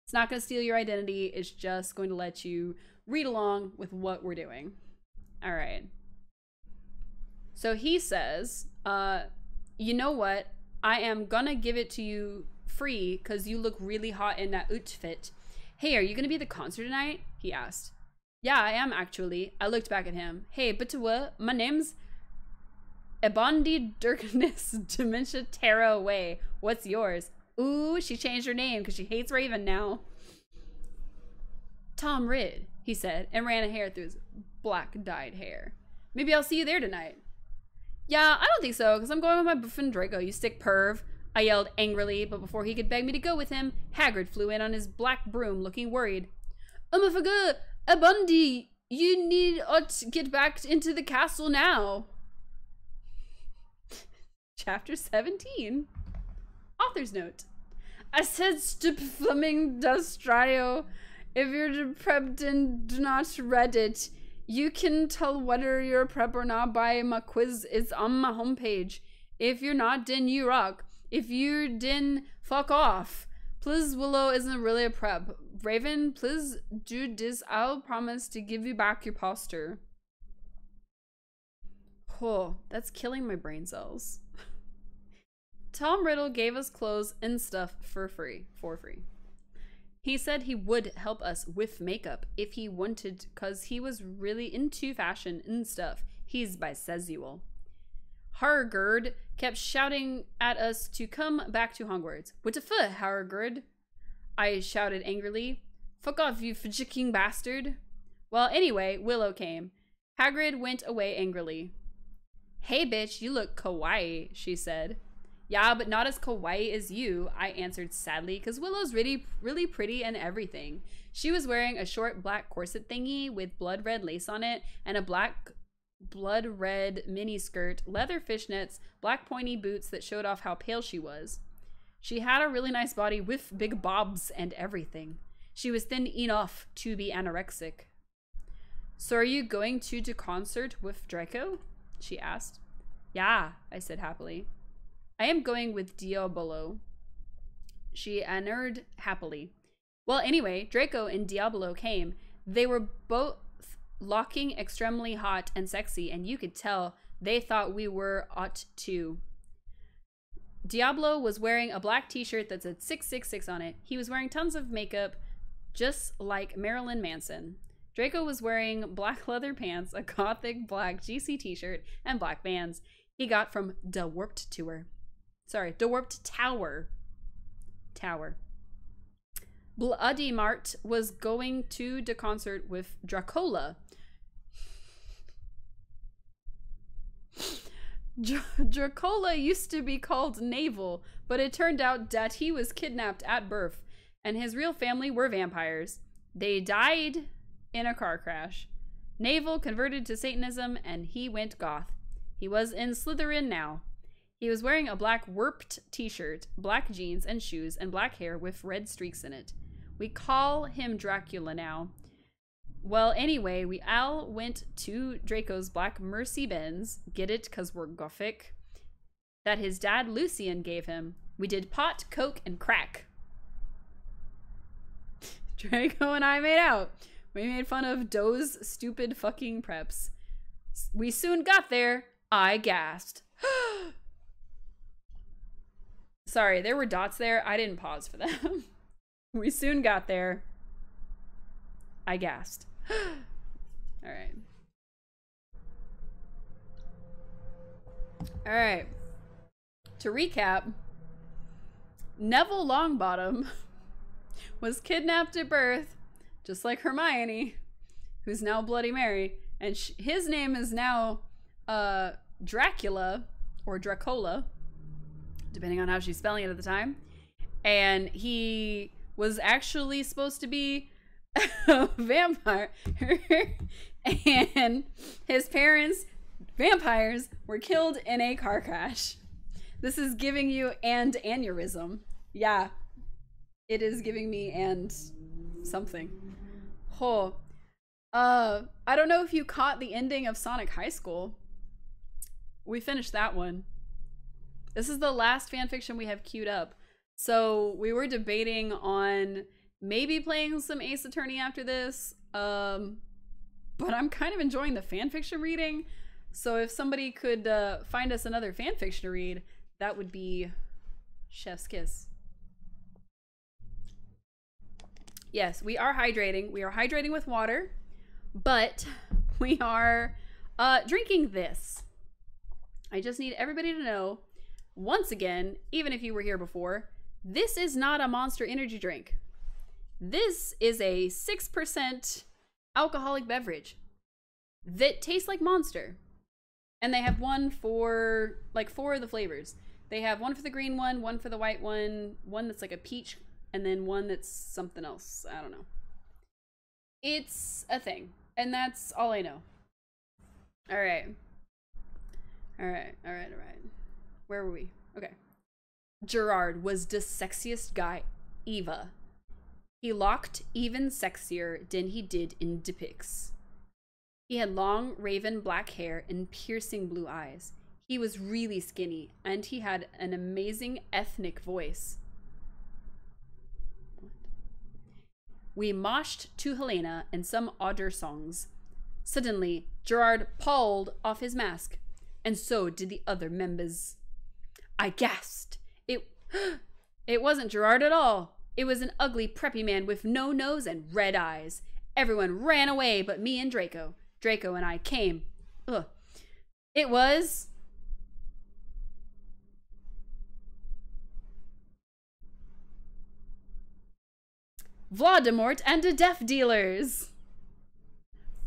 It's not going to steal your identity. It's just going to let you read along with what we're doing. All right. So he says, you know what? I am going to give it to you free because you look really hot in that outfit. Hey, are you going to be at the concert tonight? He asked. Yeah, I am actually. I looked back at him. Hey, but to what? My name's Ebondi Dirkness Dementia Terra Away. What's yours? Ooh, she changed her name because she hates Raven now. Tom Ridd, he said, and ran a hair through his black dyed hair. Maybe I'll see you there tonight. Yeah, I don't think so, because I'm going with my boyfriend Draco, you stick perv. I yelled angrily, but before he could beg me to go with him, Hagrid flew in on his black broom looking worried. Oh my fuck, Ebondi You need to get back into the castle now. Chapter 17. Author's note. I said stop flumming Dustrio. If you're prepped and do not read it, you can tell whether you're prep or not by my quiz. It's on my homepage. If you're not, then you rock. If you then fuck off. Please, Willow isn't really a prep. Raven, please do this. I'll promise to give you back your posture. Oh, that's killing my brain cells. Tom Riddle gave us clothes and stuff for free. He said he would help us with makeup if he wanted, cause he was really into fashion and stuff. He's bisexual. Hargerd kept shouting at us to come back to Hogwarts. What the fuck, Hargerd? I shouted angrily. Fuck off, you fidgeting bastard. Well, anyway, Willow came. Hagrid went away angrily. Hey, bitch, you look kawaii, she said. Yeah, but not as kawaii as you, I answered sadly, because Willow's really pretty and everything. She was wearing a short black corset thingy with blood red lace on it and a black blood red mini skirt, leather fishnets, black pointy boots that showed off how pale she was. She had a really nice body with big bobs and everything. She was thin enough to be anorexic. So are you going to the concert with Draco? She asked. Yeah, I said happily. I am going with Diabolo. She answered happily. Well, anyway, Draco and Diabolo came. They were both looking extremely hot and sexy, and you could tell they thought we were hot too. Diablo was wearing a black t-shirt that said 666 on it. He was wearing tons of makeup, just like Marilyn Manson. Draco was wearing black leather pants, a gothic black GC t-shirt, and black Vans he got from the Warped Tour. Sorry, the Warped Tower. Bloody Mart was going to the concert with Dracola. Dracola used to be called Navel, but it turned out that he was kidnapped at birth, and his real family were vampires. They died in a car crash. Navel converted to Satanism, and he went goth. He was in Slytherin now. He was wearing a black warped t-shirt, black jeans and shoes, and black hair with red streaks in it. We call him Dracula now. Well, anyway, we all went to Draco's black Mercy-Benz, get it, cause we're gothic, that his dad Lucian gave him. We did pot, coke, and crack. Draco and I made out. We made fun of Doe's stupid fucking preps. We soon got there. I gasped. Sorry, there were dots there. I didn't pause for them. We soon got there. I gasped. All right. All right. To recap, Neville Longbottom was kidnapped at birth, just like Hermione, who's now Bloody Mary, and his name is now Dracula or Dracola, depending on how she's spelling it at the time. And he was actually supposed to be a vampire. And his parents, vampires, were killed in a car crash. This is giving you and aneurysm. Yeah, it is giving me and something. Oh. I don't know if you caught the ending of Sonic High School. We finished that one. This is the last fanfiction we have queued up. So we were debating on maybe playing some Ace Attorney after this. But I'm kind of enjoying the fanfiction reading. So if somebody could find us another fanfiction to read, that would be chef's kiss. Yes, we are hydrating. We are hydrating with water, but we are drinking this. I just need everybody to know, once again, even if you were here before, this is not a Monster energy drink. This is a 6% alcoholic beverage that tastes like Monster. And they have one for, like, 4 of the flavors. They have one for the green one for the white one that's like a peach, and then one that's something else. I don't know. It's a thing. And that's all I know. All right. All right. Where were we? Okay. Gerard was the sexiest guy Eva. He looked even sexier than he did in the pics. He had long raven black hair and piercing blue eyes. He was really skinny, and he had an amazing ethnic voice. We moshed to Helena and some other songs. Suddenly, Gerard pulled off his mask, and so did the other members. I gasped. It wasn't Gerard at all. It was an ugly, preppy man with no nose and red eyes. Everyone ran away but me and Draco. Draco and I came. Ugh. It was... Voldemort and the Death Dealers.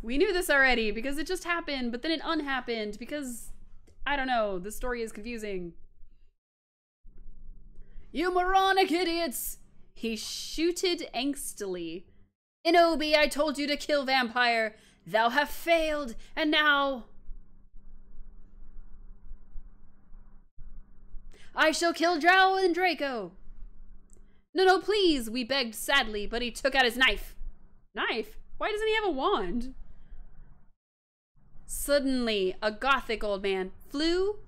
We knew this already because it just happened, but then it unhappened because, I don't know, the story is confusing. You moronic idiots! He shouted angstily. Inobi, I told you to kill vampire. Thou have failed, and now... I shall kill Drow and Draco. No, please, we begged sadly, but he took out his knife. Knife? Why doesn't he have a wand? Suddenly, a gothic old man flew,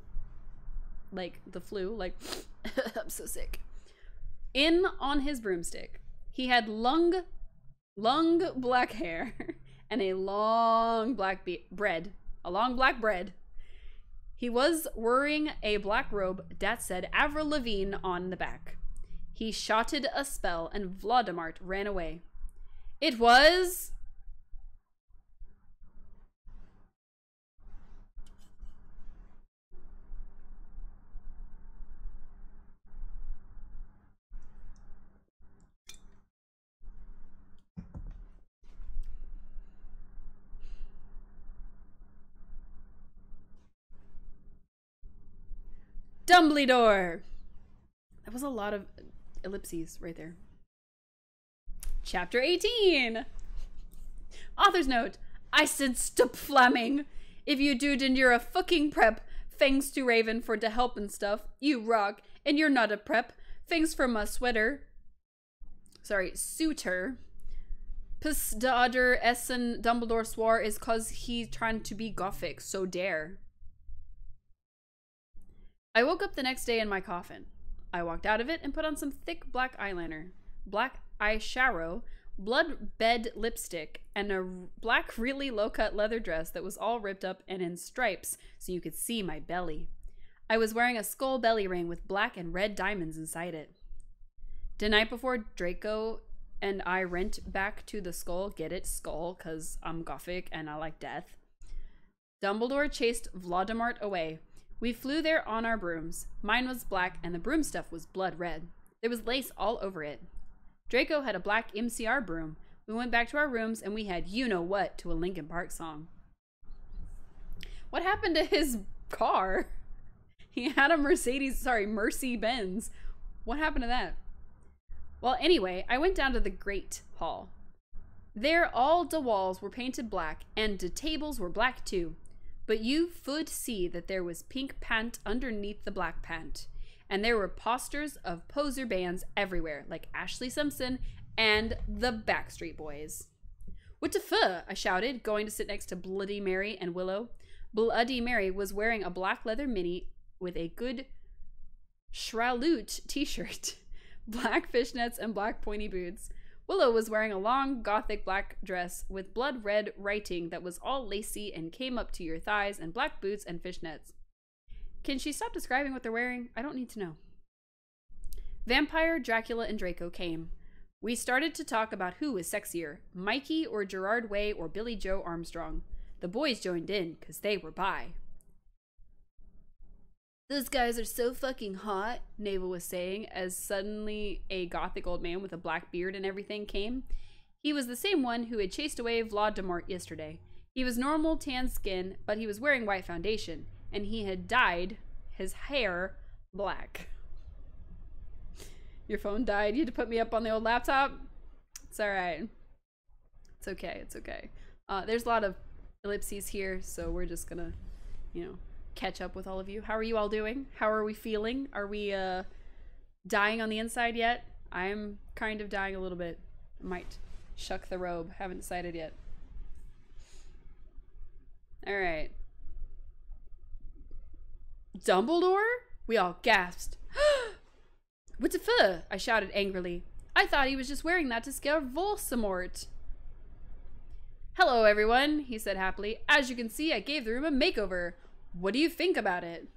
like the flu, like, I'm so sick, in on his broomstick. He had long black hair and a long black bread. He was wearing a black robe that said Avril Lavigne on the back. He shouted a spell and Voldemort ran away. It was... Dumbledore! That was a lot of ellipses right there. Chapter 18! Author's note. I said stop flamming. If you do, then you're a fucking prep. Thanks to Raven for the help and stuff. You rock. And you're not a prep. Thanks for my sweater. Sorry, suitor. Plus the other Essen Dumbledore swore is cause he trying to be gothic, so dare. I woke up the next day in my coffin. I walked out of it and put on some thick black eyeliner, black eyeshadow, blood bed lipstick, and a black really low-cut leather dress that was all ripped up and in stripes so you could see my belly. I was wearing a skull belly ring with black and red diamonds inside it. The night before Draco and I went back to the skull, get it, skull, cause I'm gothic and I like death, Dumbledore chased Voldemort away. We flew there on our brooms. Mine was black and the broom stuff was blood red. There was lace all over it. Draco had a black MCR broom. We went back to our rooms and we had you-know-what to a Linkin Park song. What happened to his car? He had a Mercy-Benz. What happened to that? Well, anyway, I went down to the Great Hall. There, all the walls were painted black and the tables were black too. But you would see that there was pink pant underneath the black pant. And there were posters of poser bands everywhere, like Ashley Simpson and the Backstreet Boys. What the fuck? I shouted, going to sit next to Bloody Mary and Willow. Bloody Mary was wearing a black leather mini with a good Shraloot t-shirt, black fishnets, and black pointy boots. Willow was wearing a long gothic black dress with blood red writing that was all lacy and came up to your thighs, and black boots and fishnets. Can she stop describing what they're wearing? I don't need to know. Vampire, Dracula, and Draco came. We started to talk about who was sexier, Mikey or Gerard Way or Billy Joe Armstrong. The boys joined in because they were bi. Those guys are so fucking hot, Navel was saying, as suddenly a gothic old man with a black beard and everything came. He was the same one who had chased away Voldemort yesterday. He was normal tan skin, but he was wearing white foundation, and he had dyed his hair black. Your phone died. You had to put me up on the old laptop? It's alright. It's okay, it's okay. There's a lot of ellipses here, so we're just gonna, you know, catch up with all of you. How are you all doing? How are we feeling? Are we dying on the inside yet? I'm kind of dying a little bit. I might shuck the robe. Haven't decided yet. All right. Dumbledore? We all gasped. What the fuck? I shouted angrily. I thought he was just wearing that to scare Voldemort. Hello, everyone, he said happily. As you can see, I gave the room a makeover. What do you think about it?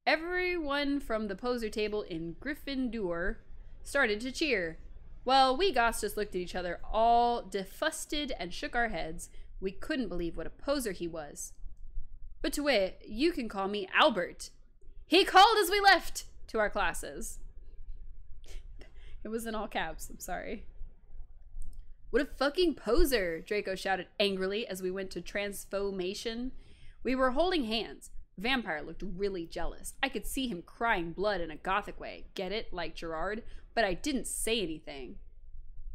Everyone from the poser table in Gryffindor started to cheer. Well, we goths just looked at each other, all defusted, and shook our heads. We couldn't believe what a poser he was. But to wit, you can call me Albert. He called as we left to our classes. It was in all caps, I'm sorry. What a fucking poser, Draco shouted angrily as we went to transformation. We were holding hands. Vampire looked really jealous. I could see him crying blood in a gothic way. Get it? Like Gerard? But I didn't say anything.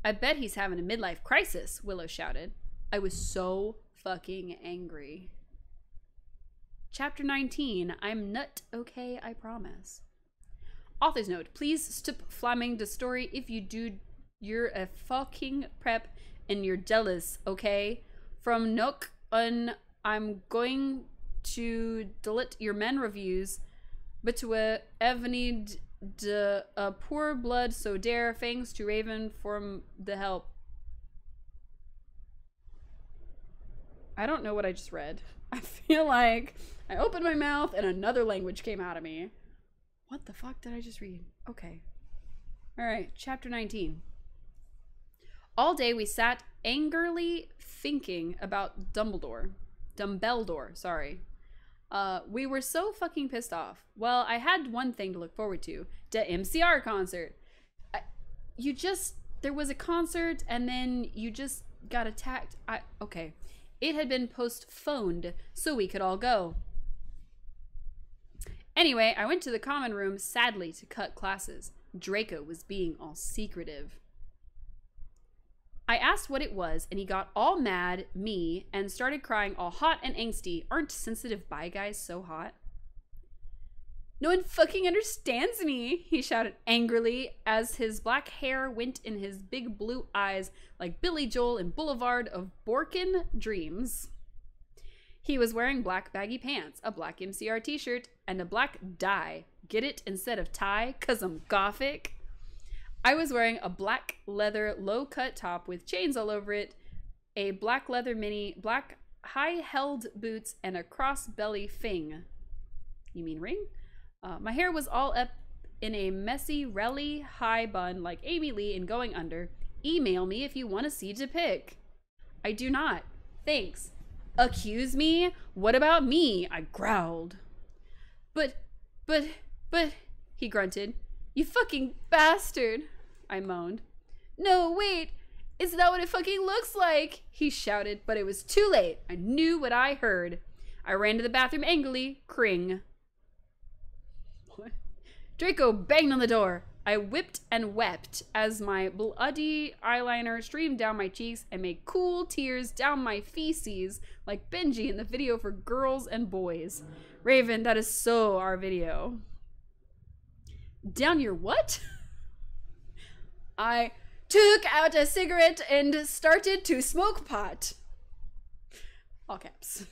I bet he's having a midlife crisis, Willow shouted. I was so fucking angry. Chapter 19. I'm not okay, I promise. Author's note. Please stop flaming the story. If you do, you're a fucking prep and you're jealous, okay? From Nook on, I'm going to delete your men reviews, but to Evanid de poor blood so dare, thanks to Raven from the help. I don't know what I just read. I feel like I opened my mouth and another language came out of me. What the fuck did I just read? Okay. All right, chapter 19. All day we sat angrily thinking about Dumbledore, sorry. We were so fucking pissed off. Well, I had one thing to look forward to. The MCR concert. There was a concert and then you just got attacked. Okay. It had been postponed so we could all go. Anyway, I went to the common room sadly to cut classes. Draco was being all secretive. I asked what it was, and he got all mad, me, and started crying all hot and angsty. Aren't sensitive bi guys so hot? No one fucking understands me, he shouted angrily as his black hair went in his big blue eyes like Billy Joel in Boulevard of Borkin Dreams. He was wearing black baggy pants, a black MCR t-shirt, and a black dye. Get it? Instead of tie, 'cause I'm gothic. I was wearing a black leather low-cut top with chains all over it, a black leather mini, black high-held boots, and a cross-belly thing. You mean ring? My hair was all up in a messy, relly high bun like Amy Lee in Going Under. Email me if you want to see the pic. I do not. Thanks. Accuse me? What about me? I growled. But, he grunted. You fucking bastard, I moaned. No, wait, is that what it fucking looks like? He shouted, but it was too late. I knew what I heard. I ran to the bathroom angrily, cring. What? Draco banged on the door. I whipped and wept as my bloody eyeliner streamed down my cheeks and made cool tears down my feces like Benji in the video for girls and boys. Raven, that is so our video. Down your what? I took out a cigarette and started to smoke pot. All caps.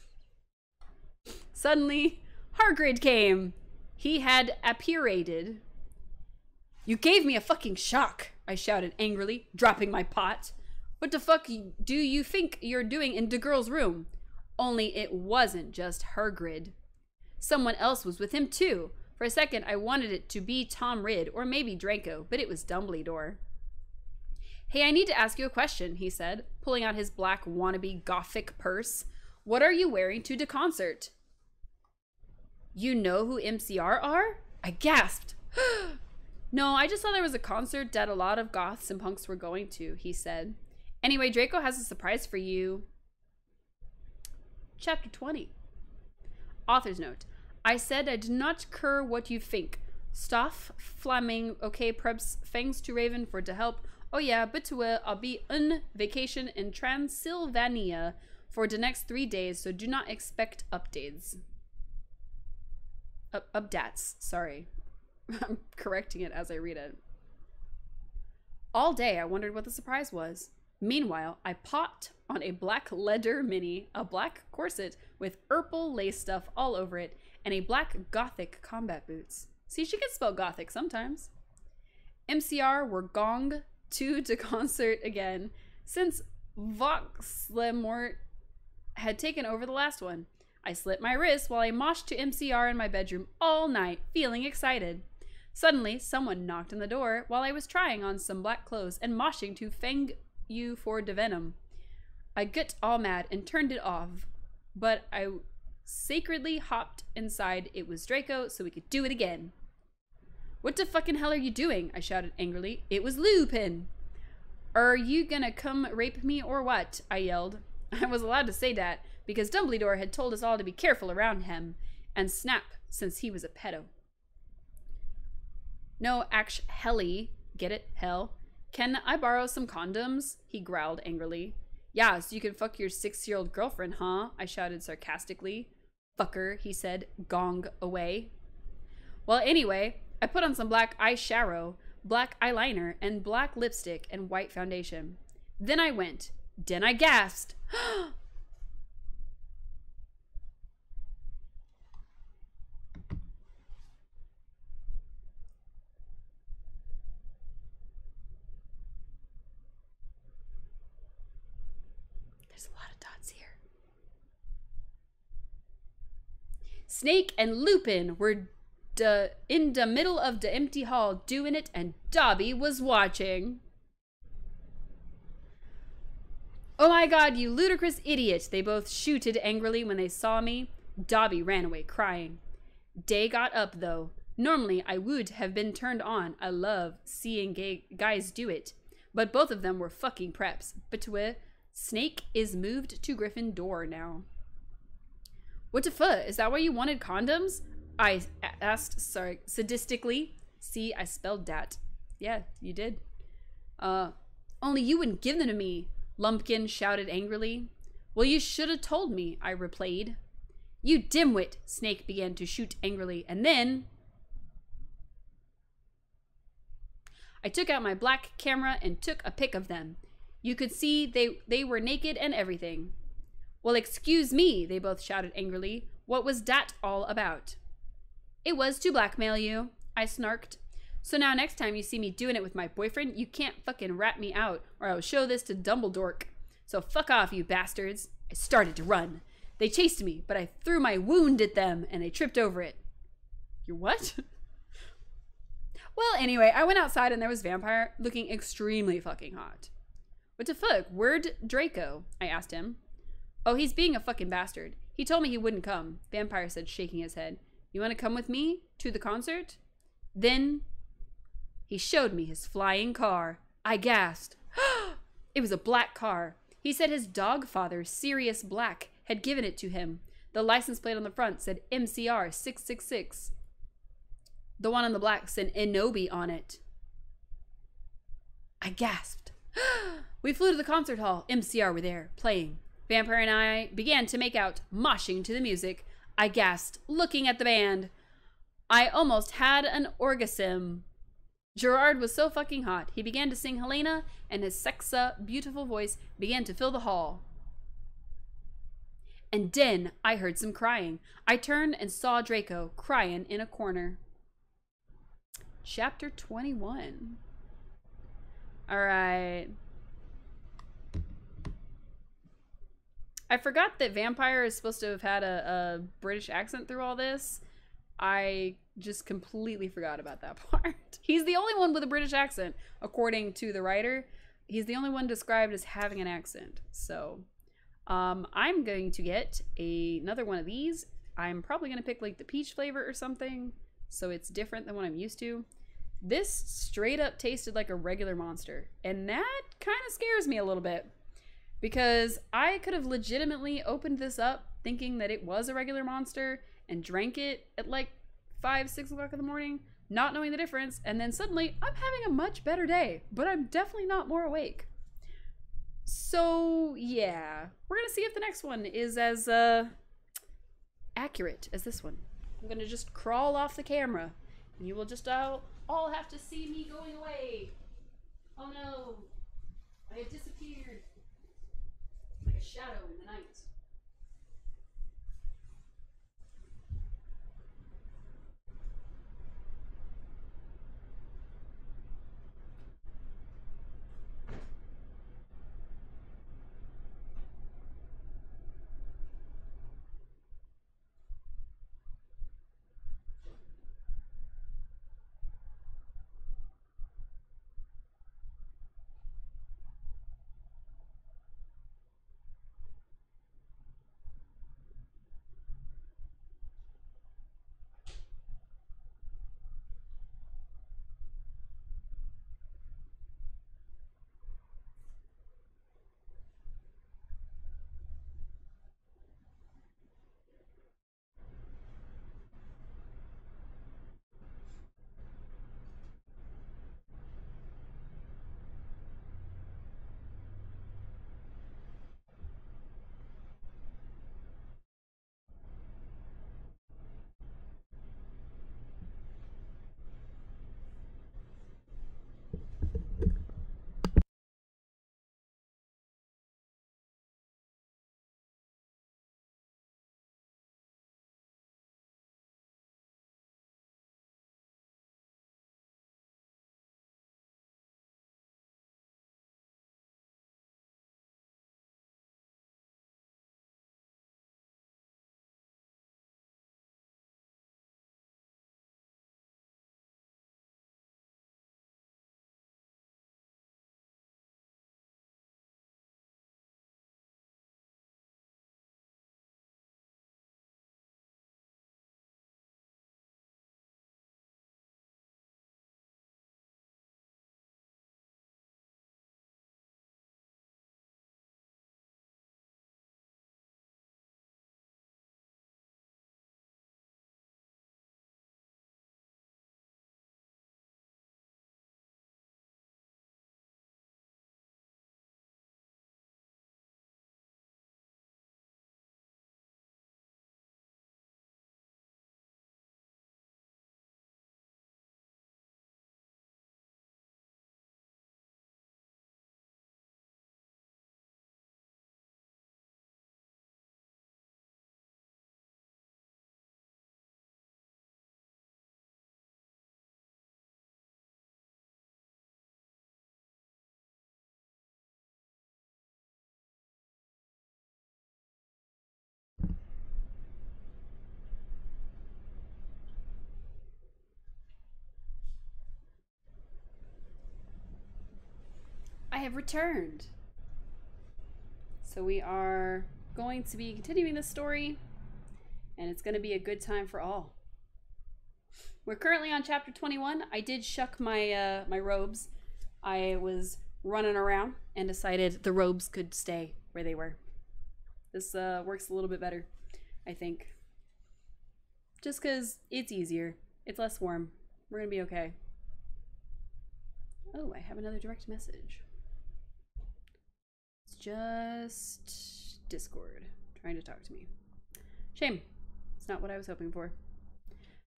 Suddenly, Hagrid came. He had appurated. You gave me a fucking shock, I shouted angrily, dropping my pot. What the fuck do you think you're doing in the girl's room? Only it wasn't just Hagrid. Someone else was with him too. For a second, I wanted it to be Tom Ridd or maybe Draco, but it was Dumbledore. Hey, I need to ask you a question, he said, pulling out his black wannabe gothic purse. What are you wearing to the concert? You know who MCR are? I gasped. No, I just thought there was a concert that a lot of goths and punks were going to, he said. Anyway, Draco has a surprise for you. Chapter 20. Author's note. I said I did not care what you think. Stuff, flaming, okay, perhaps thanks to Raven for the help. Oh yeah, but I'll be on vacation in Transylvania for the next 3 days, so do not expect updates. Updates, sorry. I'm correcting it as I read it. All day, I wondered what the surprise was. Meanwhile, I popped on a black leather mini, a black corset with purple lace stuff all over it, and a black gothic combat boots. See, she can spell gothic sometimes. MCR were gong to the concert again, since Voxlemort had taken over the last one. I slit my wrist while I moshed to MCR in my bedroom all night, feeling excited. Suddenly, someone knocked on the door while I was trying on some black clothes and moshing to Fang You for the Venom. I got all mad and turned it off, but I sacredly hopped inside. It was Draco, so we could do it again. What the fucking hell are you doing? I shouted angrily. It was Lupin. Are you gonna come rape me or what? I yelled. I was allowed to say that because Dumbledore had told us all to be careful around him and snap since he was a pedo. No, actually, get it? Hell. Can I borrow some condoms? He growled angrily. Yeah, so you can fuck your 6-year-old girlfriend, huh? I shouted sarcastically. Fucker, he said, gong away. Well, anyway, I put on some black eyeshadow, black eyeliner, and black lipstick and white foundation. Then I went. Then I gasped. There's a lot of dots here. Snake and Lupin were in the middle of the empty hall doing it, and Dobby was watching. Oh my god, you ludicrous idiot, they both shouted angrily when they saw me. Dobby ran away crying. Day got up though. Normally I would have been turned on. I love seeing guys do it. But both of them were fucking preps. Between Snake is moved to Gryffindor now. What the fuck? Is that why you wanted condoms? I asked, sorry, sadistically. See, I spelled that. Yeah, you did. Only you wouldn't give them to me, Lumpkin shouted angrily. Well, you should have told me, I replied. You dimwit, Snake began to shoot angrily, and then I took out my black camera and took a pic of them. You could see they were naked and everything. Well, excuse me, they both shouted angrily. What was that all about? It was to blackmail you, I snarked. So now next time you see me doing it with my boyfriend, you can't fucking rat me out or I will show this to Dumbledore. So fuck off, you bastards. I started to run. They chased me, but I threw my wound at them and they tripped over it. Your what? Well, anyway, I went outside and there was Vampire looking extremely fucking hot. What the fuck? Where'd Draco? I asked him. Oh, he's being a fucking bastard. He told me he wouldn't come, Vampire said, shaking his head. You want to come with me to the concert? Then he showed me his flying car. I gasped. It was a black car. He said his dog father, Sirius Black, had given it to him. The license plate on the front said MCR 666. The one on the black said Enobi on it. I gasped. We flew to the concert hall. MCR were there, playing. Vampire and I began to make out, moshing to the music. I gasped, looking at the band. I almost had an orgasm. Gerard was so fucking hot. He began to sing Helena, and his sexa, beautiful voice began to fill the hall. And then I heard some crying. I turned and saw Draco crying in a corner. Chapter 21. All right. I forgot that Vampire is supposed to have had a British accent through all this. I just completely forgot about that part. He's the only one with a British accent, according to the writer. He's the only one described as having an accent. So, I'm going to get another one of these. I'm probably going to pick like the peach flavor or something, so it's different than what I'm used to. This straight up tasted like a regular Monster, and that kind of scares me a little bit. Because I could have legitimately opened this up thinking that it was a regular Monster and drank it at like 5, 6 o'clock in the morning, not knowing the difference, and then suddenly I'm having a much better day, but I'm definitely not more awake. So, yeah. We're gonna see if the next one is as accurate as this one. I'm gonna just crawl off the camera, and you will just all have to see me going away. Oh no, I have disappeared like a shadow in the night. I have returned. So we are going to be continuing this story, and it's going to be a good time for all. We're currently on chapter 21. I did shuck my my robes. I was running around and decided the robes could stay where they were. This works a little bit better, I think. Just because it's easier. It's less warm. We're going to be okay. Oh, I have another direct message. It's just Discord trying to talk to me. Shame. It's not what I was hoping for.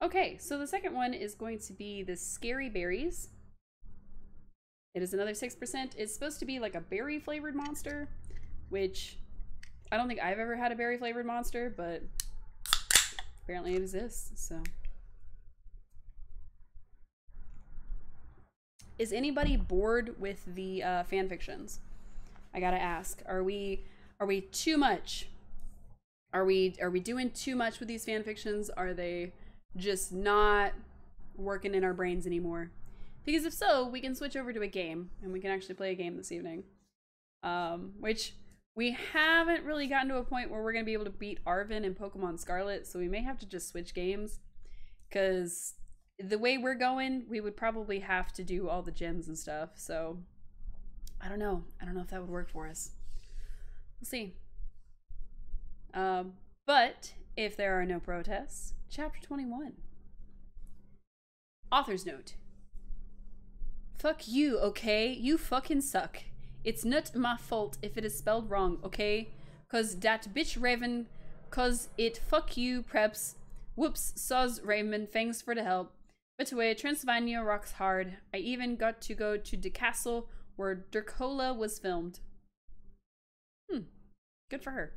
Okay, so the second one is going to be the Scary Berries. It is another 6%. It's supposed to be like a berry flavored monster, which I don't think I've ever had a berry flavored monster, but apparently it exists, so. Is anybody bored with the fan fictions? I gotta ask. Are we too much? Are we doing too much with these fan fictions? Are they just not working in our brains anymore? Because if so, we can switch over to a game, and we can actually play a game this evening. Which we haven't really gotten to a point where we're gonna be able to beat Arvin in Pokemon Scarlet, so we may have to just switch games. Because the way we're going, we would probably have to do all the gyms and stuff, so I don't know. I don't know if that would work for us. We'll see. But if there are no protests, chapter 21. Author's note. Fuck you, okay? You fucking suck. It's not my fault if it is spelled wrong, okay? Cause that bitch Raven, cause it fuck you, preps. Whoops, soz Raven, thanks for the help. But away, Transylvania rocks hard. I even got to go to the castle where Dracula was filmed. Good for her.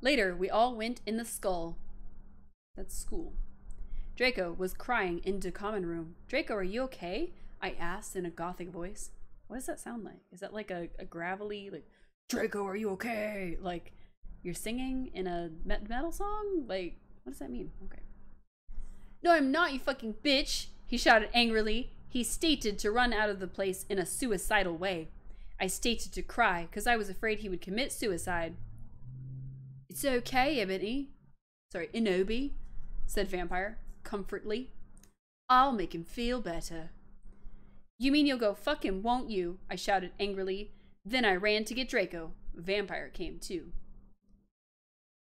Later, we all went in the skull. That's school. Draco was crying in the common room. Draco, are you okay? I asked in a gothic voice. What does that sound like? Is that like a gravelly, like, Draco, are you okay? Like, you're singing in a metal song? Like, what does that mean? Okay. No, I'm not, you fucking bitch, he shouted angrily. He stated to run out of the place in a suicidal way. I stated to cry, because I was afraid he would commit suicide. It's okay, Inobi, said Vampire, comfortably. I'll make him feel better. You mean you'll go fuck him, won't you? I shouted angrily. Then I ran to get Draco. Vampire came too.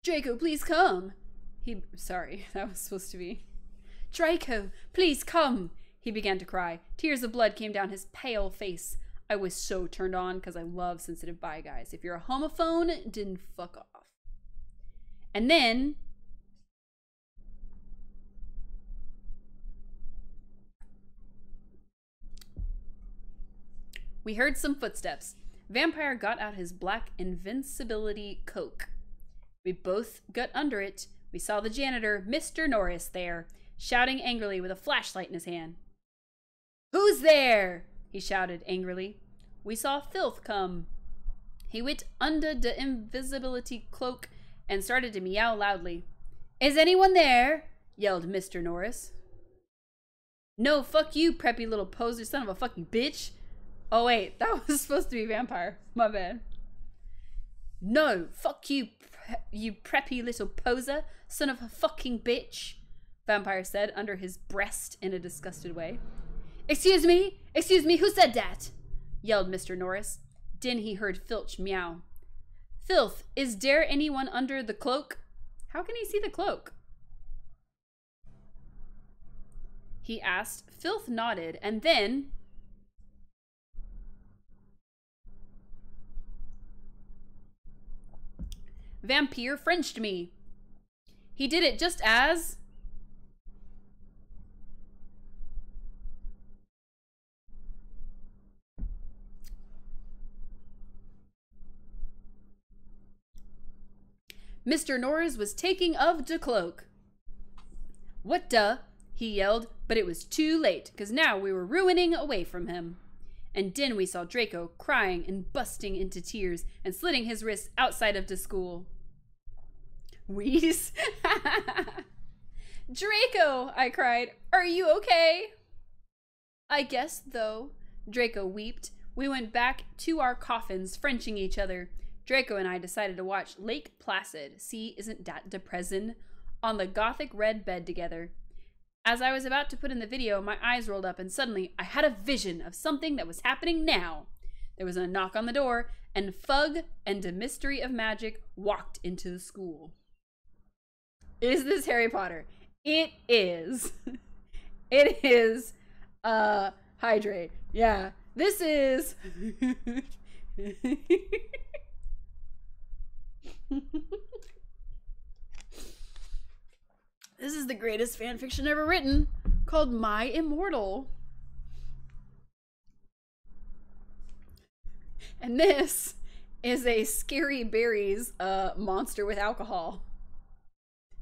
Draco, please come. Sorry, that was supposed to be. Draco, please come. He began to cry. Tears of blood came down his pale face. I was so turned on because I love sensitive bi guys. If you're a homophone, then fuck off. And then we heard some footsteps. Vampire got out his black invincibility cloak. We both got under it. We saw the janitor, Mr. Norris, there, shouting angrily with a flashlight in his hand. Who's there? He shouted angrily. We saw Filth come. He went under the invisibility cloak and started to meow loudly. Is anyone there? Yelled Mr. Norris. No, fuck you, preppy little poser son of a fucking bitch. Oh wait, that was supposed to be Vampire. My bad. No, fuck you, you preppy little poser son of a fucking bitch, Vampire said under his breast in a disgusted way. Excuse me, who said that? Yelled Mr. Norris. Then he heard Filch meow. Filth, is there anyone under the cloak? How can he see the cloak? He asked. Filth nodded, and then Vampire Frenched me. He did it just as Mr. Norris was taking of the cloak. What the? He yelled, but it was too late, because now we were ruining away from him. And then we saw Draco crying and busting into tears and slitting his wrists outside of the school. Wheeze? Draco, I cried, are you okay? I guess, though, Draco weeped. We went back to our coffins, Frenching each other. Draco and I decided to watch Lake Placid, see, isn't that depressing, on the gothic red bed together. As I was about to put in the video, my eyes rolled up and suddenly I had a vision of something that was happening now. There was a knock on the door and Fug and the Mystery of Magic walked into the school. Is this Harry Potter? It is. It is, Hydrate. Yeah, this is... This is the greatest fanfiction ever written, called My Immortal. And this is a Scary Berries monster with alcohol.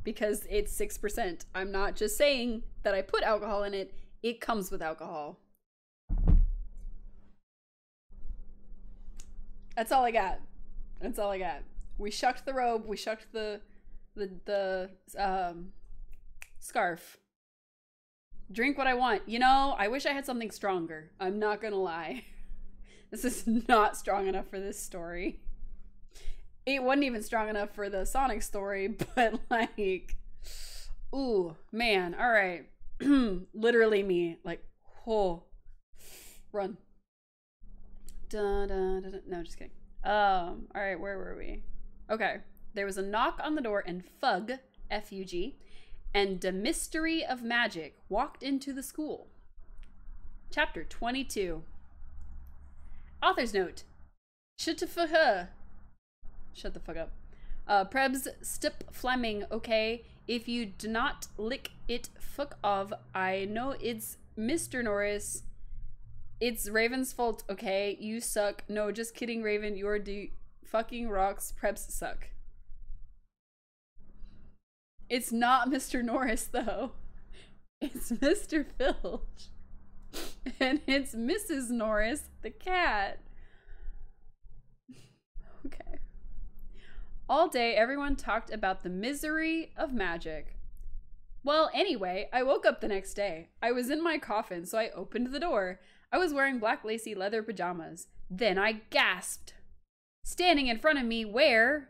Because it's 6%. I'm not just saying that I put alcohol in it, it comes with alcohol. That's all I got. That's all I got. We shucked the robe, we shucked the scarf. Drink what I want. You know, I wish I had something stronger. I'm not gonna lie. This is not strong enough for this story. It wasn't even strong enough for the Sonic story, but like, ooh, man, all right. Literally me, like, oh, run. Dun, dun, dun, dun. No, just kidding. All right, where were we? Okay, there was a knock on the door and Fug, F-U-G, and the Mystery of Magic walked into the school. Chapter 22. Author's note. Shut the fuck up. Prebz stip Fleming, okay? If you do not lick it fuck off, I know it's Mr. Norris. It's Raven's fault, okay? You suck. No, just kidding, Raven. You're fucking rocks. Prebz suck. It's not Mr. Norris, though. It's Mr. Filch. And it's Mrs. Norris, the cat. Okay. All day, everyone talked about the misery of magic. Well, anyway, I woke up the next day. I was in my coffin, so I opened the door. I was wearing black lacy leather pajamas. Then I gasped. Standing in front of me, where...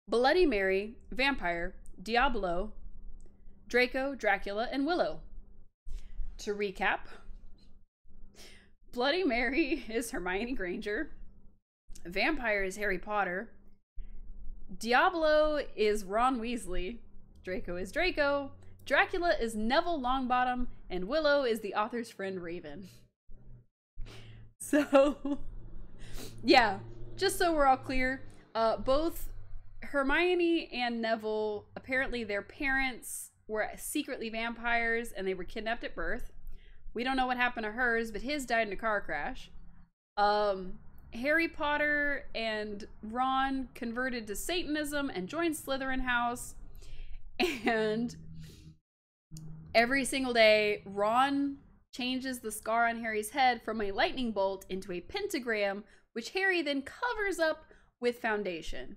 Bloody Mary, Vampire, Diablo, Draco, Dracula, and Willow. To recap, Bloody Mary is Hermione Granger, Vampire is Harry Potter, Diablo is Ron Weasley, Draco is Draco, Dracula is Neville Longbottom, and Willow is the author's friend Raven. So, yeah, just so we're all clear, both Hermione and Neville, apparently their parents were secretly vampires and they were kidnapped at birth. We don't know what happened to hers, but his died in a car crash. Harry Potter and Ron converted to Satanism and joined Slytherin House. And every single day, Ron changes the scar on Harry's head from a lightning bolt into a pentagram, which Harry then covers up with foundation.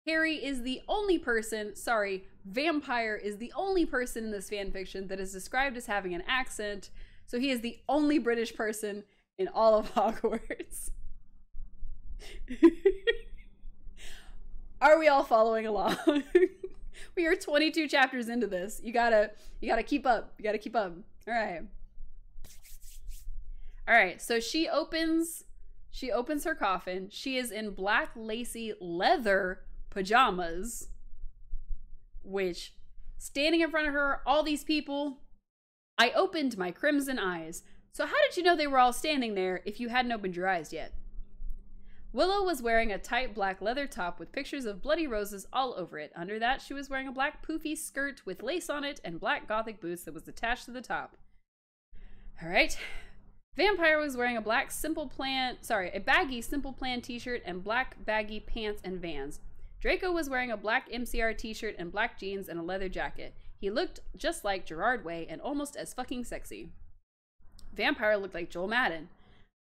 Harry is the only person, sorry, Vampire is the only person in this fanfiction that is described as having an accent, so he is the only British person in all of Hogwarts. Are we all following along? We are 22 chapters into this. You gotta keep up. You gotta keep up. All right. All right, so she opens her coffin. She is in black lacy leather pajamas, which, standing in front of her, all these people, I opened my crimson eyes. So how did you know they were all standing there if you hadn't opened your eyes yet? Willow was wearing a tight black leather top with pictures of bloody roses all over it. Under that, she was wearing a black poofy skirt with lace on it and black gothic boots that was attached to the top. All right. Vampire was wearing a baggy Simple Plan t-shirt and black baggy pants and Vans. Draco was wearing a black MCR t-shirt and black jeans and a leather jacket. He looked just like Gerard Way and almost as fucking sexy. Vampire looked like Joel Madden.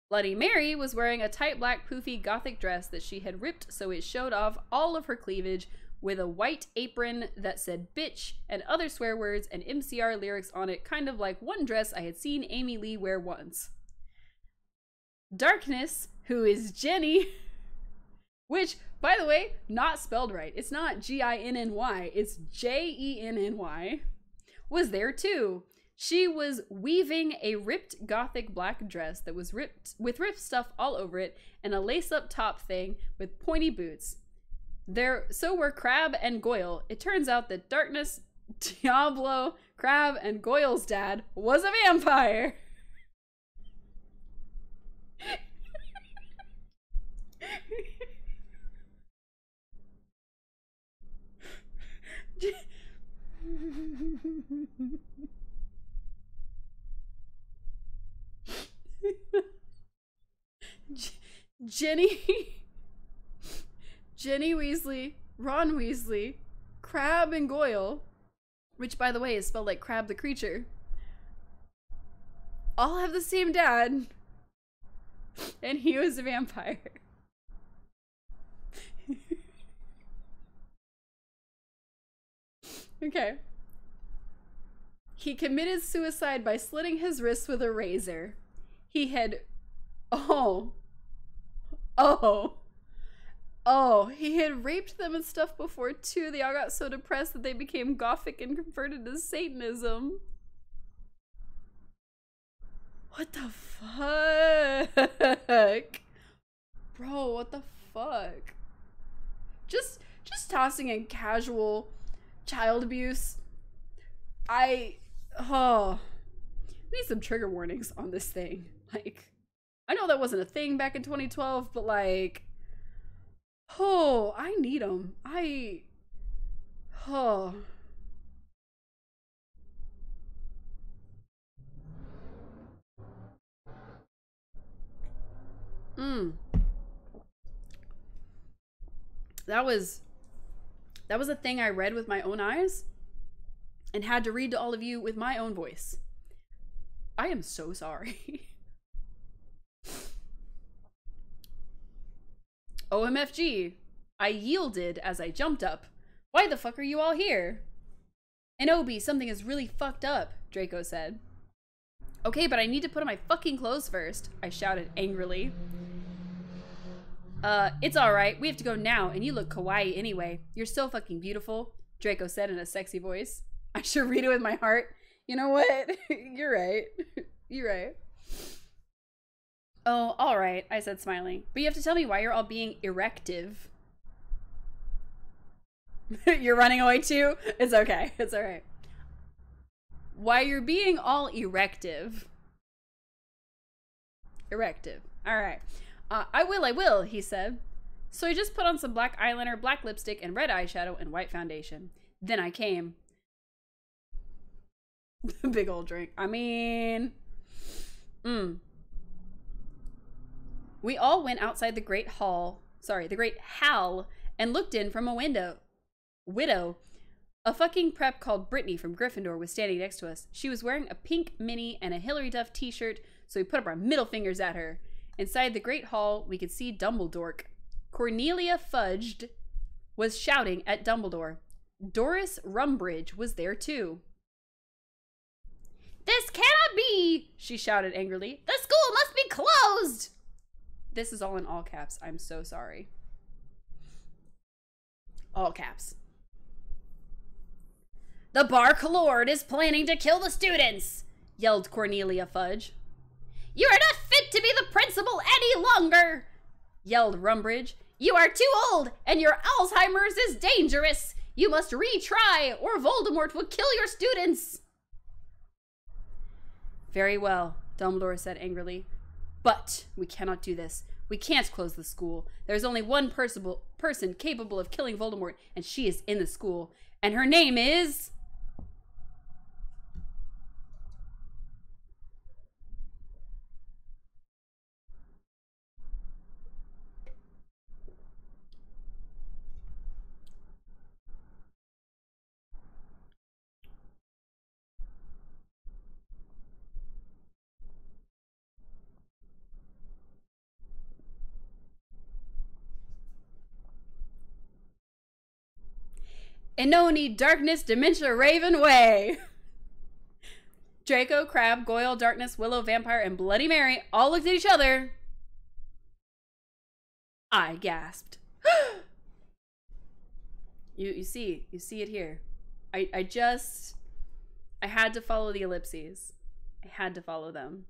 Bloody Mary was wearing a tight black poofy gothic dress that she had ripped so it showed off all of her cleavage with a white apron that said bitch and other swear words and MCR lyrics on it, kind of like one dress I had seen Amy Lee wear once. Darkness, who is Jenny, which, by the way, not spelled right. It's not G-I-N-N-Y, it's J-E-N-N-Y, was there too. She was weaving a ripped gothic black dress that was ripped with ripped stuff all over it and a lace-up top thing with pointy boots. So were Crab and Goyle. It turns out that Darkness, Diablo, Crab, and Goyle's dad was a vampire. Jenny Weasley, Ron Weasley, Crab and Goyle, which by the way is spelled like Crab the creature, all have the same dad, and he was a vampire. Okay. He committed suicide by slitting his wrists with a razor. He had... he had raped them and stuff before too. They all got so depressed that they became gothic and converted to Satanism. What the fuck? Bro, what the fuck? Just just tossing in casual child abuse. Oh, I need some trigger warnings on this thing. Like, I know that wasn't a thing back in 2012, but like, oh, I need them. Oh. That was a thing I read with my own eyes and had to read to all of you with my own voice. I am so sorry. OMFG. I yielded as I jumped up. Why the fuck are you all here? And Obi, something is really fucked up, Draco said. Okay, but I need to put on my fucking clothes first, I shouted angrily. It's alright. We have to go now, and you look kawaii anyway. You're so fucking beautiful, Draco said in a sexy voice. I should read it with my heart. You know what? You're right. You're right. Oh, alright, I said smiling. But you have to tell me why you're all being erective. You're running away too? It's okay. It's alright. Why you're being all erective. Erective. Alright. I will, he said. So I just put on some black eyeliner, black lipstick, and red eyeshadow and white foundation. Then I came. Big old drink. I mean... We all went outside the great hall, the great hall, and looked in from a window. Widow. A fucking prep called Brittany from Gryffindor was standing next to us. She was wearing a pink mini and a Hilary Duff t-shirt, so we put up our middle fingers at her. Inside the great hall, we could see Dumbledore. Cornelia Fudged was shouting at Dumbledore. Doris Rumbridge was there too. This cannot be, she shouted angrily. The school must be closed. This is all in all caps. I'm so sorry. All caps. The Bark Lord is planning to kill the students, yelled Cornelia Fudge. You are not fit to be the principal any longer, yelled Rumbridge. You are too old, and your Alzheimer's is dangerous. You must retry, or Voldemort will kill your students. Very well, Dumbledore said angrily. But we cannot do this. We can't close the school. There's only one person capable of killing Voldemort, and she is in the school. And her name is... Inoni, Darkness, Dementia, Raven, Way. Draco, Crab, Goyle, Darkness, Willow, Vampire, and Bloody Mary all looked at each other. I gasped. You see it here. I had to follow the ellipses. I had to follow them.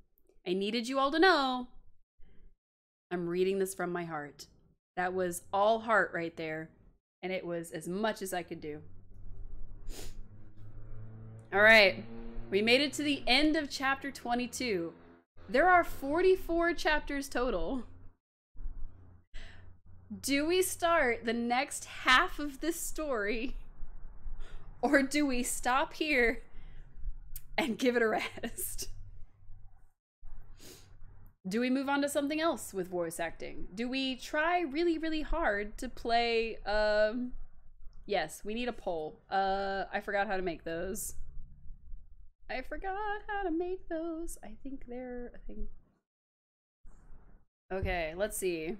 I needed you all to know. I'm reading this from my heart. That was all heart right there. And it was as much as I could do. All right. We made it to the end of chapter 22. There are 44 chapters total. Do we start the next half of this story? Or do we stop here and give it a rest? Do we move on to something else with voice acting? Do we try really, really hard to play, yes, we need a poll. I forgot how to make those. I think they're a thing. Okay, let's see.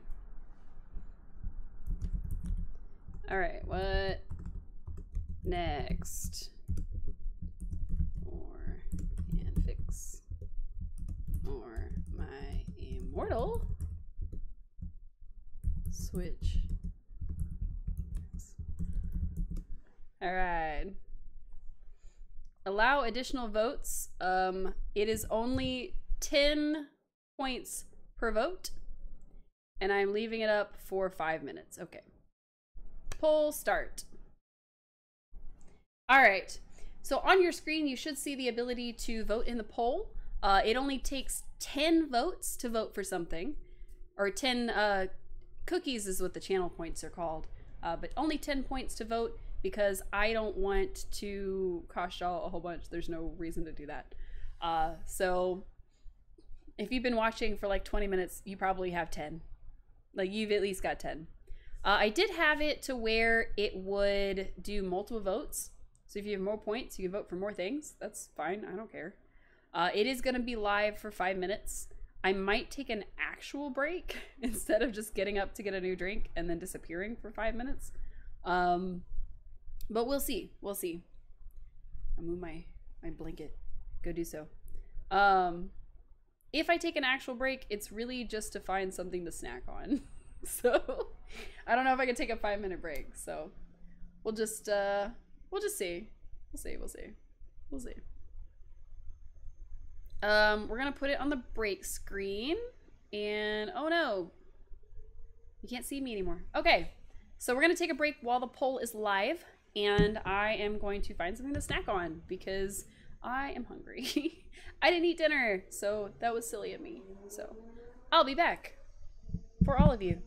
All right, what next? Or fanfics. Or my immortal switch. All right. Allow additional votes. It is only 10 points per vote, and I'm leaving it up for 5 minutes. Okay. Poll start. All right. So on your screen, you should see the ability to vote in the poll. It only takes 10 votes to vote for something, or 10 cookies is what the channel points are called, but only 10 points to vote because I don't want to cost y'all a whole bunch. There's no reason to do that. So if you've been watching for like 20 minutes, you probably have 10. Like, you've at least got 10. I did have it to where it would do multiple votes. So if you have more points, you can vote for more things. That's fine. I don't care. It is going to be live for 5 minutes. I might take an actual break instead of just getting up to get a new drink and then disappearing for 5 minutes. But we'll see. We'll see. I'll move my blanket. Go do so. If I take an actual break, it's really just to find something to snack on. So I don't know if I can take a 5-minute break. So we'll just see. We'll see. We'll see. We're gonna put it on the break screen, and oh no, you can't see me anymore. Okay, so we're gonna take a break while the poll is live, and I am going to find something to snack on because I am hungry. I didn't eat dinner, so that was silly of me. So I'll be back for all of you.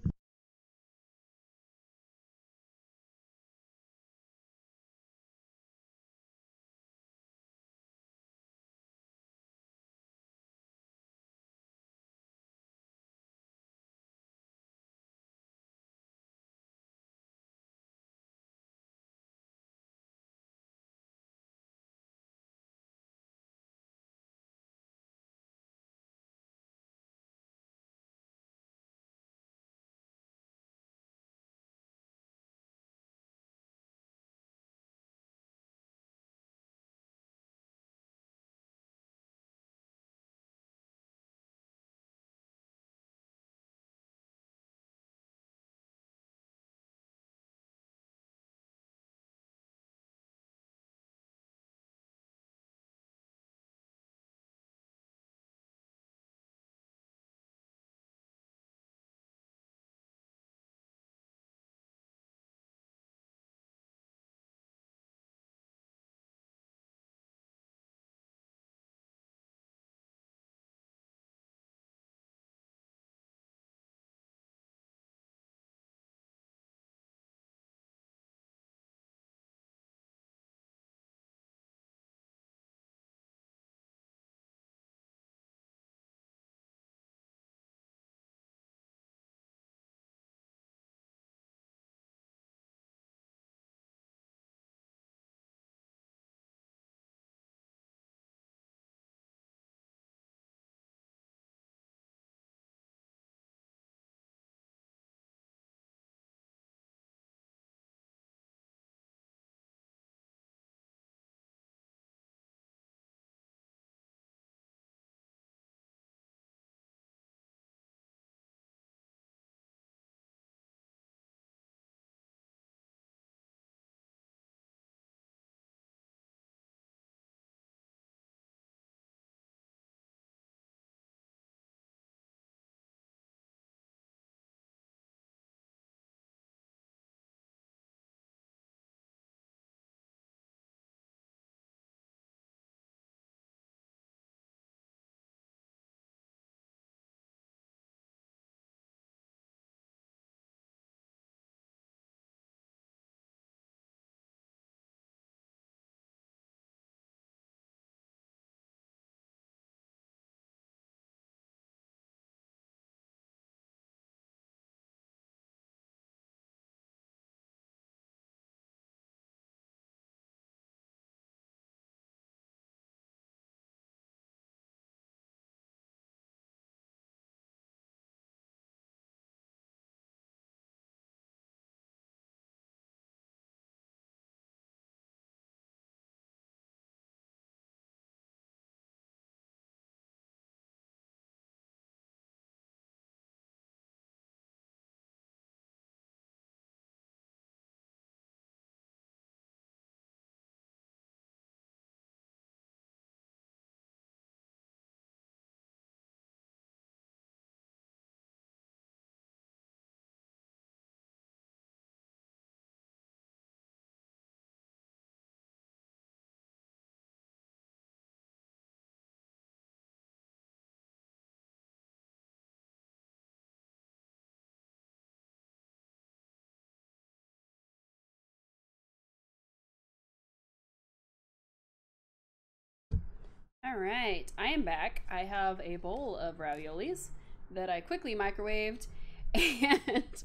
All right, I am back. I have a bowl of raviolis that I quickly microwaved. And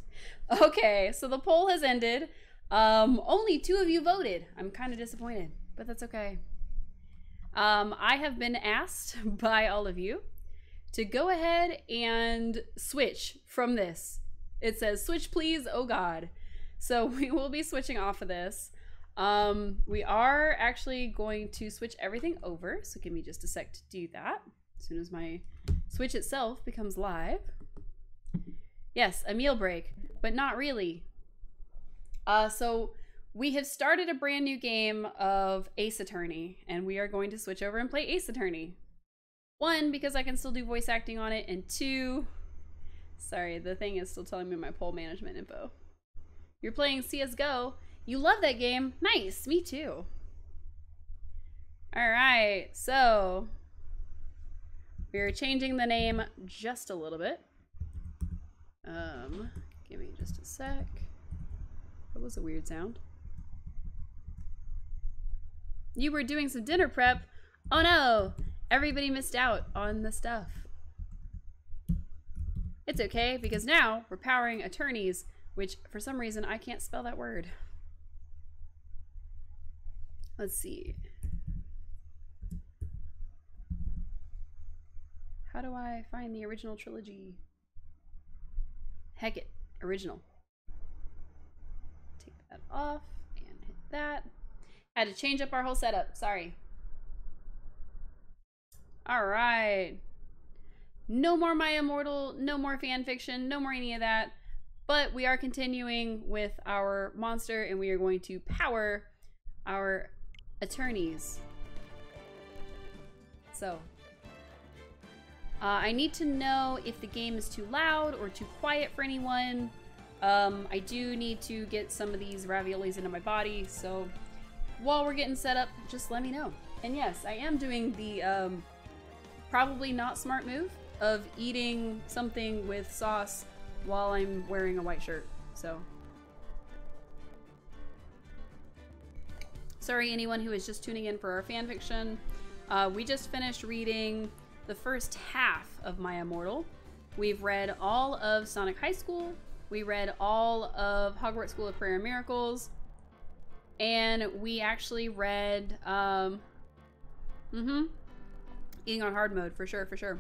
okay, so the poll has ended. Only 2 of you voted. I'm kind of disappointed, but that's okay. I have been asked by all of you to go ahead and switch from this. It says, switch please, oh God. So we will be switching off of this. We are actually going to switch everything over. So give me just a sec to do that. As soon as my Switch itself becomes live. Yes, a meal break, but not really. So we have started a brand new game of Ace Attorney, and we are going to switch over and play Ace Attorney. 1, because I can still do voice acting on it, and 2, sorry, the thing is still telling me my poll management info. You're playing CSGO. You love that game. Nice, me too. All right, so we're changing the name just a little bit. Give me just a sec. That was a weird sound. You were doing some dinner prep. Oh no, everybody missed out on the stuff. It's okay, because now we're powering attorneys, which for some reason I can't spell that word. Let's see. How do I find the original trilogy? Heck it, original. Take that off and hit that. Had to change up our whole setup, sorry. All right. No more My Immortal, no more fan fiction, no more any of that. But we are continuing with our monster, and we are going to power our attorneys. So, I need to know if the game is too loud or too quiet for anyone. I do need to get some of these raviolis into my body, so while we're getting set up, just let me know. And yes, I am doing the probably not smart move of eating something with sauce while I'm wearing a white shirt, so. Sorry anyone who is just tuning in for our fanfiction. We just finished reading the first half of My Immortal. We've read all of Sonic High School. We read all of Hogwarts School of Prayer and Miracles. And we actually read, Eating on Hard Mode, for sure, for sure.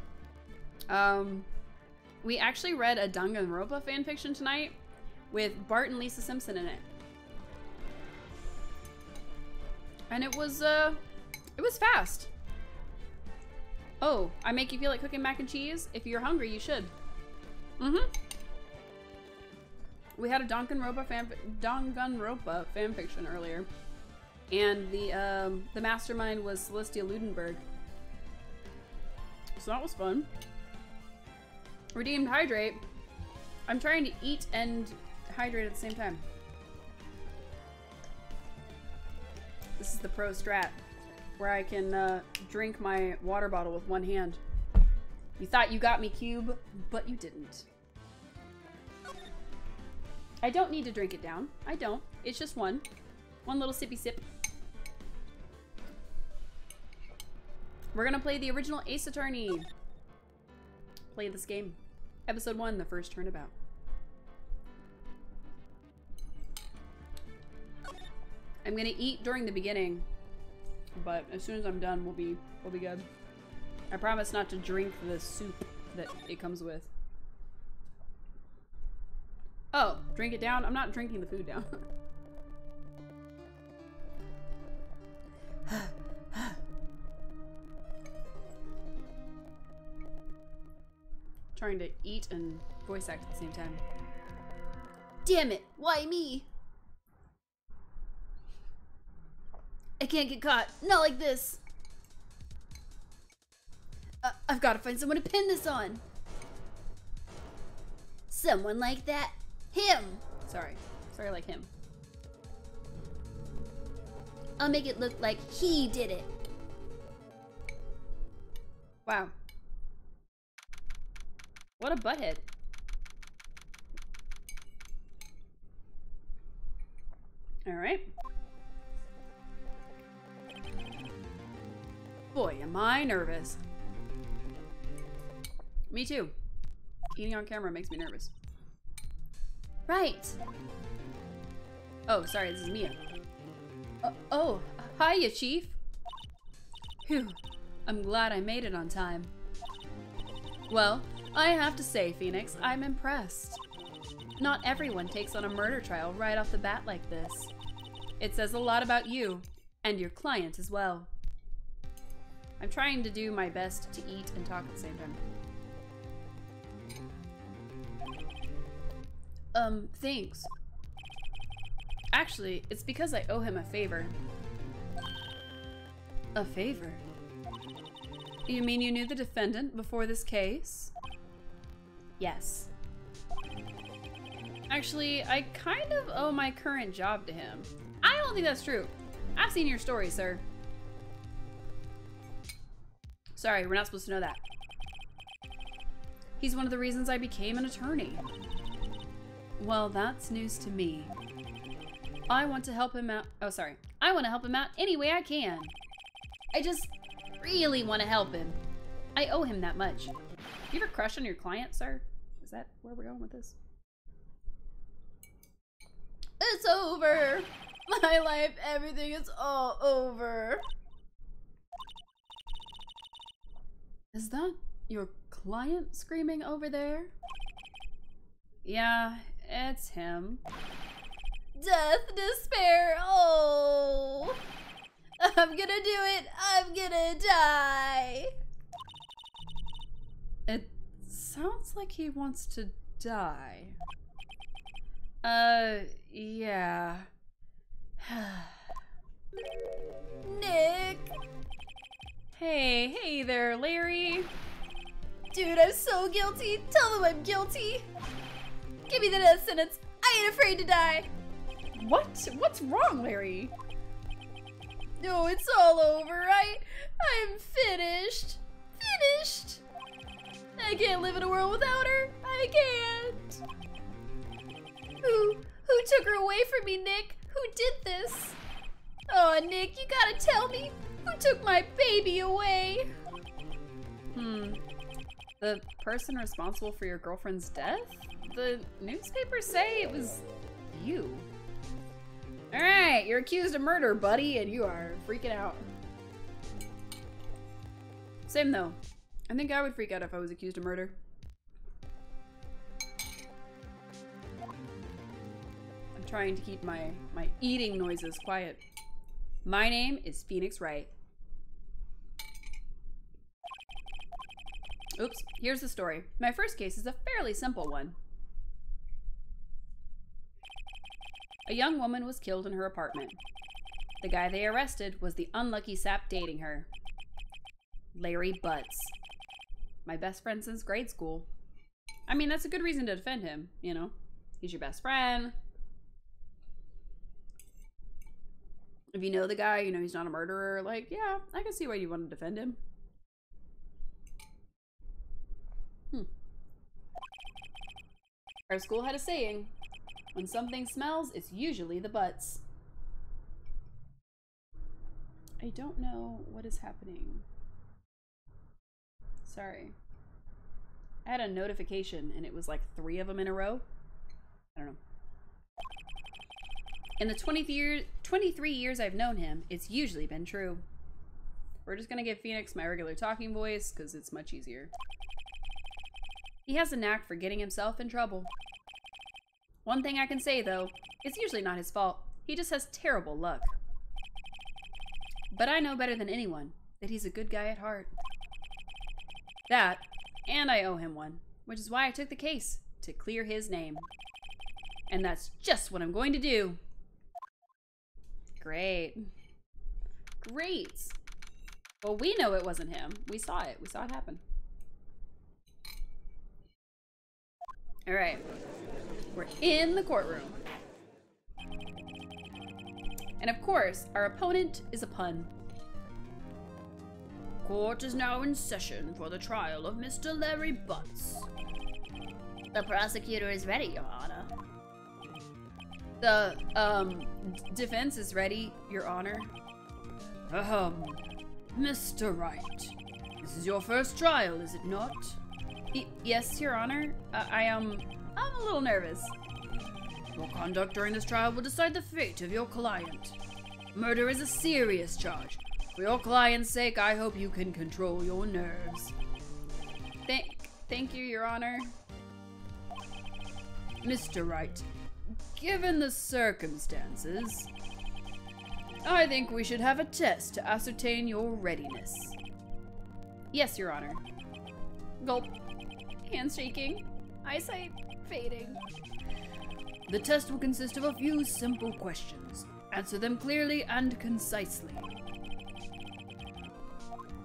We actually read a Danganronpa fanfiction tonight with Bart and Lisa Simpson in it. And it was fast. Oh, I make you feel like cooking mac and cheese? If you're hungry, you should. We had a Danganronpa fanfiction earlier. And the mastermind was Celestia Ludenberg. So that was fun. Redeemed hydrate. I'm trying to eat and hydrate at the same time. This is the pro strat, where I can drink my water bottle with one hand. You thought you got me, Cube, but you didn't. I don't need to drink it down. I don't. It's just one little sippy sip. We're gonna play the original Ace Attorney. Play this game. Episode 1, the first turnabout. I'm gonna eat during the beginning, but as soon as I'm done, we'll be good. I promise not to drink the soup that it comes with. Oh, drink it down? I'm not drinking the food down. Trying to eat and voice act at the same time. Damn it, why me? I can't get caught, not like this. I've got to find someone to pin this on. Someone like that. Him. Sorry, like him. I'll make it look like he did it. Wow. What a butthead. All right. Boy, am I nervous. Me too. Eating on camera makes me nervous. Right. Oh, sorry, this is Mia. Oh, hiya, Chief. Phew, I'm glad I made it on time. Well, I have to say, Phoenix, I'm impressed. Not everyone takes on a murder trial right off the bat like this. It says a lot about you, and your client as well. I'm trying to do my best to eat and talk at the same time. Thanks. Actually, it's because I owe him a favor. A favor? You mean you knew the defendant before this case? Yes. Actually, I kind of owe my current job to him. I don't think that's true. I've seen your story, sir. Sorry, we're not supposed to know that. He's one of the reasons I became an attorney. Well, that's news to me. I want to help him out. Oh, sorry. I want to help him out any way I can. I just really want to help him. I owe him that much. You ever crush on your client, sir? Is that where we're going with this? It's over. My life, everything is all over. Is that your client screaming over there? Yeah, it's him. Death, despair, oh. I'm gonna do it. I'm gonna die. It sounds like he wants to die. Yeah. Nick! Hey there, Larry. Dude, I'm so guilty. Tell them I'm guilty. Give me the death sentence. I ain't afraid to die. What? What's wrong, Larry? No, it's all over. I'm finished. Finished. I can't live in a world without her. I can't. Who took her away from me, Nick? Who did this? Oh, Nick, you gotta tell me. Who took my baby away? The person responsible for your girlfriend's death? The newspapers say it was you. Alright, you're accused of murder, buddy, and you are freaking out. Same though. I think I would freak out if I was accused of murder. I'm trying to keep my eating noises quiet. My name is Phoenix Wright. Oops, here's the story. My first case is a fairly simple one. A young woman was killed in her apartment. The guy they arrested was the unlucky sap dating her. Larry Butts. My best friend since grade school. I mean, that's a good reason to defend him, you know? He's your best friend. If you know the guy, you know he's not a murderer, like, yeah, I can see why you want to defend him. Our school had a saying, when something smells, it's usually the butts. I don't know what is happening. Sorry. I had a notification and it was like 3 of them in a row. I don't know. In the 23 years I've known him, it's usually been true. We're just gonna give Phoenix my regular talking voice because it's much easier. He has a knack for getting himself in trouble. One thing I can say though, it's usually not his fault. He just has terrible luck. But I know better than anyone that he's a good guy at heart. That, and I owe him one, which is why I took the case, to clear his name. And that's just what I'm going to do. Great. Great. Well, we know it wasn't him. We saw it. We saw it happen. All right. We're in the courtroom. And of course, our opponent is a pun. Court is now in session for the trial of Mr. Larry Butts. The prosecutor is ready, Your Honor. The, defense is ready, Your Honor. Mr. Wright, this is your first trial, is it not? Yes, Your Honor. I'm a little nervous. Your conduct during this trial will decide the fate of your client. Murder is a serious charge. For your client's sake, I hope you can control your nerves. Thank you, Your Honor. Mr. Wright, given the circumstances, I think we should have a test to ascertain your readiness. Yes, Your Honor. Gulp. Hands shaking. Eyesight fading. The test will consist of a few simple questions. Answer them clearly and concisely.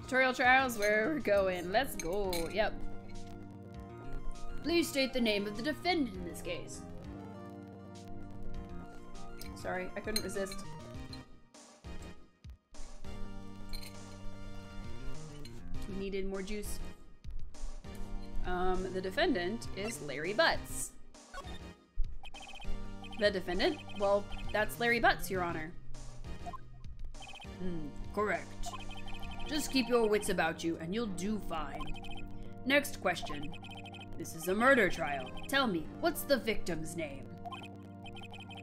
Tutorial trials, where we're going. Let's go. Yep. Please state the name of the defendant in this case. Sorry, I couldn't resist. We needed more juice. The defendant is Larry Butts. The defendant? Well, that's Larry Butts, Your Honor. Correct. Just keep your wits about you and you'll do fine. Next question. This is a murder trial. Tell me, what's the victim's name?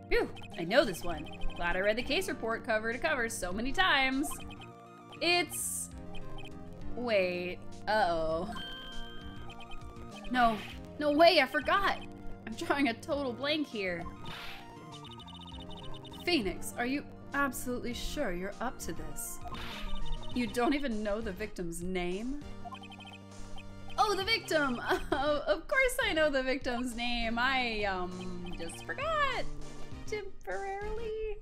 Phew, I know this one. Glad I read the case report cover to cover so many times. It's... Wait, uh-oh. No way, I forgot. I'm drawing a total blank here. Phoenix, are you absolutely sure you're up to this? You don't even know the victim's name? Oh, the victim! Of course I know the victim's name. I, just forgot. Temporarily.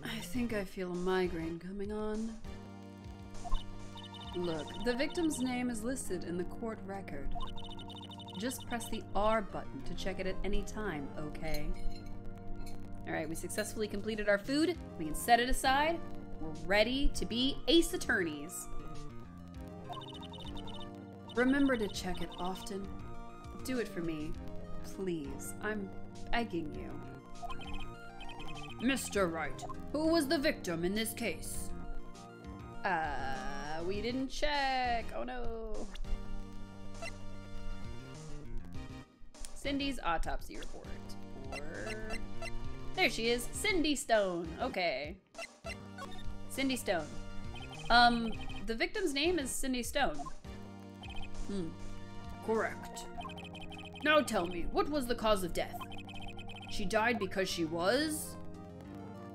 I think I feel a migraine coming on. Look, the victim's name is listed in the court record. Just press the R button to check it at any time, okay? Alright, we successfully completed our food. We can set it aside. We're ready to be ace attorneys. Remember to check it often. Do it for me. Please. I'm begging you. Mr. Wright, who was the victim in this case? We didn't check. Oh no. Cindy's autopsy report. Or... There she is. Cindy Stone. Okay. Cindy Stone. The victim's name is Cindy Stone. Correct. Now tell me, what was the cause of death? She died because she was...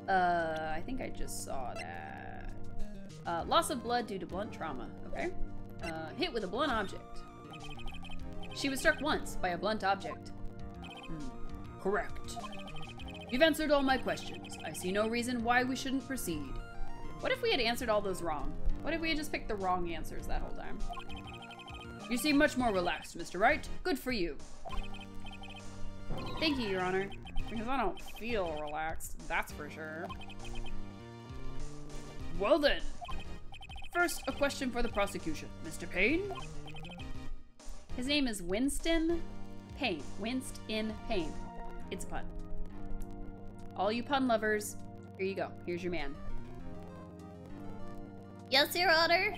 I think I just saw that. Loss of blood due to blunt trauma. Okay. Hit with a blunt object. She was struck once by a blunt object. Correct. You've answered all my questions. I see no reason why we shouldn't proceed. What if we had answered all those wrong? What if we had just picked the wrong answers that whole time? You seem much more relaxed, Mr. Wright. Good for you. Thank you, Your Honor. Because I don't feel relaxed, that's for sure. Well then. First, a question for the prosecution. Mr. Payne? His name is Winston Payne. Winston Payne. It's a pun. All you pun lovers, here you go. Here's your man. Yes, Your Honor.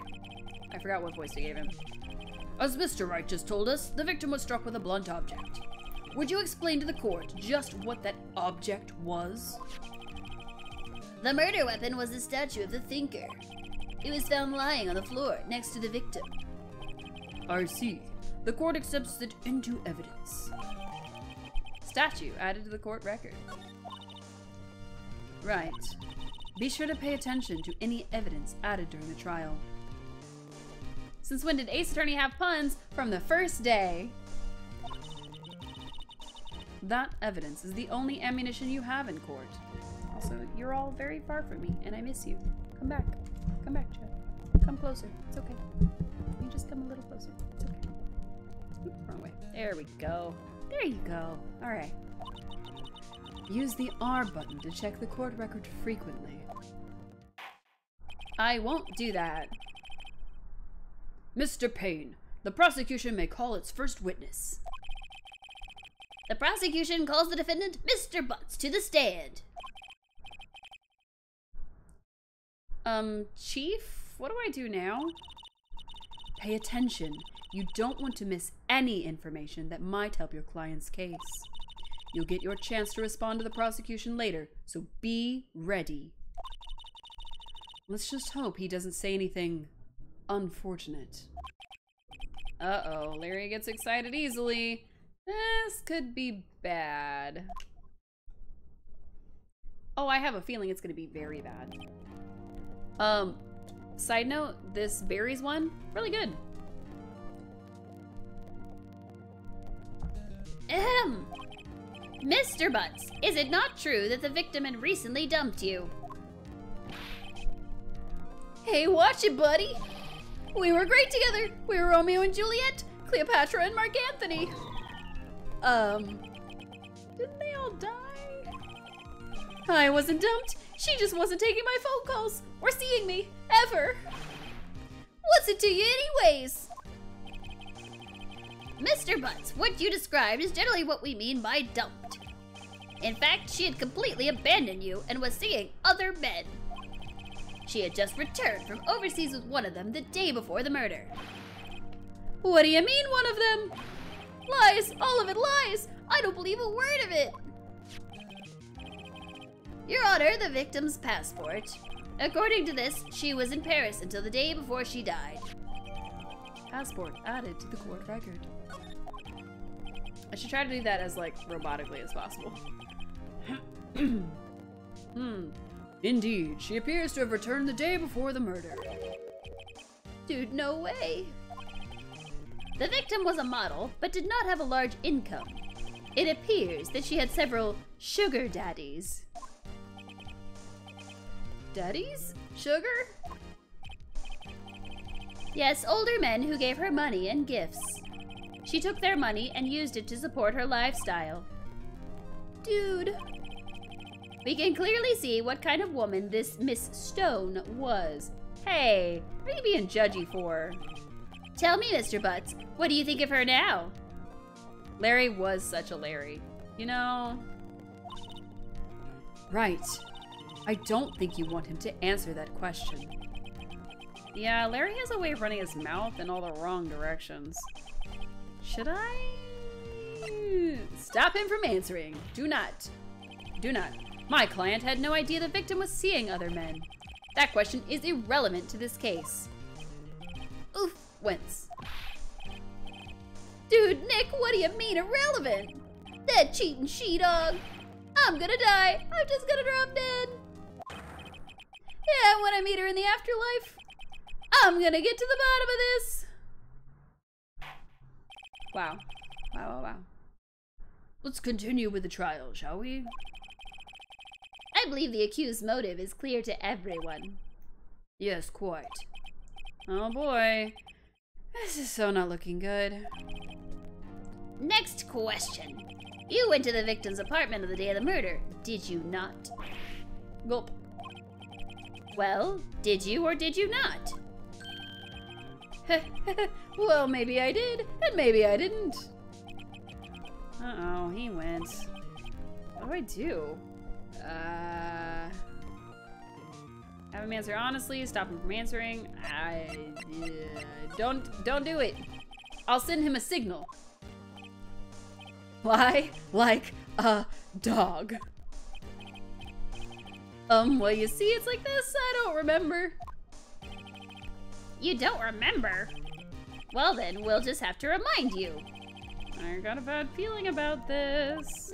I forgot what voice we gave him. As Mr. Wright just told us, the victim was struck with a blunt object. Would you explain to the court just what that object was? The murder weapon was a statue of the thinker. It was found lying on the floor next to the victim. I see. The court accepts it into evidence. Statue added to the court record. Right. Be sure to pay attention to any evidence added during the trial. Since when did Ace Attorney have puns? From the first day. That evidence is the only ammunition you have in court. Also, you're all very far from me, and I miss you. Come back. Come back, Chad. Come closer. It's okay. You just come a little closer. It's okay. Oops, wrong way. There we go. There you go. All right. Use the R button to check the court record frequently. I won't do that. Mr. Payne, the prosecution may call its first witness. The prosecution calls the defendant, Mr. Butts, to the stand. Chief, what do I do now? Pay attention. You don't want to miss any information that might help your client's case. You'll get your chance to respond to the prosecution later, so be ready. Let's just hope he doesn't say anything unfortunate. Uh-oh, Larry gets excited easily. This could be bad. Oh, I have a feeling it's gonna be very bad. Side note, this berries one, really good. Ahem. Mr. Butts, is it not true that the victim had recently dumped you? Hey, watch it, buddy. We were great together. We were Romeo and Juliet, Cleopatra and Mark Anthony. Didn't they all die? I wasn't dumped. She just wasn't taking my phone calls or seeing me, ever. What's it to you anyways? Mr. Butts, what you described is generally what we mean by dumped. In fact, she had completely abandoned you and was seeing other men. She had just returned from overseas with one of them the day before the murder. What do you mean, one of them? Lies! All of it lies! I don't believe a word of it! Your Honor, the victim's passport. According to this, she was in Paris until the day before she died. Passport added to the court record. I should try to do that as, like, robotically as possible. Indeed, she appears to have returned the day before the murder. Dude, no way. The victim was a model, but did not have a large income. It appears that she had several sugar daddies. Daddies? Sugar? Yes, older men who gave her money and gifts. She took their money and used it to support her lifestyle. Dude. We can clearly see what kind of woman this Miss Stone was. Hey, what are you being judgy for? Tell me, Mr. Butts, what do you think of her now? Larry was such a Larry. You know? Right. I don't think you want him to answer that question. Yeah, Larry has a way of running his mouth in all the wrong directions. Should I? Stop him from answering. Do not. Do not. My client had no idea the victim was seeing other men. That question is irrelevant to this case. Oof, wince. Dude, Nick, what do you mean irrelevant? That cheating she-dog. I'm gonna die. I'm just gonna drop dead. Yeah, when I meet her in the afterlife, I'm gonna get to the bottom of this. Wow. Wow, wow, wow. Let's continue with the trial, shall we? I believe the accused's motive is clear to everyone. Yes, quite. Oh boy. This is so not looking good. Next question. You went to the victim's apartment on the day of the murder, did you not? Gulp. Well, did you or did you not? Well, maybe I did, and maybe I didn't. Uh-oh, he went. What do I do? Have him answer honestly, stop him from answering. Don't do it. I'll send him a signal. Lie like a dog. Well, you see, it's like this. I don't remember. You don't remember? Well then, we'll just have to remind you. I got a bad feeling about this.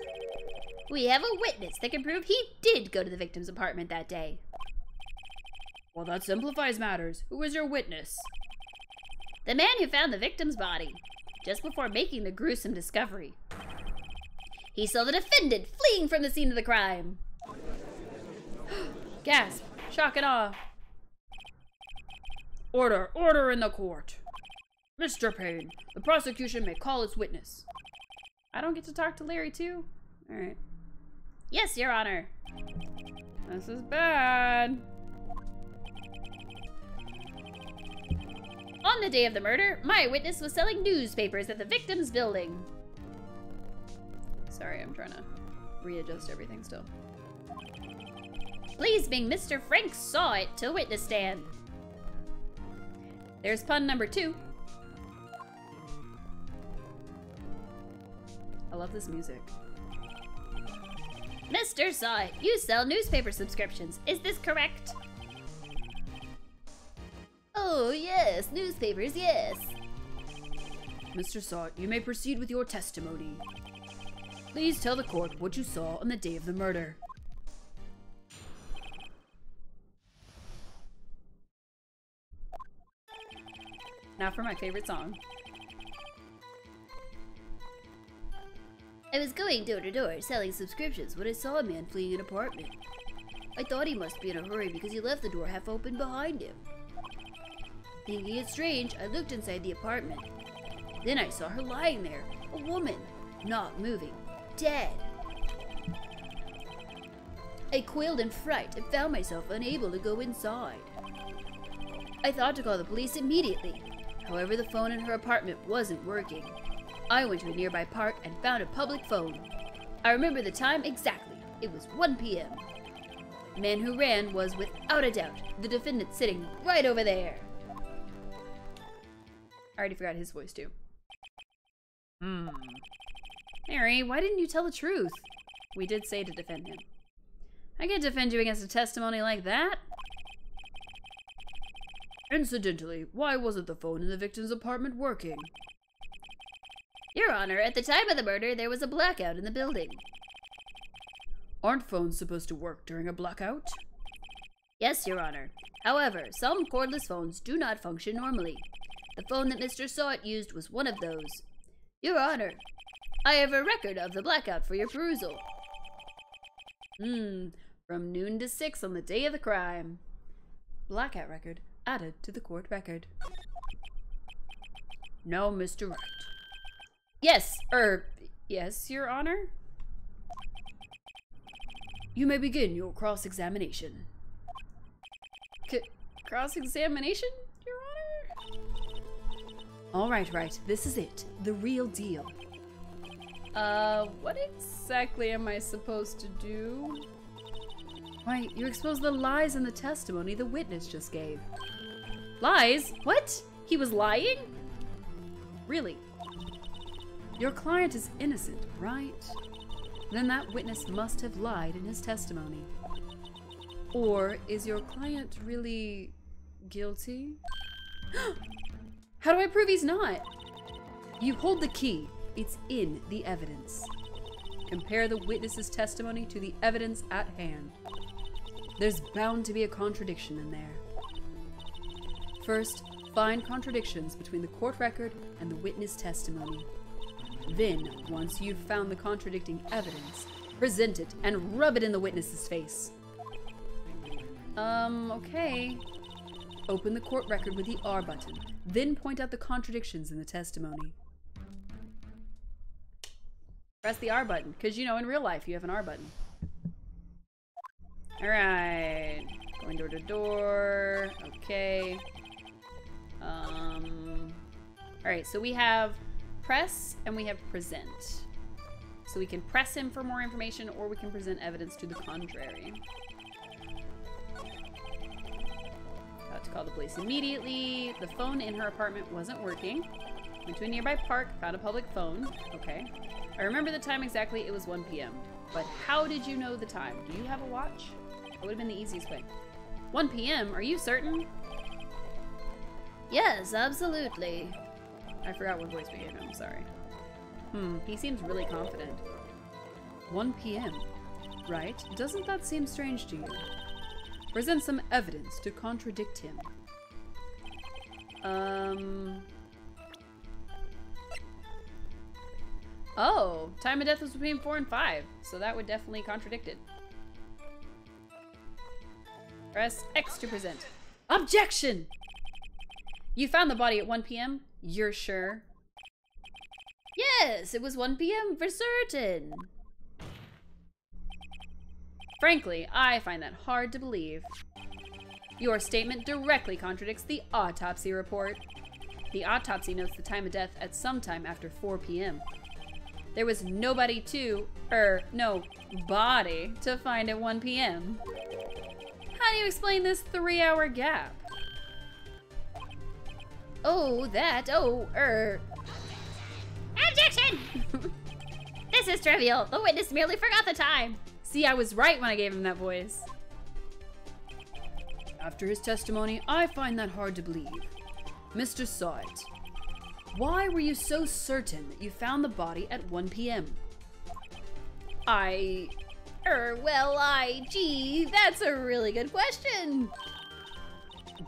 We have a witness that can prove he did go to the victim's apartment that day. Well, that simplifies matters. Who is your witness? The man who found the victim's body, just before making the gruesome discovery. He saw the defendant fleeing from the scene of the crime. Gasp! Shock and awe. Order! Order in the court! Mr. Payne, the prosecution may call its witness. I don't get to talk to Larry too? Alright. Yes, Your Honor. This is bad. On the day of the murder, my witness was selling newspapers at the victim's building. Sorry, I'm trying to readjust everything still. Please bring Mr. Frank Saw It to witness stand. There's pun number 2. I love this music. Mr. Saw It, you sell newspaper subscriptions. Is this correct? Oh, yes, newspapers, yes. Mr. Saw It, you may proceed with your testimony. Please tell the court what you saw on the day of the murder. Now for my favorite song. I was going door to door selling subscriptions when I saw a man fleeing an apartment. I thought he must be in a hurry because he left the door half open behind him. Thinking it strange, I looked inside the apartment. Then I saw her lying there, a woman, not moving, dead. I quailed in fright and found myself unable to go inside. I thought to call the police immediately. However, the phone in her apartment wasn't working. I went to a nearby park and found a public phone. I remember the time exactly. It was 1 p.m. The man who ran was, without a doubt, the defendant sitting right over there. I already forgot his voice too. Mary, why didn't you tell the truth? We did say to defend him. I can't defend you against a testimony like that. Incidentally, why wasn't the phone in the victim's apartment working? Your Honor, at the time of the murder, there was a blackout in the building. Aren't phones supposed to work during a blackout? Yes, Your Honor. However, some cordless phones do not function normally. The phone that Mr. Saw It used was one of those. Your Honor, I have a record of the blackout for your perusal. From noon to 6 on the day of the crime. Blackout record added to the court record. No, Mr. Wright. Yes, Your Honor? You may begin your cross-examination. Cross-examination, Your Honor? All right, this is it. The real deal. What exactly am I supposed to do? Why, you expose the lies in the testimony the witness just gave. Lies? What? He was lying? Really? Your client is innocent, right? Then that witness must have lied in his testimony. Or is your client really guilty? How do I prove he's not? You hold the key. It's in the evidence. Compare the witness's testimony to the evidence at hand. There's bound to be a contradiction in there. First, find contradictions between the court record and the witness testimony. Then, once you've found the contradicting evidence, present it and rub it in the witness's face. Okay. Open the court record with the R button, then point out the contradictions in the testimony. Press the R button, because you know in real life you have an R button. Alright. Going door to door. Okay. Alright, so we have press and we have present. So we can press him for more information or we can present evidence to the contrary. Got to call the police immediately. The phone in her apartment wasn't working. Went to a nearby park, found a public phone. Okay. I remember the time exactly, it was 1 p.m. But how did you know the time? Do you have a watch? That would have been the easiest way. 1 p.m., are you certain? Yes, absolutely. I forgot what voice we gave him, sorry. He seems really confident. 1 p.m., right? Doesn't that seem strange to you? Present some evidence to contradict him. Oh, time of death was between 4 and 5, so that would definitely contradict it. Press X to present. Objection! You found the body at 1 p.m.? You're sure? Yes, it was 1 p.m. for certain. Frankly, I find that hard to believe. Your statement directly contradicts the autopsy report. The autopsy notes the time of death at some time after 4 p.m. There was nobody to find at 1 p.m. do you explain this 3-hour gap? Objection! This is trivial. The witness merely forgot the time. See, I was right when I gave him that voice. After his testimony, I find that hard to believe. Mr. Sawit, why were you so certain that you found the body at 1 p.m.? Gee, that's a really good question.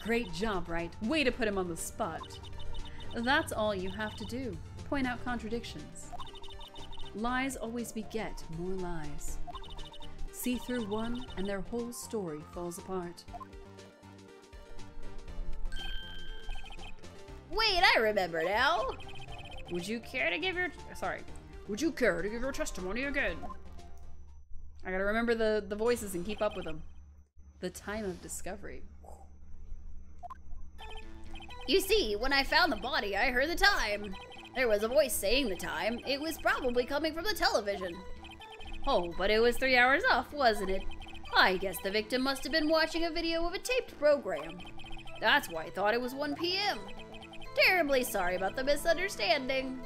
Great job, Wright. Way to put him on the spot. That's all you have to do. Point out contradictions. Lies always beget more lies. See through one and their whole story falls apart. Wait, I remember now. Would you care to give your testimony again? I gotta remember the voices and keep up with them. The time of discovery. You see, when I found the body, I heard the time. There was a voice saying the time. It was probably coming from the television. Oh, but it was 3 hours off, wasn't it? I guess the victim must have been watching a video of a taped program. That's why I thought it was 1 p.m. Terribly sorry about the misunderstanding.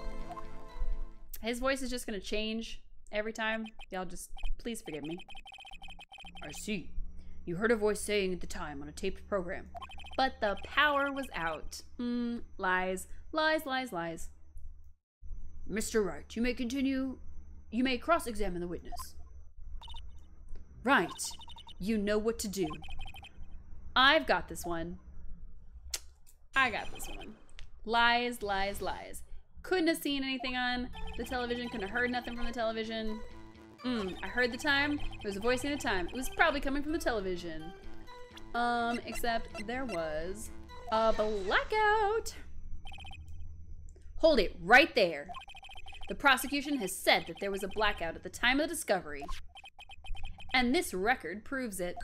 His voice is just gonna change every time. Y'all just, please forgive me. I see. You heard a voice saying at the time on a taped program. But the power was out. Lies. Lies, lies, lies. Mr. Wright, you may continue. You may cross-examine the witness. Right. You know what to do. I've got this one. I got this one. Lies, lies, lies. Couldn't have seen anything on the television. Couldn't have heard nothing from the television. I heard the time. There was a voice in the time. It was probably coming from the television. Except there was a blackout. Hold it right there. The prosecution has said that there was a blackout at the time of the discovery. And this record proves it.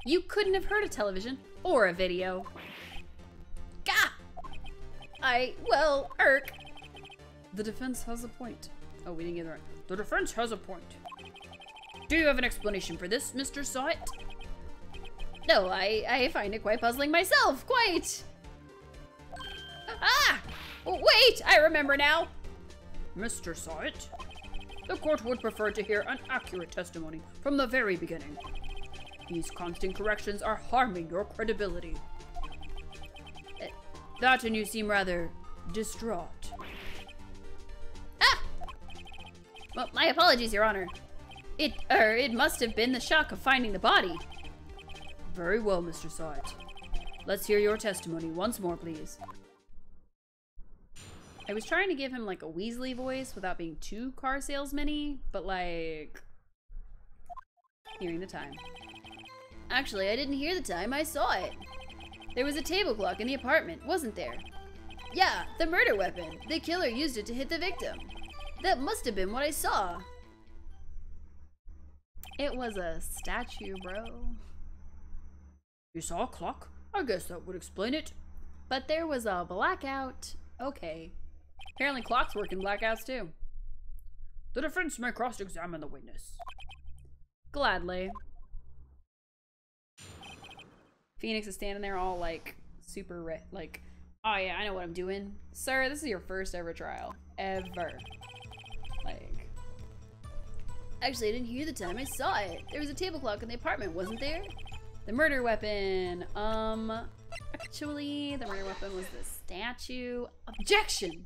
You couldn't have heard a television or a video. Gah! The defense has a point. Oh, we didn't get it right. The defense has a point. Do you have an explanation for this, Mr. Sawit? No, I find it quite puzzling myself, quite. Ah! Wait, I remember now. Mr. Sawit, the court would prefer to hear an accurate testimony from the very beginning. These constant corrections are harming your credibility. That and you seem rather distraught. Ah! Well, my apologies, Your Honor. It must have been the shock of finding the body. Very well, Mr. Sawit. Let's hear your testimony once more, please. I was trying to give him like a Weasley voice without being too car salesman-y, but like hearing the time. Actually, I didn't hear the time, I saw it. There was a table clock in the apartment, wasn't there? Yeah, the murder weapon. The killer used it to hit the victim. That must have been what I saw. It was a statue, bro. You saw a clock? I guess that would explain it. But there was a blackout. Okay. Apparently clocks work in blackouts too. The defense may cross-examine the witness. Gladly. Phoenix is standing there all like super like, oh yeah, I know what I'm doing. Sir, this is your first ever trial. Ever. Like. Actually, I didn't hear the time, I saw it. There was a table clock in the apartment, wasn't there? The murder weapon. Actually, the murder weapon was the statue. Objection!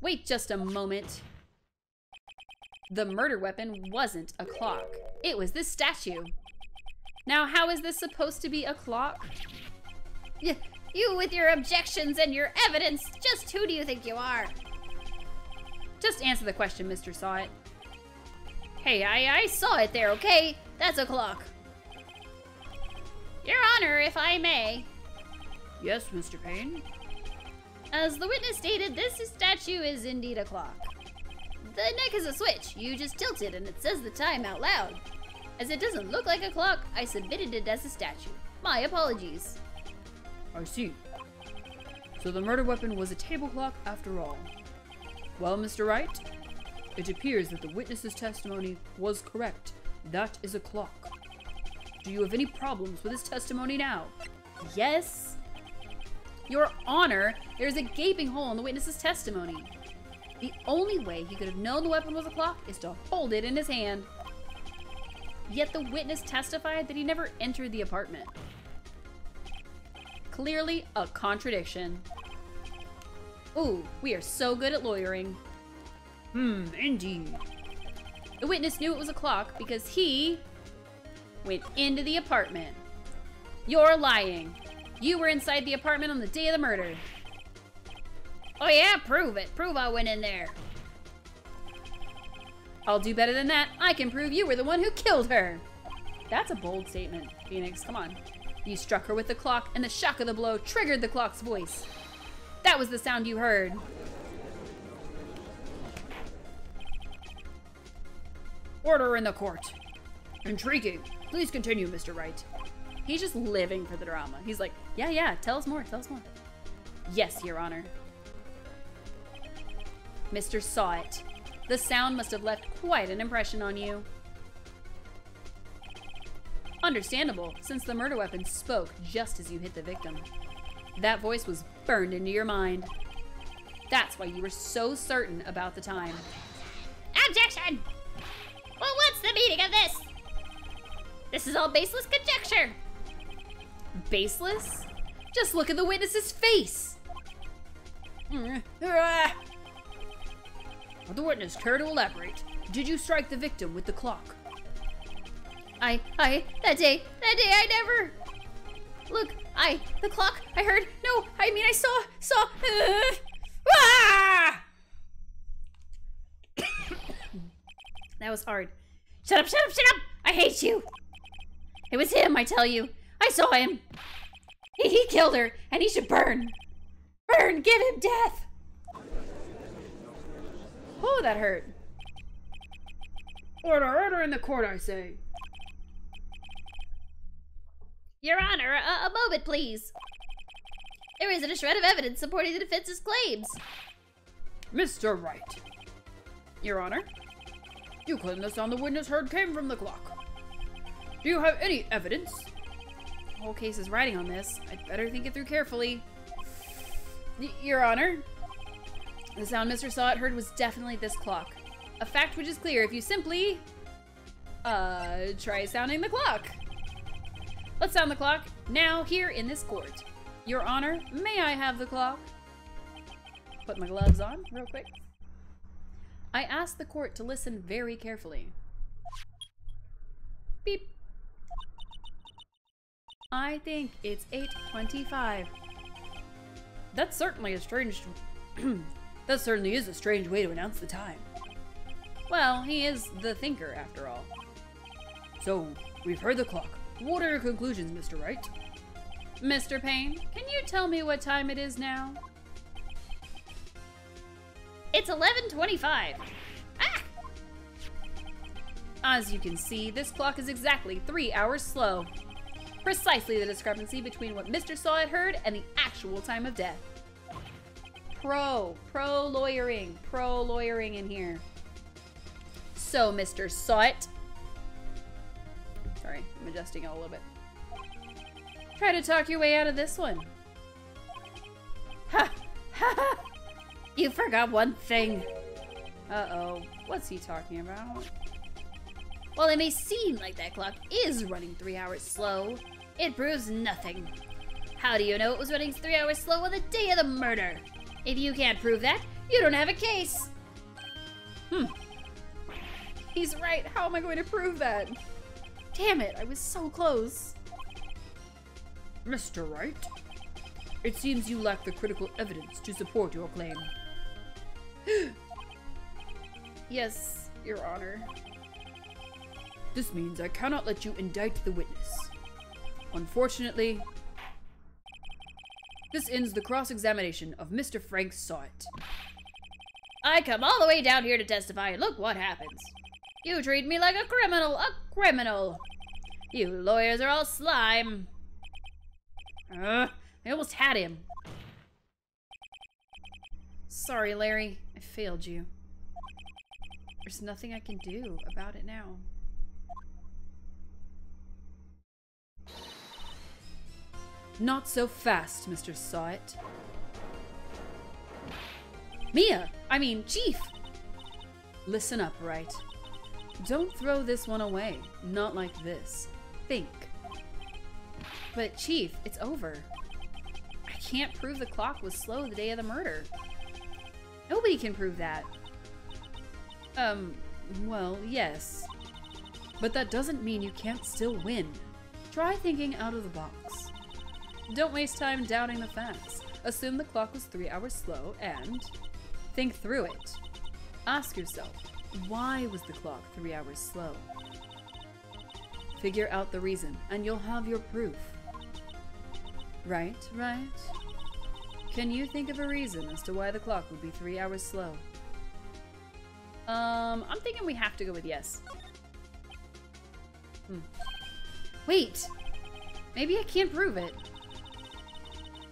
Wait just a moment. The murder weapon wasn't a clock. It was this statue. Now, how is this supposed to be a clock? You with your objections and your evidence, just who do you think you are? Just answer the question, Mr. Sawit. Hey, I saw it there, okay? That's a clock. Your Honor, if I may. Yes, Mr. Payne? As the witness stated, this statue is indeed a clock. The neck is a switch. You just tilt it and it says the time out loud. As it doesn't look like a clock, I submitted it as a statue. My apologies. I see. So the murder weapon was a table clock after all. Well, Mr. Wright, It appears that the witness's testimony was correct. That is a clock. Do you have any problems with his testimony now? Yes. Your Honor, there's a gaping hole in the witness's testimony. The only way he could have known the weapon was a clock is to hold it in his hand. Yet the witness testified that he never entered the apartment. Clearly a contradiction. Ooh, we are so good at lawyering. Indeed. The witness knew it was a clock because he went into the apartment. You're lying. You were inside the apartment on the day of the murder. Oh yeah, prove it. Prove I went in there. I'll do better than that. I can prove you were the one who killed her. That's a bold statement, Phoenix. Come on. You struck her with the clock, and the shock of the blow triggered the clock's voice. That was the sound you heard. Order in the court. Intriguing. Please continue, Mr. Wright. He's just living for the drama. He's like, yeah, tell us more, tell us more. Yes, Your Honor. Mr. Saw It. The sound must have left quite an impression on you. Understandable, since the murder weapon spoke just as you hit the victim. That voice was burned into your mind. That's why you were so certain about the time. Objection! Well, what's the meaning of this? This is all baseless conjecture. Baseless? Just look at the witness's face. Would the witness care to elaborate? Did you strike the victim with the clock? That day I never. Look, the clock, I heard, no, I mean I saw, Ah! That was hard. Shut up, I hate you. It was him, I tell you. I saw him. He killed her, and he should burn. Burn, give him death. Oh, that hurt. Order in the court, I say. Your Honor, a moment, please. There isn't a shred of evidence supporting the defense's claims. Mr. Wright, Your Honor? you claim the sound the witness heard came from the clock. Do you have any evidence? The whole case is riding on this. I'd better think it through carefully. Your Honor, the sound Mr. Saw It heard was definitely this clock. A fact which is clear if you simply, try sounding the clock. Let's sound the clock now here in this court. Your Honor, may I have the clock? Put my gloves on real quick. I ask the court to listen very carefully. Beep. I think it's 8:25. That's certainly a strange... that certainly is a strange way to announce the time. Well, he is the thinker, after all. So, we've heard the clock. What are your conclusions, Mr. Wright? Mr. Payne, can you tell me what time it is now? It's 11:25. Ah! As you can see, this clock is exactly 3 hours slow. Precisely the discrepancy between what Mr. Saw It heard and the actual time of death. Pro lawyering in here. So, Mr. Saw It. Sorry, I'm adjusting it a little bit. Try to talk your way out of this one. Ha! Ha ha! You forgot one thing. Uh-oh. What's he talking about? While it may seem like that clock is running 3 hours slow, it proves nothing. How do you know it was running 3 hours slow on the day of the murder? If you can't prove that, you don't have a case. He's right. How am I going to prove that? Damn it, I was so close. Mr. Wright, it seems you lack the critical evidence to support your claim. Yes, Your Honor. This means I cannot let you indict the witness. Unfortunately, this ends the cross-examination of Mr. Frank Saw It. I come all the way down here to testify, and look what happens. You treat me like a criminal. You lawyers are all slime. I almost had him. Sorry, Larry. I failed you. There's nothing I can do about it now. Not so fast, Mr. Sawit. Chief! Listen up, Wright. Don't throw this one away. Not like this. Think. But Chief, it's over. I can't prove the clock was slow the day of the murder. Nobody can prove that. Well, yes. But that doesn't mean you can't still win. Try thinking out of the box. Don't waste time doubting the facts. Assume the clock was 3 hours slow and think through it. Ask yourself, why was the clock 3 hours slow? Figure out the reason and you'll have your proof. Right? Can you think of a reason as to why the clock would be 3 hours slow? I'm thinking we have to go with yes. Wait! Maybe I can't prove it.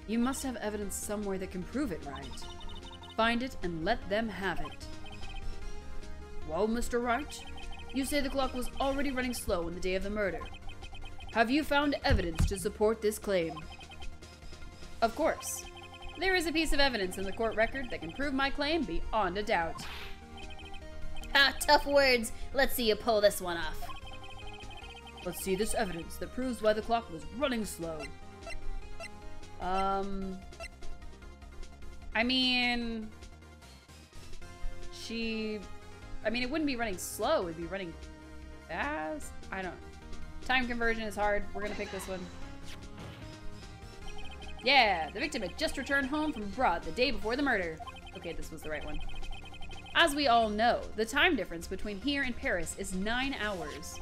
You must have evidence somewhere that can prove it, right? Find it and let them have it. Well, Mr. Wright, you say the clock was already running slow on the day of the murder. Have you found evidence to support this claim? Of course. There is a piece of evidence in the court record that can prove my claim beyond a doubt. Ha, tough words. Let's see you pull this one off. Let's see this evidence that proves why the clock was running slow. It wouldn't be running slow, it'd be running fast? I don't know. Time conversion is hard. We're gonna pick this one. Yeah, the victim had just returned home from abroad the day before the murder. Okay, this was the right one. As we all know, the time difference between here and Paris is 9 hours.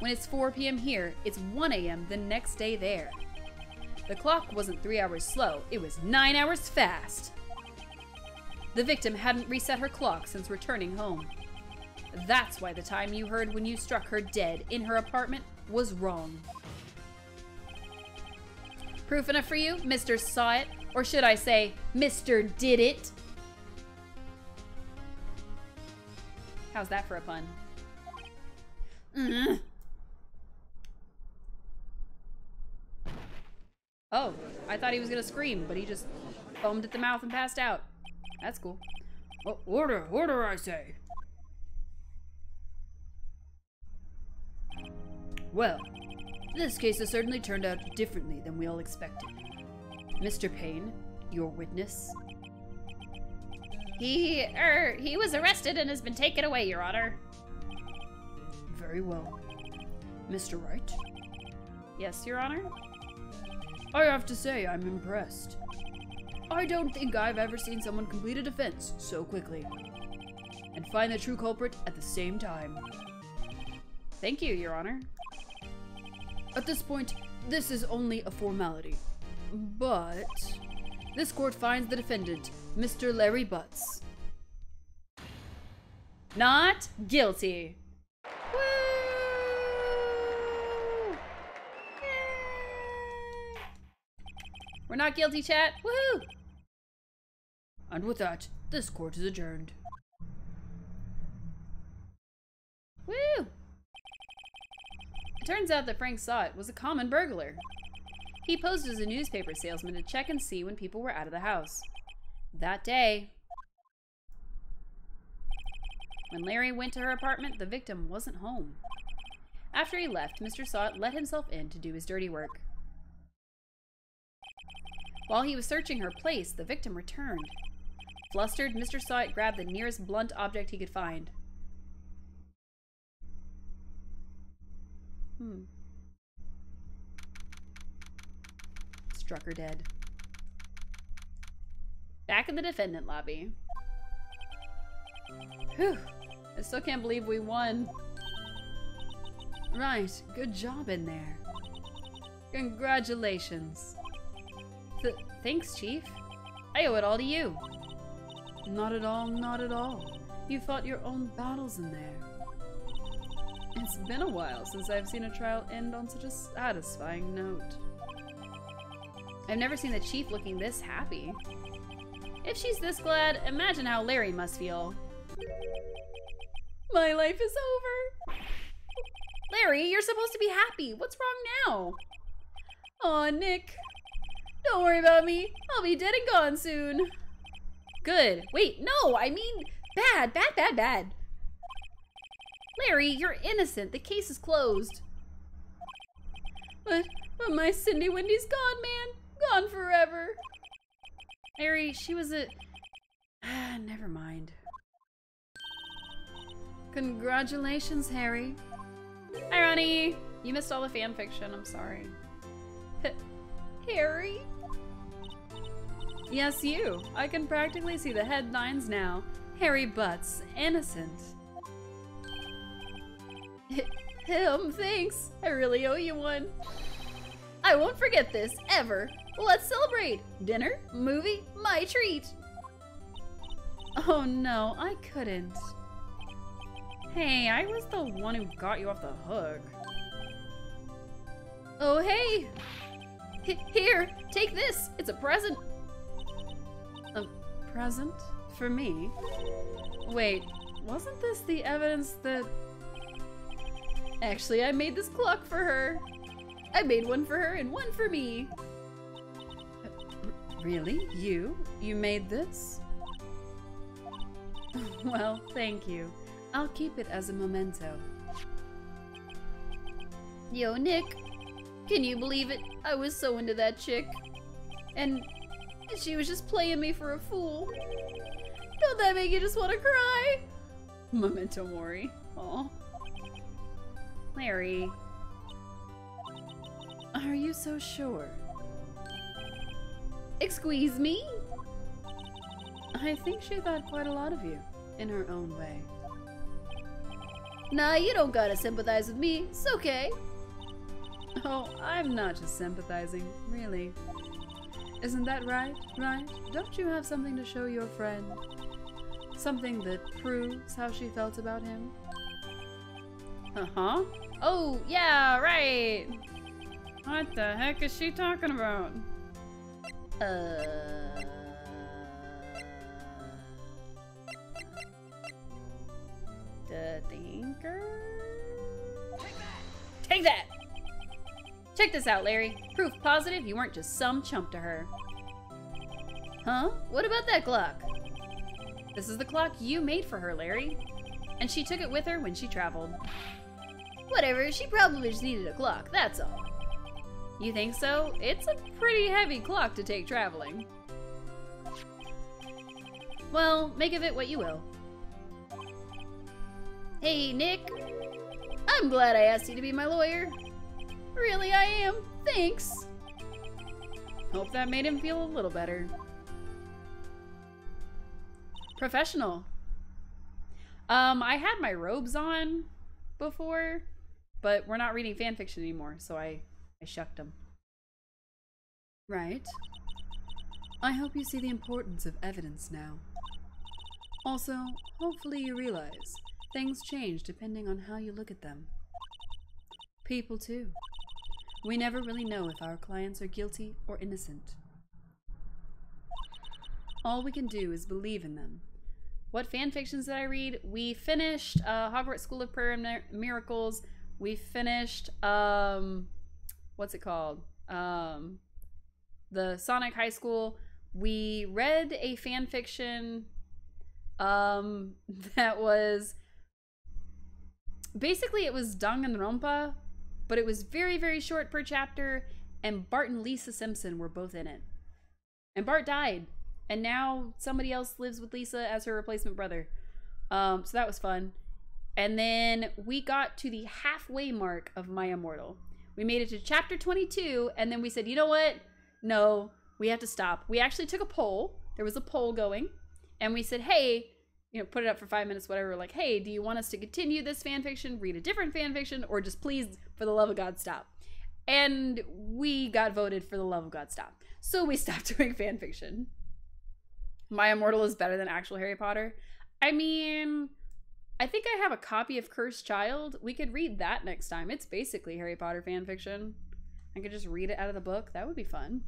When it's 4 p.m. here, it's 1 a.m. the next day there. The clock wasn't 3 hours slow, it was 9 hours fast. The victim hadn't reset her clock since returning home. That's why the time you heard when you struck her dead in her apartment was wrong. Proof enough for you, Mr. Saw It? Or should I say, Mr. Did It? How's that for a pun? Oh, I thought he was gonna scream, but he just foamed at the mouth and passed out. That's cool. Oh, order, I say. Well, this case has certainly turned out differently than we all expected. Mr. Payne, your witness. He was arrested and has been taken away, Your Honor. Very well. Mr. Wright? Yes, Your Honor? I have to say I'm impressed. I don't think I've ever seen someone complete a defense so quickly. And find the true culprit at the same time. Thank you, Your Honor. At this point, this is only a formality. But this court finds the defendant, Mr. Larry Butts, not guilty. Woo! Yay! We're not guilty, chat. Woohoo! And with that, this court is adjourned. Woo! It turns out that Frank Saw It was a common burglar. He posed as a newspaper salesman to check and see when people were out of the house. That day, when Larry went to her apartment, the victim wasn't home. After he left, Mr. Saw It let himself in to do his dirty work. While he was searching her place, the victim returned. Flustered, Mr. Saw It grabbed the nearest blunt object he could find. Struck her dead. Back in the defendant lobby. Whew. I still can't believe we won. Right. Good job in there. Congratulations. Thanks, Chief. I owe it all to you. Not at all, not at all. You fought your own battles in there. It's been a while since I've seen a trial end on such a satisfying note. I've never seen the Chief looking this happy. If she's this glad, imagine how Larry must feel. My life is over. Larry, you're supposed to be happy. What's wrong now? Aw, Nick. Don't worry about me. I'll be dead and gone soon. Good. Wait, no, I mean bad, bad, bad, bad. Larry, you're innocent. The case is closed. But my Cindy Wendy's gone, man. Gone forever. Larry, she was a... never mind. Congratulations, Harry. Hi, Ronnie. You missed all the fan fiction. I'm sorry. Harry? Yes, you. I can practically see the headlines now. Harry Butts, innocent. Thanks. I really owe you one. I won't forget this, ever. Let's celebrate. Dinner, movie, my treat. Oh no, I couldn't. Hey, I was the one who got you off the hook. Oh, hey. Here, take this. It's a present. A present? For me? Wait, wasn't this the evidence that... Actually, I made this clock for her. I made one for her and one for me. Really? You? You made this? Well, thank you. I'll keep it as a memento. Yo, Nick. Can you believe it? I was so into that chick. And she was just playing me for a fool. Don't that make you just want to cry? Memento mori. Aw. Larry. Are you so sure? Excuse me? I think she thought quite a lot of you, in her own way. Nah, you don't gotta sympathize with me. It's okay. Oh, I'm not just sympathizing, really. Isn't that right? Right? Don't you have something to show your friend? Something that proves how she felt about him? Uh-huh. Oh, yeah, right. What the heck is she talking about? The thinker? Take that! Check this out, Larry. Proof positive you weren't just some chump to her. Huh? What about that clock? This is the clock you made for her, Larry. And she took it with her when she traveled. Whatever, she probably just needed a clock, that's all. You think so? It's a pretty heavy clock to take traveling. Well, make of it what you will. Hey, Nick. I'm glad I asked you to be my lawyer. Really, I am. Thanks. Hope that made him feel a little better. Professional. I had my robes on before, but we're not reading fanfiction anymore, so I shucked them. Right. I hope you see the importance of evidence now. Also, hopefully you realize things change depending on how you look at them. People too. We never really know if our clients are guilty or innocent. All we can do is believe in them. What fanfictions did I read? We finished Hogwarts School of Prayer and Miracles. We finished, what's it called? The Sonic High School. We read a fanfiction that was... Basically, it was Danganronpa, but it was very, very short per chapter, and Bart and Lisa Simpson were both in it. And Bart died, and now somebody else lives with Lisa as her replacement brother. So that was fun. And then we got to the halfway mark of My Immortal. We made it to chapter 22, and then we said, you know what? No, we have to stop. We actually took a poll. There was a poll going, and we said, hey, you know, put it up for 5 minutes, whatever. Like, hey, do you want us to continue this fanfiction, read a different fanfiction, or just please, for the love of God, stop? And we got voted for the love of God, stop. So we stopped doing fanfiction. My Immortal is better than actual Harry Potter. I mean, I think I have a copy of Cursed Child. We could read that next time. It's basically Harry Potter fanfiction. I could just read it out of the book. That would be fun.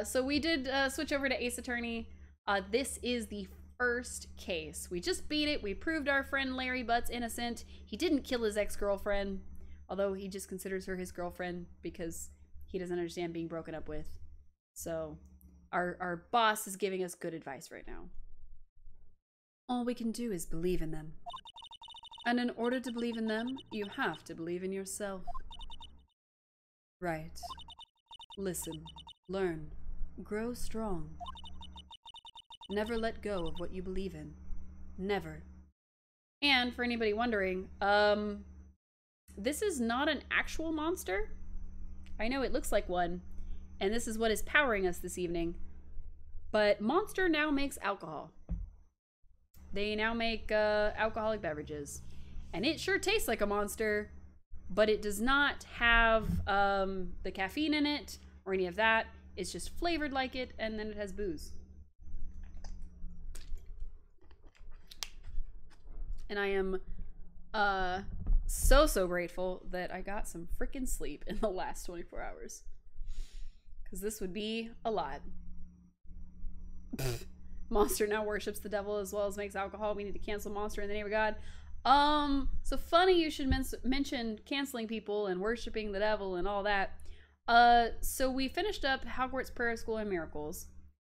So we did switch over to Ace Attorney. This is the first case. We just beat it. We proved our friend Larry Butt's innocent. He didn't kill his ex-girlfriend, although he just considers her his girlfriend because he doesn't understand being broken up with. So our boss is giving us good advice right now. All we can do is believe in them. And in order to believe in them, you have to believe in yourself. Right. Listen, learn, grow strong. Never let go of what you believe in. Never. And for anybody wondering, this is not an actual monster. I know it looks like one, and this is what is powering us this evening. But Monster now makes alcohol. They now make alcoholic beverages. And it sure tastes like a monster, but it does not have the caffeine in it or any of that. It's just flavored like it, and then it has booze. And I am so grateful that I got some freaking sleep in the last 24 hours. Because this would be a lot. Monster now worships the devil as well as makes alcohol. We need to cancel Monster in the name of God. So funny you should mention canceling people and worshiping the devil and all that. So we finished up Hogwarts Prayer School and Miracles,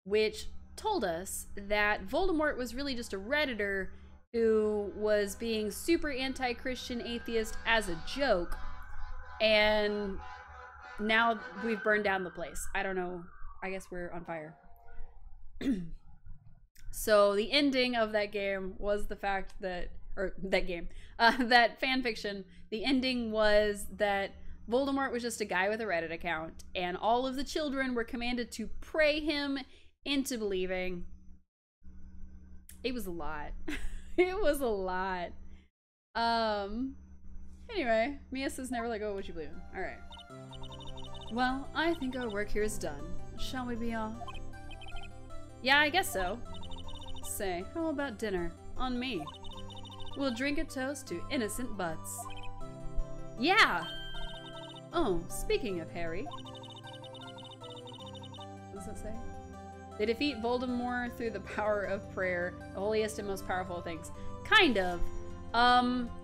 which told us that Voldemort was really just a Redditor who was being super anti-Christian atheist as a joke. And now we've burned down the place. I don't know. I guess we're on fire. So the ending of that game was the fact that, that fanfiction, the ending was that Voldemort was just a guy with a Reddit account, and all of the children were commanded to pray him into believing. It was a lot. It was a lot. Anyway, Mia says never let go of what you believe in. Alright. Well, I think our work here is done. Shall we be off? Yeah, I guess so. Say, how about dinner? On me. We'll drink a toast to innocent butts. Yeah! Oh, speaking of Harry. What does that say? They defeat Voldemort through the power of prayer, the holiest and most powerful of things. Kind of.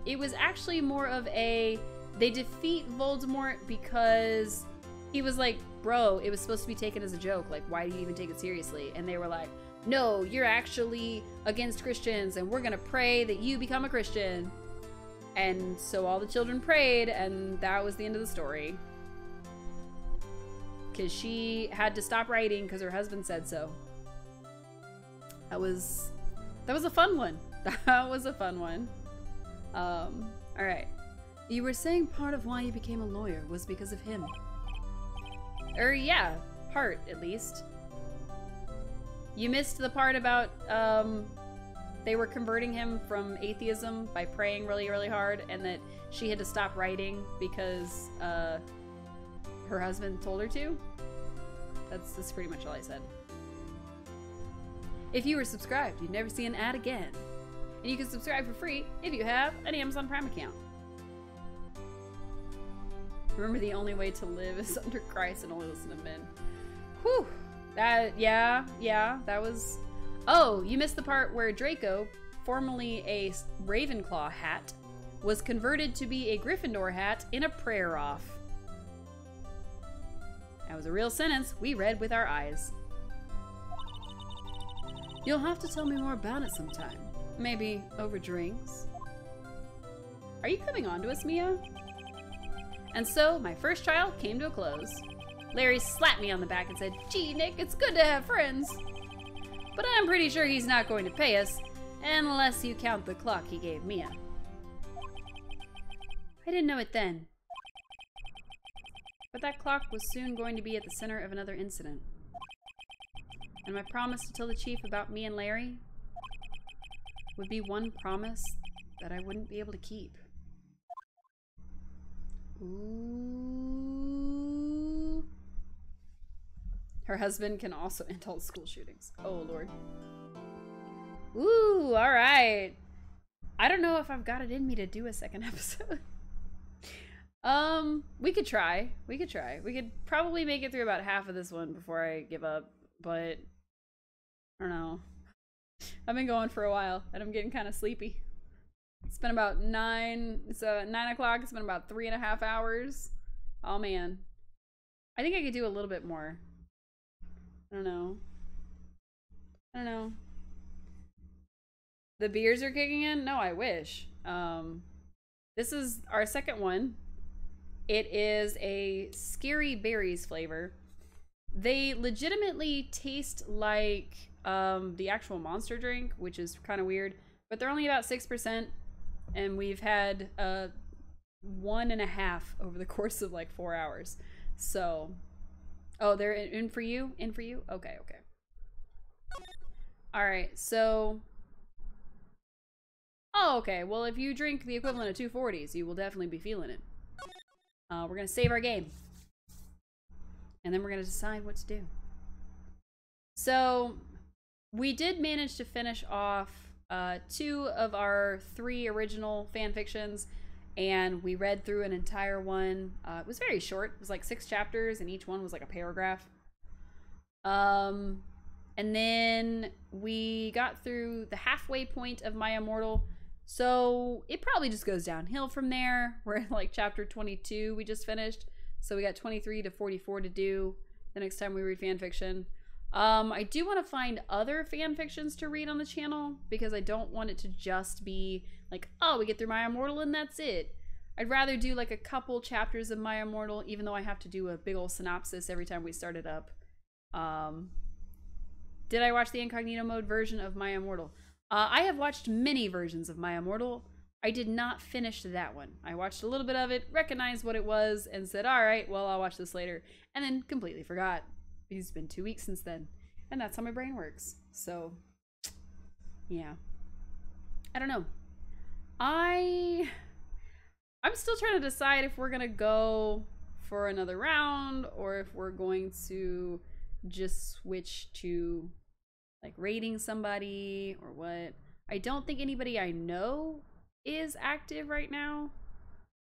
It was actually more of a, they defeat Voldemort because he was like, bro, it was supposed to be taken as a joke. Like, why do you even take it seriously? And they were like, no, you're actually against Christians, and we're gonna pray that you become a Christian. And so all the children prayed, and that was the end of the story. Because she had to stop writing because her husband said so. That was a fun one. That was a fun one. Alright. You were saying part of why you became a lawyer was because of him. Yeah, part at least. You missed the part about they were converting him from atheism by praying really, really hard, and that she had to stop writing because her husband told her to. That's pretty much all I said. If you were subscribed, you'd never see an ad again. And you can subscribe for free if you have an Amazon Prime account. Remember, the only way to live is under Christ and only listen to men. Whew. Yeah, that was... Oh, you missed the part where Draco, formerly a Ravenclaw hat, was converted to be a Gryffindor hat in a prayer off. That was a real sentence we read with our eyes. You'll have to tell me more about it sometime. Maybe over drinks. Are you coming on to us, Mia? And so, my first trial came to a close. Larry slapped me on the back and said, "Gee, Nick, it's good to have friends. But I'm pretty sure he's not going to pay us, unless you count the clock he gave Mia." I didn't know it then. But that clock was soon going to be at the center of another incident. And my promise to tell the chief about me and Larry would be one promise that I wouldn't be able to keep. Ooh. Her husband can also end all school shootings. Oh, Lord. Ooh, all right. I don't know if I've got it in me to do a second episode. We could try. We could try. We could probably make it through about half of this one before I give up, but I don't know. I've been going for a while, and I'm getting kind of sleepy. It's been about 9 o'clock. It's been about 3.5 hours. Oh, man. I think I could do a little bit more. I don't know. The beers are kicking in? No, I wish. This is our second one. It is a scary berries flavor. They legitimately taste like the actual Monster drink, which is kind of weird, but they're only about 6%, and we've had 1.5 over the course of like 4 hours. So, oh, they're in for you? In for you? Okay, okay. All right, so, oh, okay. Well, if you drink the equivalent of 240s, you will definitely be feeling it. We're gonna save our game, and then we're gonna decide what to do. So, we did manage to finish off 2 of our 3 original fan fictions, and we read through an entire one. It was very short. It was like 6 chapters, and each one was like a paragraph. And then we got through the halfway point of My Immortal, so it probably just goes downhill from there. We're at like chapter 22 we just finished, so we got 23 to 44 to do the next time we read fanfiction. I do want to find other fan fictions to read on the channel, because I don't want it to just be like, oh, we get through My Immortal and that's it. I'd rather do like a couple chapters of My Immortal, even though I have to do a big old synopsis every time we start it up. Did I watch the incognito mode version of My Immortal? I have watched many versions of My Immortal. I did not finish that one. I watched a little bit of it, recognized what it was, and said, all right, well, I'll watch this later, and then completely forgot. It's been 2 weeks since then, and that's how my brain works. So, yeah. I don't know. I'm still trying to decide if we're gonna go for another round, or if we're going to just switch to like rating somebody or what. I don't think anybody I know is active right now,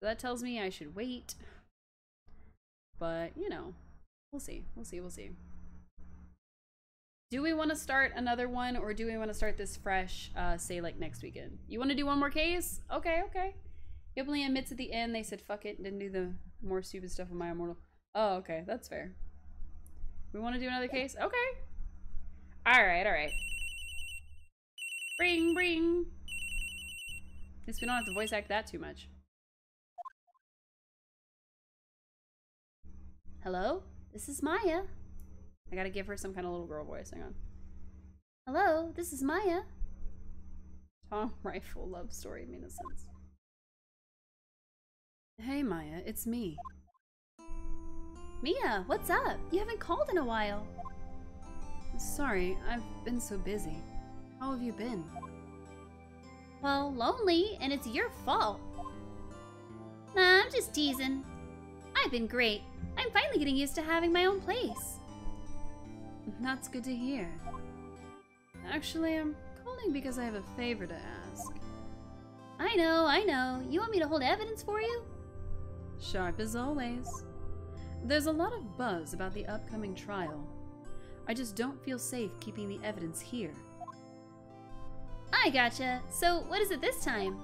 so that tells me I should wait. But, you know, we'll see. Do we want to start another one, or do we want to start this fresh, say like next weekend? You want to do one more case? Okay. Ghibli admits at the end they said fuck it and didn't do the more stupid stuff with My Immortal. Oh, okay, that's fair. We want to do another case? Okay. Alright. Bring. At least we don't have to voice act that too much. Hello? This is Maya. I gotta give her some kind of little girl voice. Hang on. Hello, this is Maya. Tom Rifle love story made no sense. Hey Maya, it's me. Mia, what's up? You haven't called in a while. Sorry, I've been so busy. How have you been? Well, lonely, and it's your fault. Nah, I'm just teasing. I've been great. I'm finally getting used to having my own place. That's good to hear. Actually, I'm calling because I have a favor to ask. I know. You want me to hold evidence for you? Sharp as always. There's a lot of buzz about the upcoming trial. I just don't feel safe keeping the evidence here. I gotcha. So, what is it this time?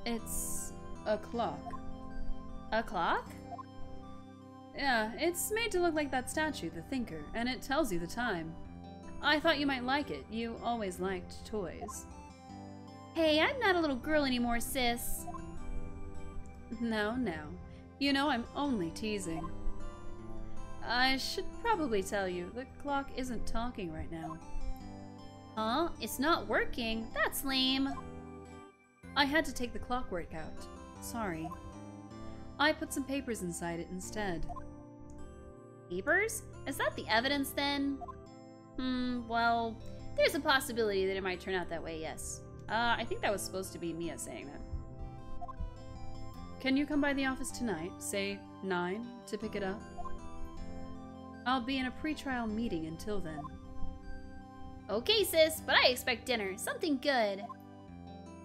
It's a clock. A clock? Yeah, it's made to look like that statue, the Thinker, and it tells you the time. I thought you might like it. You always liked toys. Hey, I'm not a little girl anymore, sis. Now. You know I'm only teasing. I should probably tell you, the clock isn't talking right now. Huh? It's not working? That's lame. I had to take the clockwork out. Sorry. I put some papers inside it instead. Papers? Is that the evidence then? Well, there's a possibility that it might turn out that way, yes. I think that was supposed to be Mia saying that. Can you come by the office tonight, say 9, to pick it up? I'll be in a pre-trial meeting until then. Okay, sis, but I expect dinner. Something good.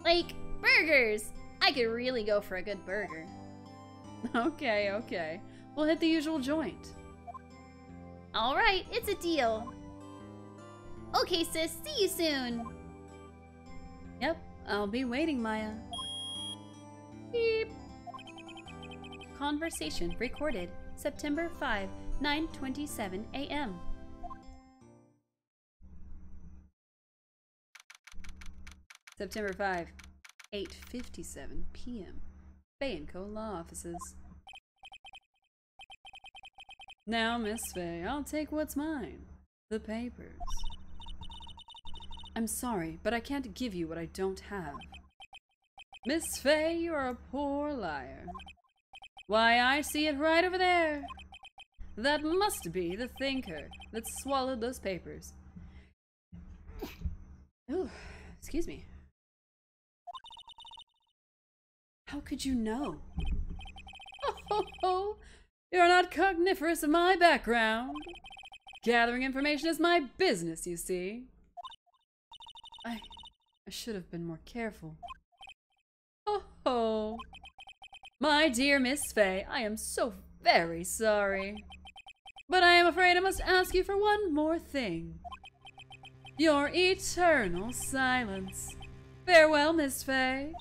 Like, burgers! I could really go for a good burger. Okay. We'll hit the usual joint. Alright, it's a deal. Okay, sis, see you soon. Yep, I'll be waiting, Maya. Beep. Conversation recorded September 5, 9:27 a.m. September 5, 8:57 p.m. Bay & Co. Law Offices. Now, Miss Faye, I'll take what's mine. The papers. I'm sorry, but I can't give you what I don't have. Miss Faye, you're a poor liar. Why, I see it right over there. That must be the thinker that swallowed those papers. Ooh, excuse me. How could you know? Oh, you're not cogniferous of my background. Gathering information is my business, you see. I should have been more careful. Oh, my dear Miss Faye, I am so very sorry. But I am afraid I must ask you for one more thing. Your eternal silence. Farewell, Miss Faye.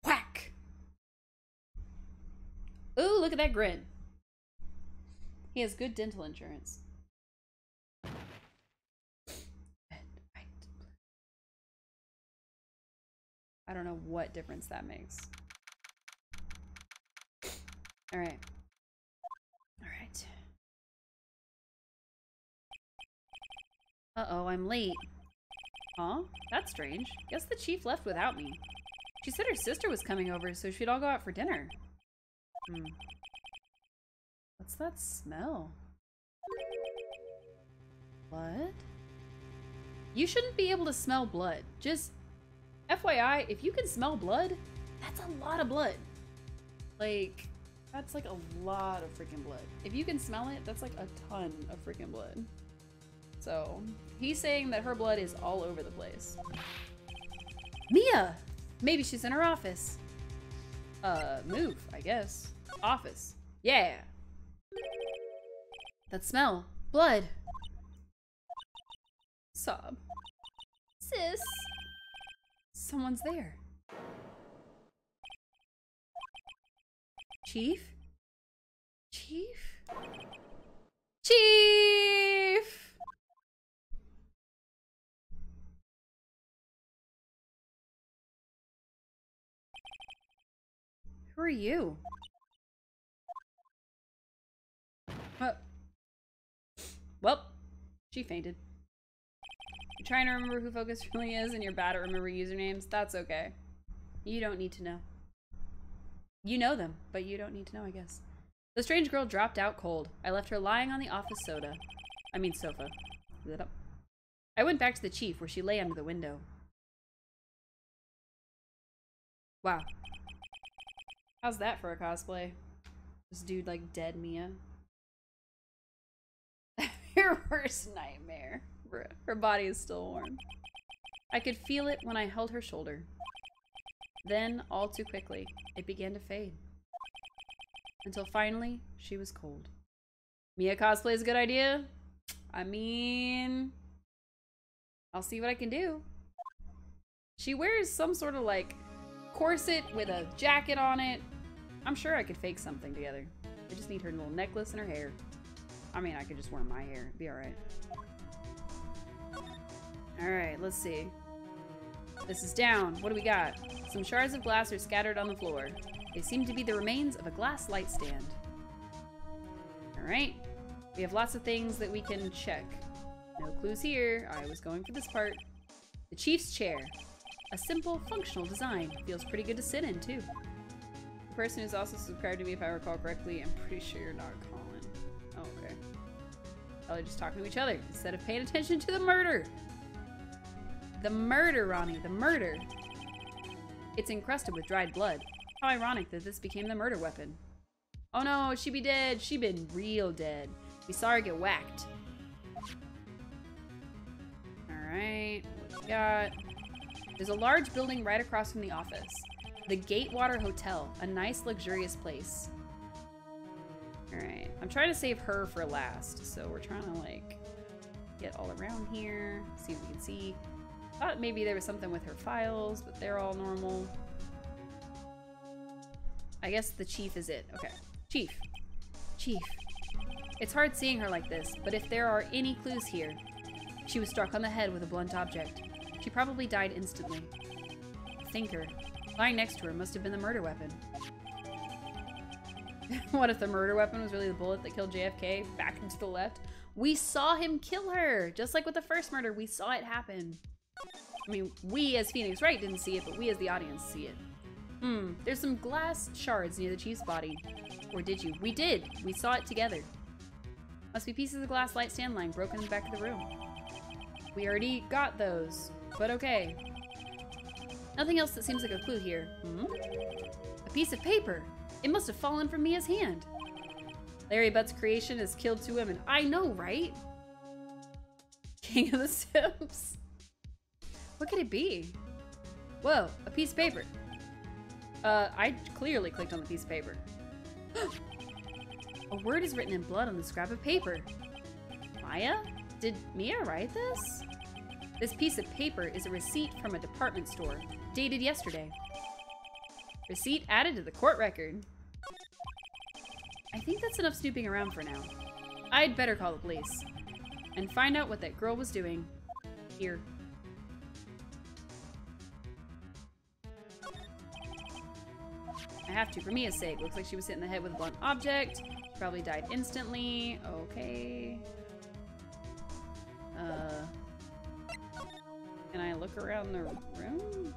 Whack! Ooh, look at that grin. He has good dental insurance. I don't know what difference that makes. Alright. Alright. Uh-oh, I'm late. Huh? That's strange. Guess the chief left without me. She said her sister was coming over, so she'd all go out for dinner. What's that smell? What? You shouldn't be able to smell blood. Just FYI, if you can smell blood, that's a lot of blood. Like, that's like a lot of freaking blood. If you can smell it, that's like a ton of freaking blood. So, he's saying that her blood is all over the place. Mia! Maybe she's in her office. Move, I guess. Office. Yeah. That smell. Blood. Sob. Sis. Someone's there. Chief? Chief? Chief! Who are you? Well, she fainted. You're trying to remember who Focus really is and you're bad at remembering usernames? That's okay. You don't need to know. You know them, but you don't need to know, I guess. The strange girl dropped out cold. I left her lying on the office sofa. I went back to the chief where she lay under the window. Wow. How's that for a cosplay? This dude like dead Mia. Your worst nightmare. Bruh. Her body is still warm. I could feel it when I held her shoulder. Then, all too quickly, it began to fade. Until finally, she was cold. Mia cosplay is a good idea? I mean, I'll see what I can do. She wears some sort of like corset with a jacket on it. I'm sure I could fake something together. I just need her little necklace and her hair. I mean, I could just wear my hair. It'd be alright. Alright, let's see. This is down. What do we got? Some shards of glass are scattered on the floor. They seem to be the remains of a glass light stand. Alright. We have lots of things that we can check. No clues here. I was going for this part. The chief's chair. A simple, functional design. Feels pretty good to sit in, too. The person who's also subscribed to me, if I recall correctly, I'm pretty sure you're not Colin. Oh, okay. Oh, they're just talking to each other instead of paying attention to the murder. The murder, Ronnie. The murder. It's encrusted with dried blood. How ironic that this became the murder weapon. Oh no, she be dead. She been real dead. We saw her get whacked. Alright, what we got? There's a large building right across from the office. The Gatewater Hotel, a nice, luxurious place. Alright, I'm trying to save her for last, so we're trying to, like, get all around here, see if we can see. Thought maybe there was something with her files, but they're all normal. I guess the chief is it. Okay. Chief. Chief. It's hard seeing her like this, but if there are any clues here, she was struck on the head with a blunt object. She probably died instantly. Thinker. Lying next to her must have been the murder weapon. What if the murder weapon was really the bullet that killed JFK back and to the left? We saw him kill her! Just like with the first murder, we saw it happen. I mean, we as Phoenix Wright didn't see it, but we as the audience see it. There's some glass shards near the chief's body. Or did you? We did! We saw it together. Must be pieces of glass light stand lying broken in the back of the room. We already got those, but okay. Nothing else that seems like a clue here. A piece of paper! It must have fallen from Mia's hand. Larry Butt's creation has killed 2 women. I know, right? King of the Sims. What could it be? Whoa, a piece of paper. I clearly clicked on the piece of paper. A word is written in blood on the scrap of paper. Maya? Did Mia write this? This piece of paper is a receipt from a department store, dated yesterday. Receipt added to the court record. I think that's enough snooping around for now. I'd better call the police and find out what that girl was doing here. I have to, for Mia's sake. Looks like she was hit in the head with a blunt object. She probably died instantly. Okay. Can I look around the room?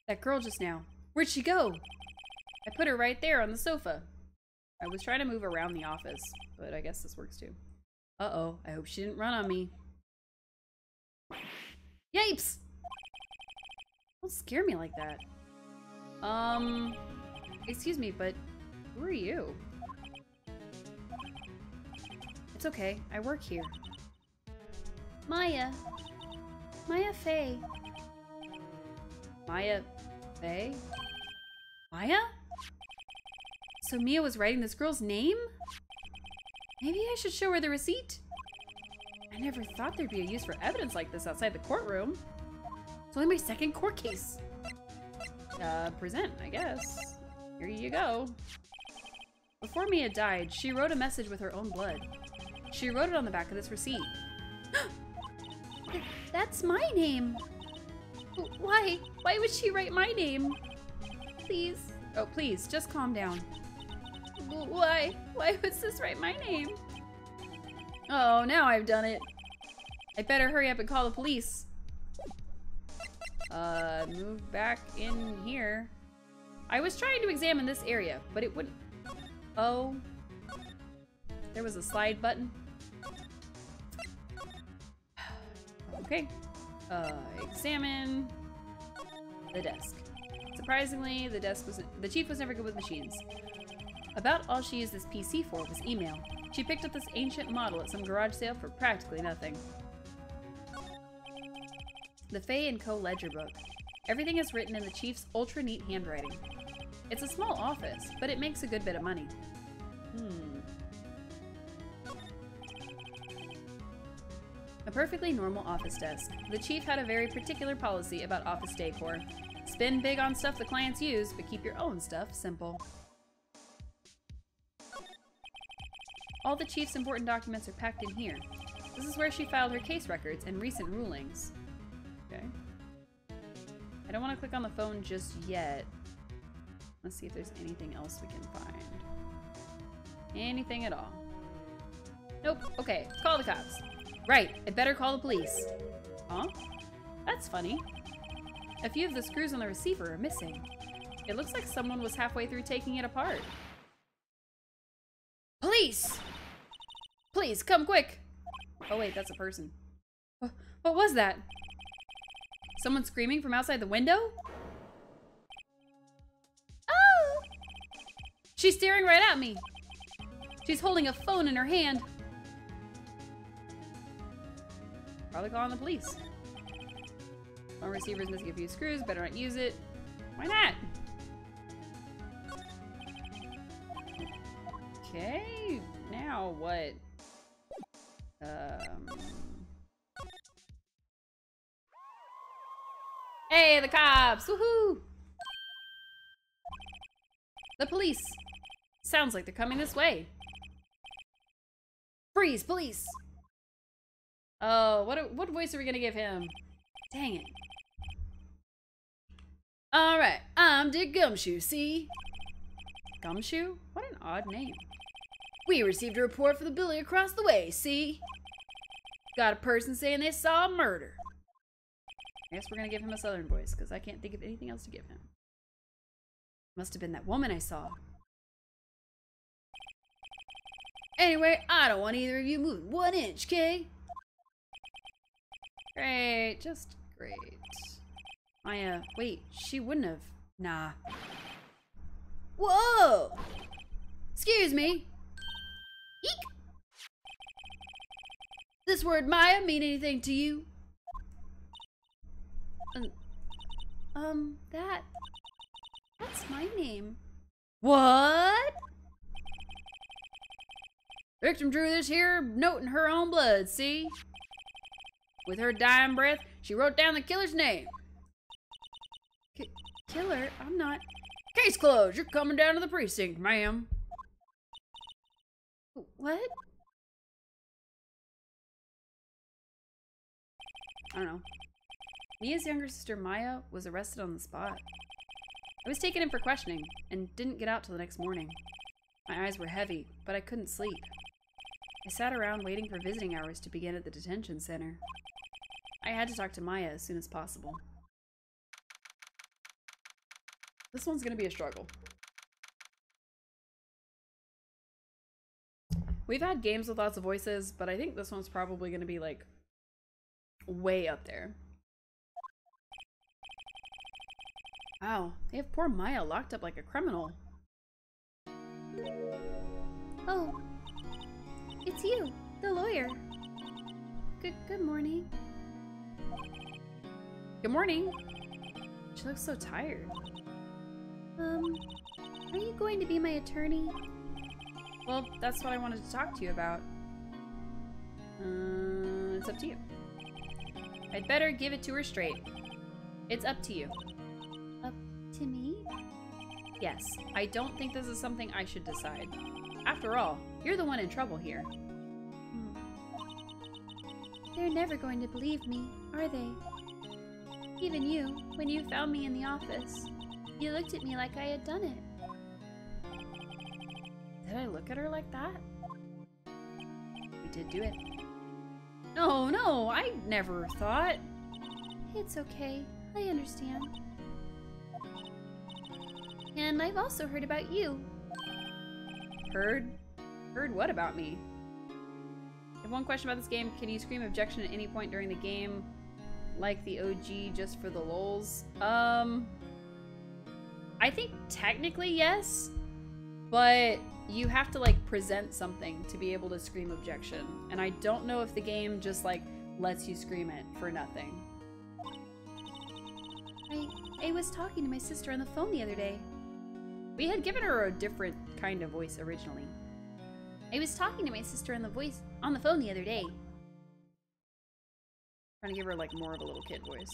That girl just now. Where'd she go? I put her right there on the sofa. I was trying to move around the office, but I guess this works too. Uh-oh, I hope she didn't run on me. Yipes! Don't scare me like that. Excuse me, but who are you? It's okay, I work here. Maya. Maya Fey. Maya Fey? Maya? So Mia was writing this girl's name? Maybe I should show her the receipt? I never thought there'd be a use for evidence like this outside the courtroom. It's only my 2nd court case. Present, I guess. Here you go. Before Mia died, she wrote a message with her own blood. She wrote it on the back of this receipt. That's my name. Why? Why would she write my name? Please. Oh, please, just calm down. Why? Why would this write my name? Oh, now I've done it. I better hurry up and call the police. Move back in here. I was trying to examine this area, but it wouldn't. Oh. There was a slide button. Okay. Examine the desk. Surprisingly, the chief was never good with machines. About all she used this PC for was email. She picked up this ancient model at some garage sale for practically nothing. The Faye & Co. ledger book. Everything is written in the chief's ultra-neat handwriting. It's a small office, but it makes a good bit of money. A perfectly normal office desk. The chief had a very particular policy about office decor. Spend big on stuff the clients use, but keep your own stuff simple. All the chief's important documents are packed in here. This is where she filed her case records and recent rulings. Okay. I don't want to click on the phone just yet. Let's see if there's anything else we can find. Anything at all. Nope. Okay, call the cops. Right, I better call the police. Huh? That's funny. A few of the screws on the receiver are missing. It looks like someone was halfway through taking it apart. Police! Please, come quick! Oh wait, that's a person. What was that? Someone screaming from outside the window? Oh! She's staring right at me. She's holding a phone in her hand. Probably calling the police. Phone receiver's missing a few screws. Better not use it. Why not? Okay. Now what? Hey, the cops! Woohoo! The police! Sounds like they're coming this way. Freeze, police! Oh, what voice are we gonna give him? Dang it. Alright, I'm Dick Gumshoe, see? Gumshoe? What an odd name. We received a report from the building across the way, see? Got a person saying they saw a murder. I guess we're gonna give him a southern voice, because I can't think of anything else to give him. Must have been that woman I saw. Anyway, I don't want either of you moving 1 inch, okay? Great, just great. Wait, she wouldn't have. Nah. Whoa! Excuse me. Eek! This word Maya mean anything to you? That's my name. What? Victim drew this here note in her own blood, see? With her dying breath, she wrote down the killer's name. Killer? I'm not. Case closed. You're coming down to the precinct, ma'am. What? I don't know. Mia's younger sister, Maya, was arrested on the spot. I was taken in for questioning and didn't get out till the next morning. My eyes were heavy, but I couldn't sleep. I sat around waiting for visiting hours to begin at the detention center. I had to talk to Maya as soon as possible. This one's gonna be a struggle. We've had games with lots of voices, but I think this one's probably gonna be like way up there. Wow, they have poor Maya locked up like a criminal. Oh, it's you, the lawyer. Good morning. Good morning. She looks so tired. Are you going to be my attorney? Well, that's what I wanted to talk to you about. It's up to you. I'd better give it to her straight. It's up to you. Up to me? Yes, I don't think this is something I should decide. After all, you're the one in trouble here. They're never going to believe me, are they? Even you, when you found me in the office, you looked at me like I had done it. Did I look at her like that? We did do it. No, I never thought. It's okay, I understand. And I've also heard about you. Heard? Heard what about me? I have one question about this game. Can you scream objection at any point during the game? Like the OG, just for the lulz? I think technically yes, but you have to like present something to be able to scream objection. And I don't know if the game just like lets you scream it for nothing. I was talking to my sister on the phone the other day. We had given her a different kind of voice originally. I was talking to my sister on the phone the other day. Trying to give her like more of a little kid voice.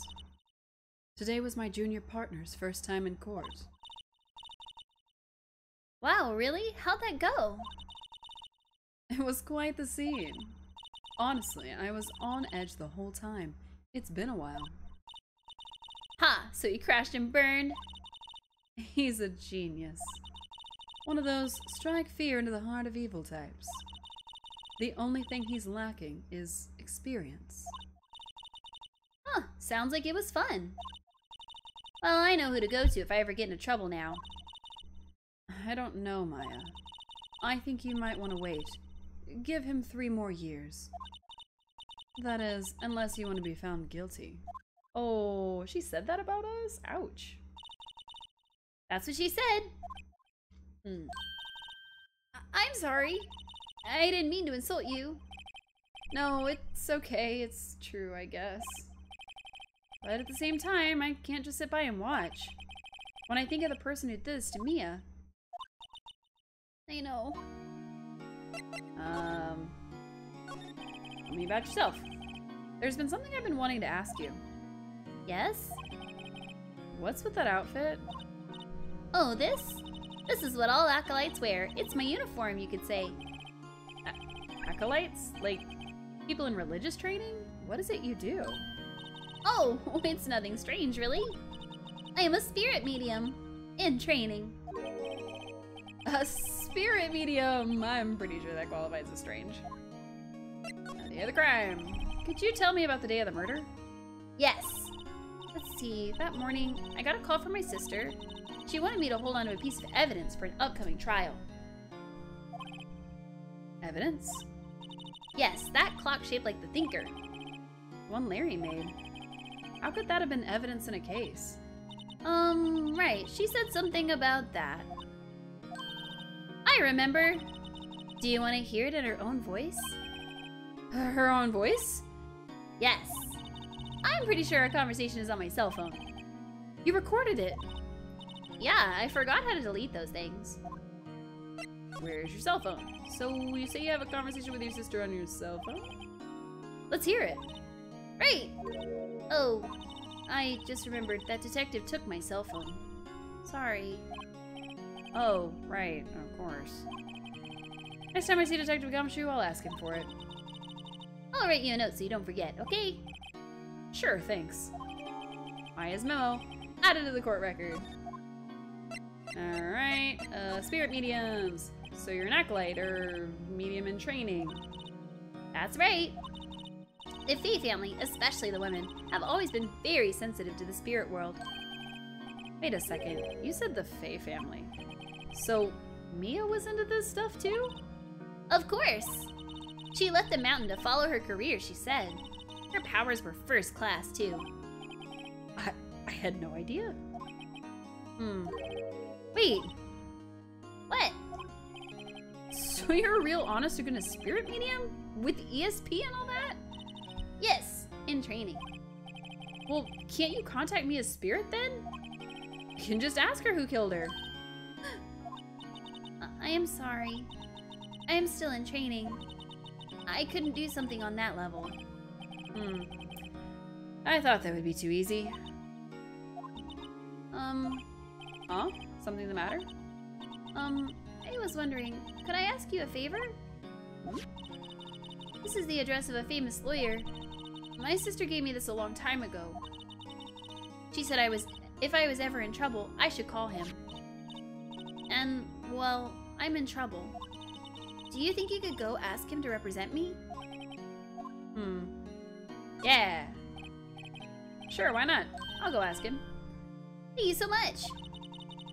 Today was my junior partner's first time in court. Wow, really? How'd that go? It was quite the scene. Honestly, I was on edge the whole time. It's been a while. Ha! So you crashed and burned? He's a genius. One of those strike fear into the heart of evil types. The only thing he's lacking is experience. Huh, sounds like it was fun. Well, I know who to go to if I ever get into trouble now. I don't know, Maya. I think you might want to wait. Give him 3 more years. That is, unless you want to be found guilty. Oh, she said that about us? Ouch. That's what she said. I'm sorry. I didn't mean to insult you. No, it's okay. It's true, I guess. But at the same time, I can't just sit by and watch. When I think of the person who did this to Mia... I know. Tell me about yourself. There's been something I've been wanting to ask you. Yes? What's with that outfit? Oh, this? This is what all acolytes wear. It's my uniform, you could say. Acolytes? Like, people in religious training? What is it you do? Oh, it's nothing strange, really. I am a spirit medium. In training. A spirit medium! I'm pretty sure that qualifies as strange. The day of the crime. Could you tell me about the day of the murder? Yes. Let's see, that morning, I got a call from my sister. She wanted me to hold on to a piece of evidence for an upcoming trial. Evidence? Yes, that clock shaped like the thinker. One Larry made. How could that have been evidence in a case? Right. She said something about that. I remember. Do you want to hear it in her own voice? Her own voice? Yes. I'm pretty sure our conversation is on my cell phone. You recorded it. Yeah, I forgot how to delete those things. Where's your cell phone? So you say you have a conversation with your sister on your cell phone? Let's hear it. Right. Oh, I just remembered that detective took my cell phone. Sorry. Oh, right, of course. Next time I see Detective Gumshoe, I'll ask him for it. I'll write you a note so you don't forget, okay? Sure, thanks. Maya's memo. Added to the court record. Alright, spirit mediums. So you're an acolyte, or medium in training. That's right. The Fae family, especially the women, have always been very sensitive to the spirit world. Wait a second, you said the Fae family. So, Mia was into this stuff too? Of course. She left the mountain to follow her career, she said. Her powers were first class, too. I had no idea. Wait. What? So you're a real honest to goodness spirit medium? With ESP and all that? Yes, in training. Well, can't you contact Mia's spirit then? You can just ask her who killed her. I am sorry. I am still in training. I couldn't do something on that level. I thought that would be too easy. Huh? Something the matter? I was wondering, could I ask you a favor? This is the address of a famous lawyer. My sister gave me this a long time ago. She said if I was ever in trouble, I should call him. And, well, I'm in trouble. Do you think you could go ask him to represent me? Yeah. Sure, why not? I'll go ask him. Thank you so much.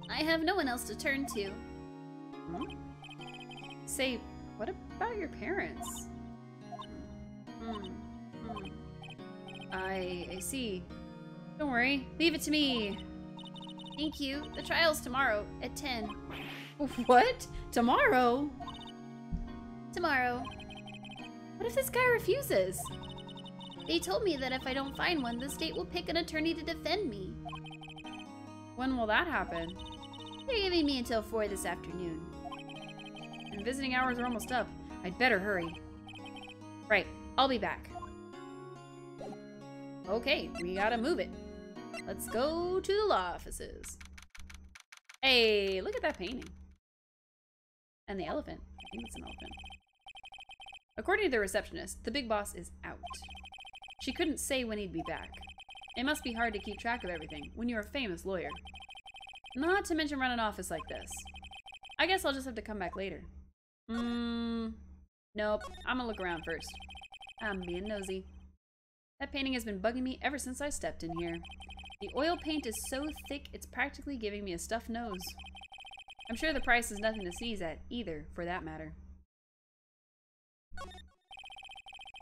I have no one else to turn to. Say, what about your parents? I see. Don't worry, leave it to me. Thank you. The trial's tomorrow at 10. What? Tomorrow? Tomorrow. What if this guy refuses? They told me that if I don't find one, the state will pick an attorney to defend me. When will that happen? They're giving me until 4 this afternoon. And visiting hours are almost up. I'd better hurry. Right, I'll be back. Okay, we gotta move it. Let's go to the law offices. Hey, look at that painting. And the elephant. I think it's an elephant. According to the receptionist, the big boss is out. She couldn't say when he'd be back. It must be hard to keep track of everything when you're a famous lawyer. Not to mention run an office like this. I guess I'll just have to come back later. Nope. I'm gonna look around first. I'm being nosy. That painting has been bugging me ever since I stepped in here. The oil paint is so thick, it's practically giving me a stuffed nose. I'm sure the price is nothing to sneeze at, either, for that matter.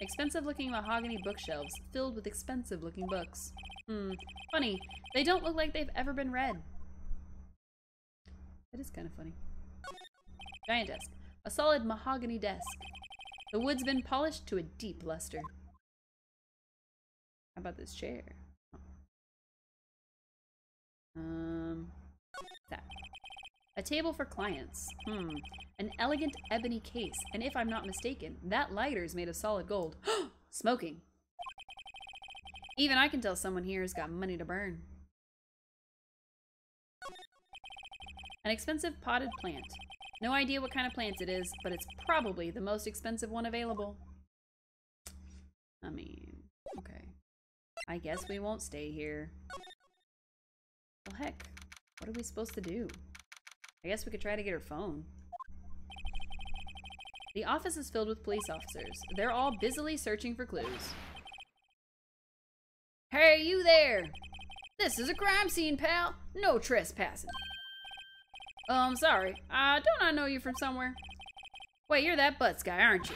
Expensive-looking mahogany bookshelves filled with expensive-looking books. Funny. They don't look like they've ever been read. That is kind of funny. Giant desk. A solid mahogany desk. The wood's been polished to a deep luster. How about this chair? That. A table for clients. An elegant ebony case, and if I'm not mistaken, that lighter is made of solid gold. Smoking. Even I can tell someone here has got money to burn. An expensive potted plant. No idea what kind of plant it is, but it's probably the most expensive one available. I mean, okay. I guess we won't stay here. Well, heck, what are we supposed to do? I guess we could try to get her phone. The office is filled with police officers. They're all busily searching for clues. Hey, you there! This is a crime scene, pal. No trespassing. Sorry. Don't I know you from somewhere? Wait, you're that Butts guy, aren't you?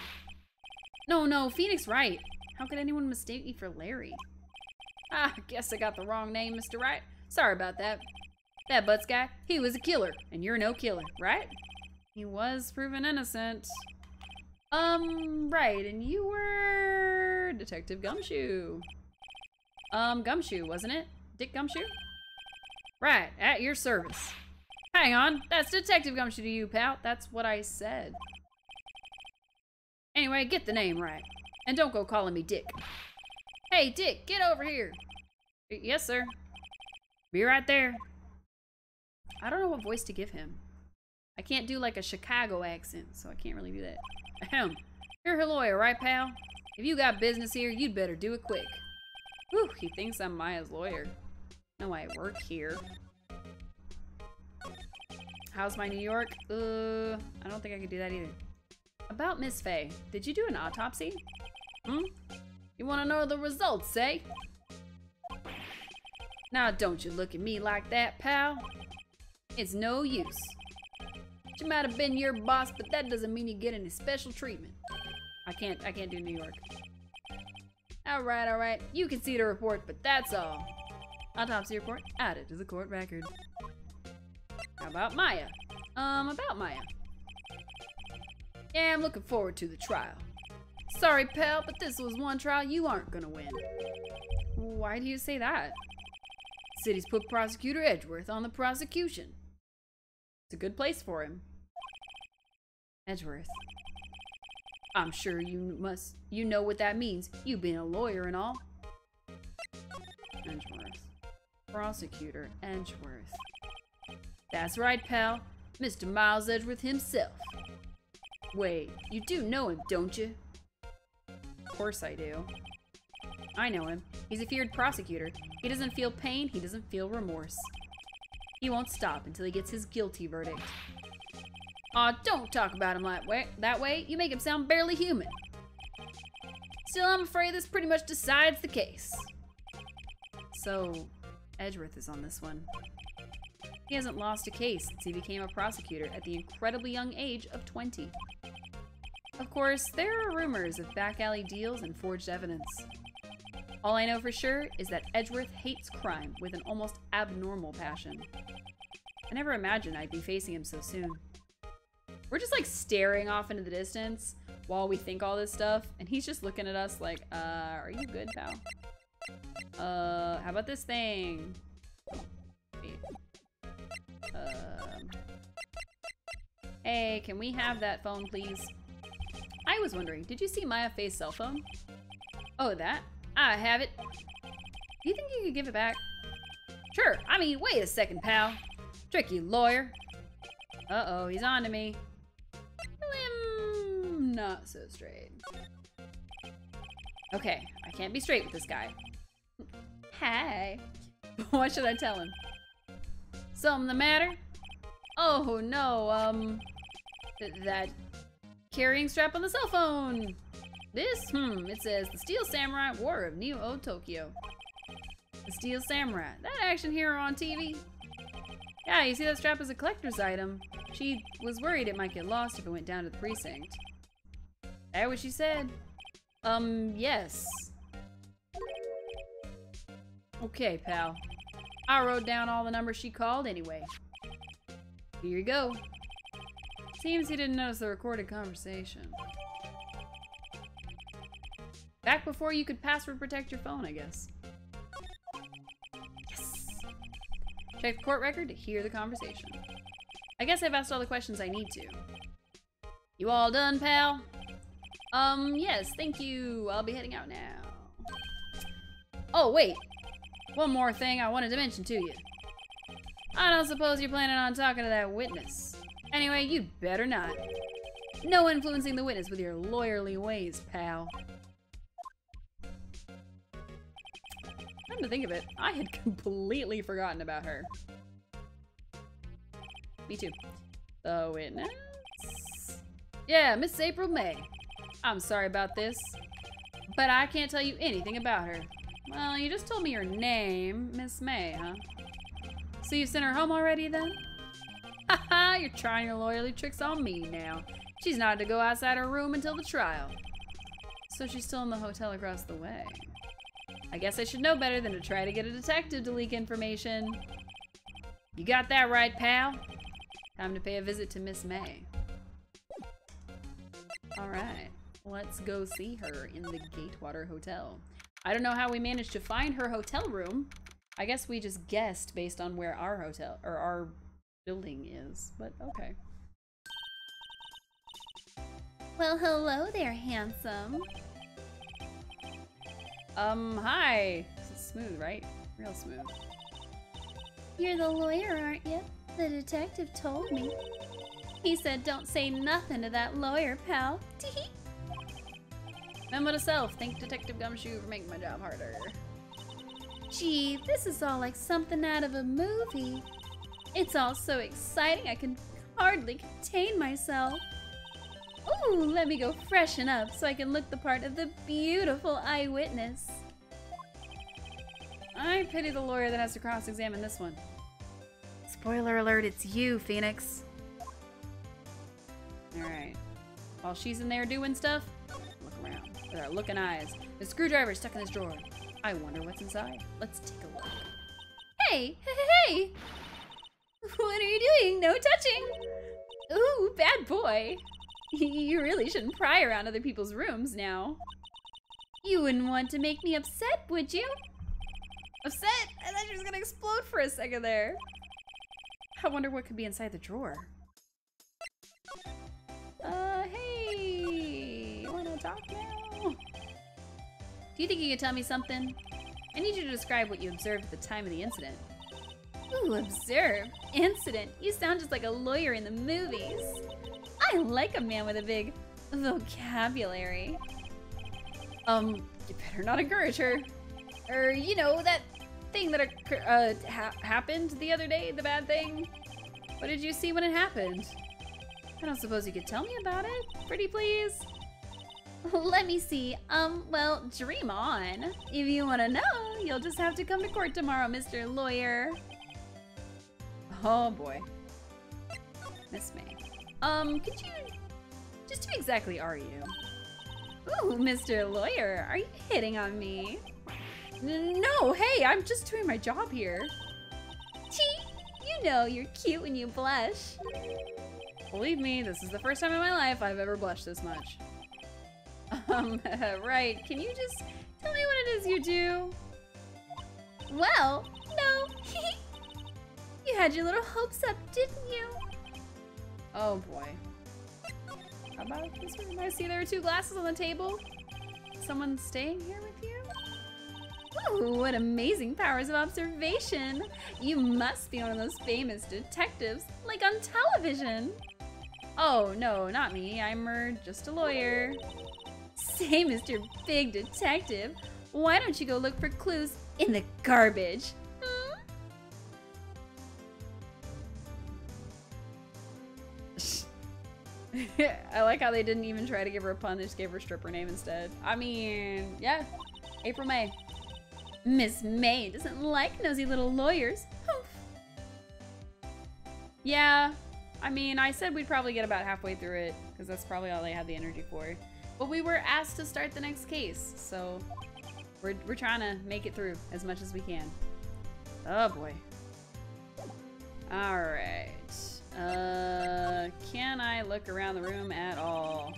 No, Phoenix Wright. How could anyone mistake me for Larry? I guess I got the wrong name, Mr. Wright. Sorry about that. That Butts guy, he was a killer, and you're no killer, right? He was proven innocent. Right, and you were Detective Gumshoe. Gumshoe, wasn't it? Dick Gumshoe? Right, at your service. Hang on, that's Detective Gumshoe to you, pal. That's what I said. Anyway, get the name right. And don't go calling me Dick. Hey, Dick, get over here. Yes, sir. Be right there. I don't know what voice to give him. I can't do like a Chicago accent, so I can't really do that. Ahem. You're her lawyer, right, pal? If you got business here, you'd better do it quick. Whew, he thinks I'm Maya's lawyer. No, I work here. How's my New York? I don't think I could do that either. About Miss Faye, did you do an autopsy? You want to know the results, eh? Now don't you look at me like that, pal. It's no use. She might have been your boss, but that doesn't mean you get any special treatment. I can't do New York. Alright. You can see the report, but that's all. Autopsy report added to the court record. How about Maya? About Maya. Yeah, I'm looking forward to the trial. Sorry, pal, but this was one trial you aren't gonna win. Why do you say that? City's put Prosecutor Edgeworth on the prosecution. It's a good place for him. Edgeworth. I'm sure you know what that means. You've been a lawyer and all. Edgeworth. Prosecutor Edgeworth. That's right, pal. Mr. Miles Edgeworth himself. Wait, you do know him, don't you? Of course I do. I know him. He's a feared prosecutor. He doesn't feel pain, he doesn't feel remorse. He won't stop until he gets his guilty verdict. Aw, don't talk about him that way. You make him sound barely human. Still, I'm afraid this pretty much decides the case. So, Edgeworth is on this one. He hasn't lost a case since he became a prosecutor at the incredibly young age of 20. Of course, there are rumors of back alley deals and forged evidence. All I know for sure is that Edgeworth hates crime with an almost abnormal passion. I never imagined I'd be facing him so soon. We're just like staring off into the distance while we think all this stuff, and he's just looking at us like, are you good, pal? How about this thing? Wait. Hey, can we have that phone, please? I was wondering, did you see Maya Faye's cell phone? Oh, that? I have it. Do you think you could give it back? Sure. I mean, wait a second, pal. Tricky lawyer. Uh-oh, he's on to me. Not so straight. Okay, I can't be straight with this guy. Hey. What should I tell him? Something the matter? Oh, no, that carrying strap on the cell phone. This, it says the Steel Samurai War of Neo Tokyo. The Steel Samurai, that action hero on TV? Yeah, you see that strap is a collector's item. She was worried it might get lost if it went down to the precinct. That what she said? Yes. Okay, pal. I wrote down all the numbers she called anyway. Here you go. Seems he didn't notice the recorded conversation. Back before you could password protect your phone, I guess. Yes. Check the court record to hear the conversation. I guess I've asked all the questions I need to. You all done, pal? Yes, thank you. I'll be heading out now. Oh, wait. One more thing I wanted to mention to you. I don't suppose you're planning on talking to that witness. Anyway, you'd better not. No influencing the witness with your lawyerly ways, pal. Come to think of it, I had completely forgotten about her. Me too. The witness? Yeah, Miss April May. I'm sorry about this, but I can't tell you anything about her. Well, you just told me your name, Miss May, huh? So you sent her home already then? Haha, you're trying your lawyerly tricks on me now. She's not to go outside her room until the trial. So she's still in the hotel across the way. I guess I should know better than to try to get a detective to leak information. You got that right, pal. Time to pay a visit to Miss May. Alright, let's go see her in the Gatewater Hotel. I don't know how we managed to find her hotel room. I guess we just guessed based on where our hotel, or our building is, but okay. Well, hello there, handsome. Hi. This is smooth, right? Real smooth. You're the lawyer, aren't you? The detective told me. He said don't say nothing to that lawyer, pal. Tee-hee. Memo to self. Thank Detective Gumshoe for making my job harder. Gee, this is all like something out of a movie. It's all so exciting I can hardly contain myself. Ooh, let me go freshen up so I can look the part of the beautiful eyewitness. I pity the lawyer that has to cross-examine this one. Spoiler alert, it's you, Phoenix. Alright. While she's in there doing stuff, look around. There are looking eyes. The screwdriver's stuck in this drawer. I wonder what's inside. Let's take a look. Hey, hey! What are you doing? No touching! Ooh, bad boy. You really shouldn't pry around other people's rooms now. You wouldn't want to make me upset, would you? Upset? I thought she was gonna explode for a second there. I wonder what could be inside the drawer. Hey! You wanna talk now? Do you think you could tell me something? I need you to describe what you observed at the time of the incident. Ooh, observe. Incident. You sound just like a lawyer in the movies. I like a man with a big vocabulary. You better not encourage her. Or, you know, that thing that happened the other day, the bad thing. What did you see when it happened? I don't suppose you could tell me about it, pretty please? Let me see. Well, dream on. If you want to know, you'll just have to come to court tomorrow, Mr. Lawyer. Oh boy. Miss May. Could you... Just who exactly are you? Ooh, Mr. Lawyer, are you hitting on me? No, hey, I'm just doing my job here. Gee, you know you're cute when you blush. Believe me, this is the first time in my life I've ever blushed this much. Right, can you just tell me what it is you do? Well, no. You had your little hopes up, didn't you? Oh boy. How about this room? I see there are 2 glasses on the table. Someone staying here with you? Ooh, what amazing powers of observation. You must be one of those famous detectives, like on television. Oh, no, not me. I'm just a lawyer. Say, Mr. Big Detective, why don't you go look for clues in the garbage? I like how they didn't even try to give her a pun, they just gave her stripper name instead. I mean, yeah, April May. Miss May doesn't like nosy little lawyers. Yeah, I mean, I said we'd probably get about halfway through it, because that's probably all they had the energy for. But we were asked to start the next case, so we're trying to make it through as much as we can. Oh boy. Alright. Can I look around the room at all?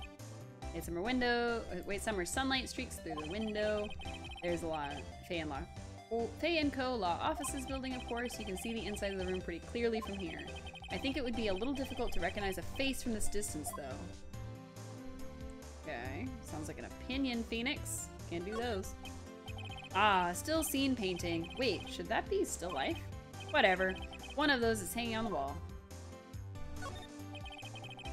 Wait, summer sunlight streaks through the window. There's a lot of fan lock. Thay & Co. Law Offices building, of course. You can see the inside of the room pretty clearly from here. I think it would be a little difficult to recognize a face from this distance, though. Okay, sounds like an opinion, Phoenix. Can't do those. Ah, still scene painting. Wait, should that be still life? Whatever. One of those is hanging on the wall.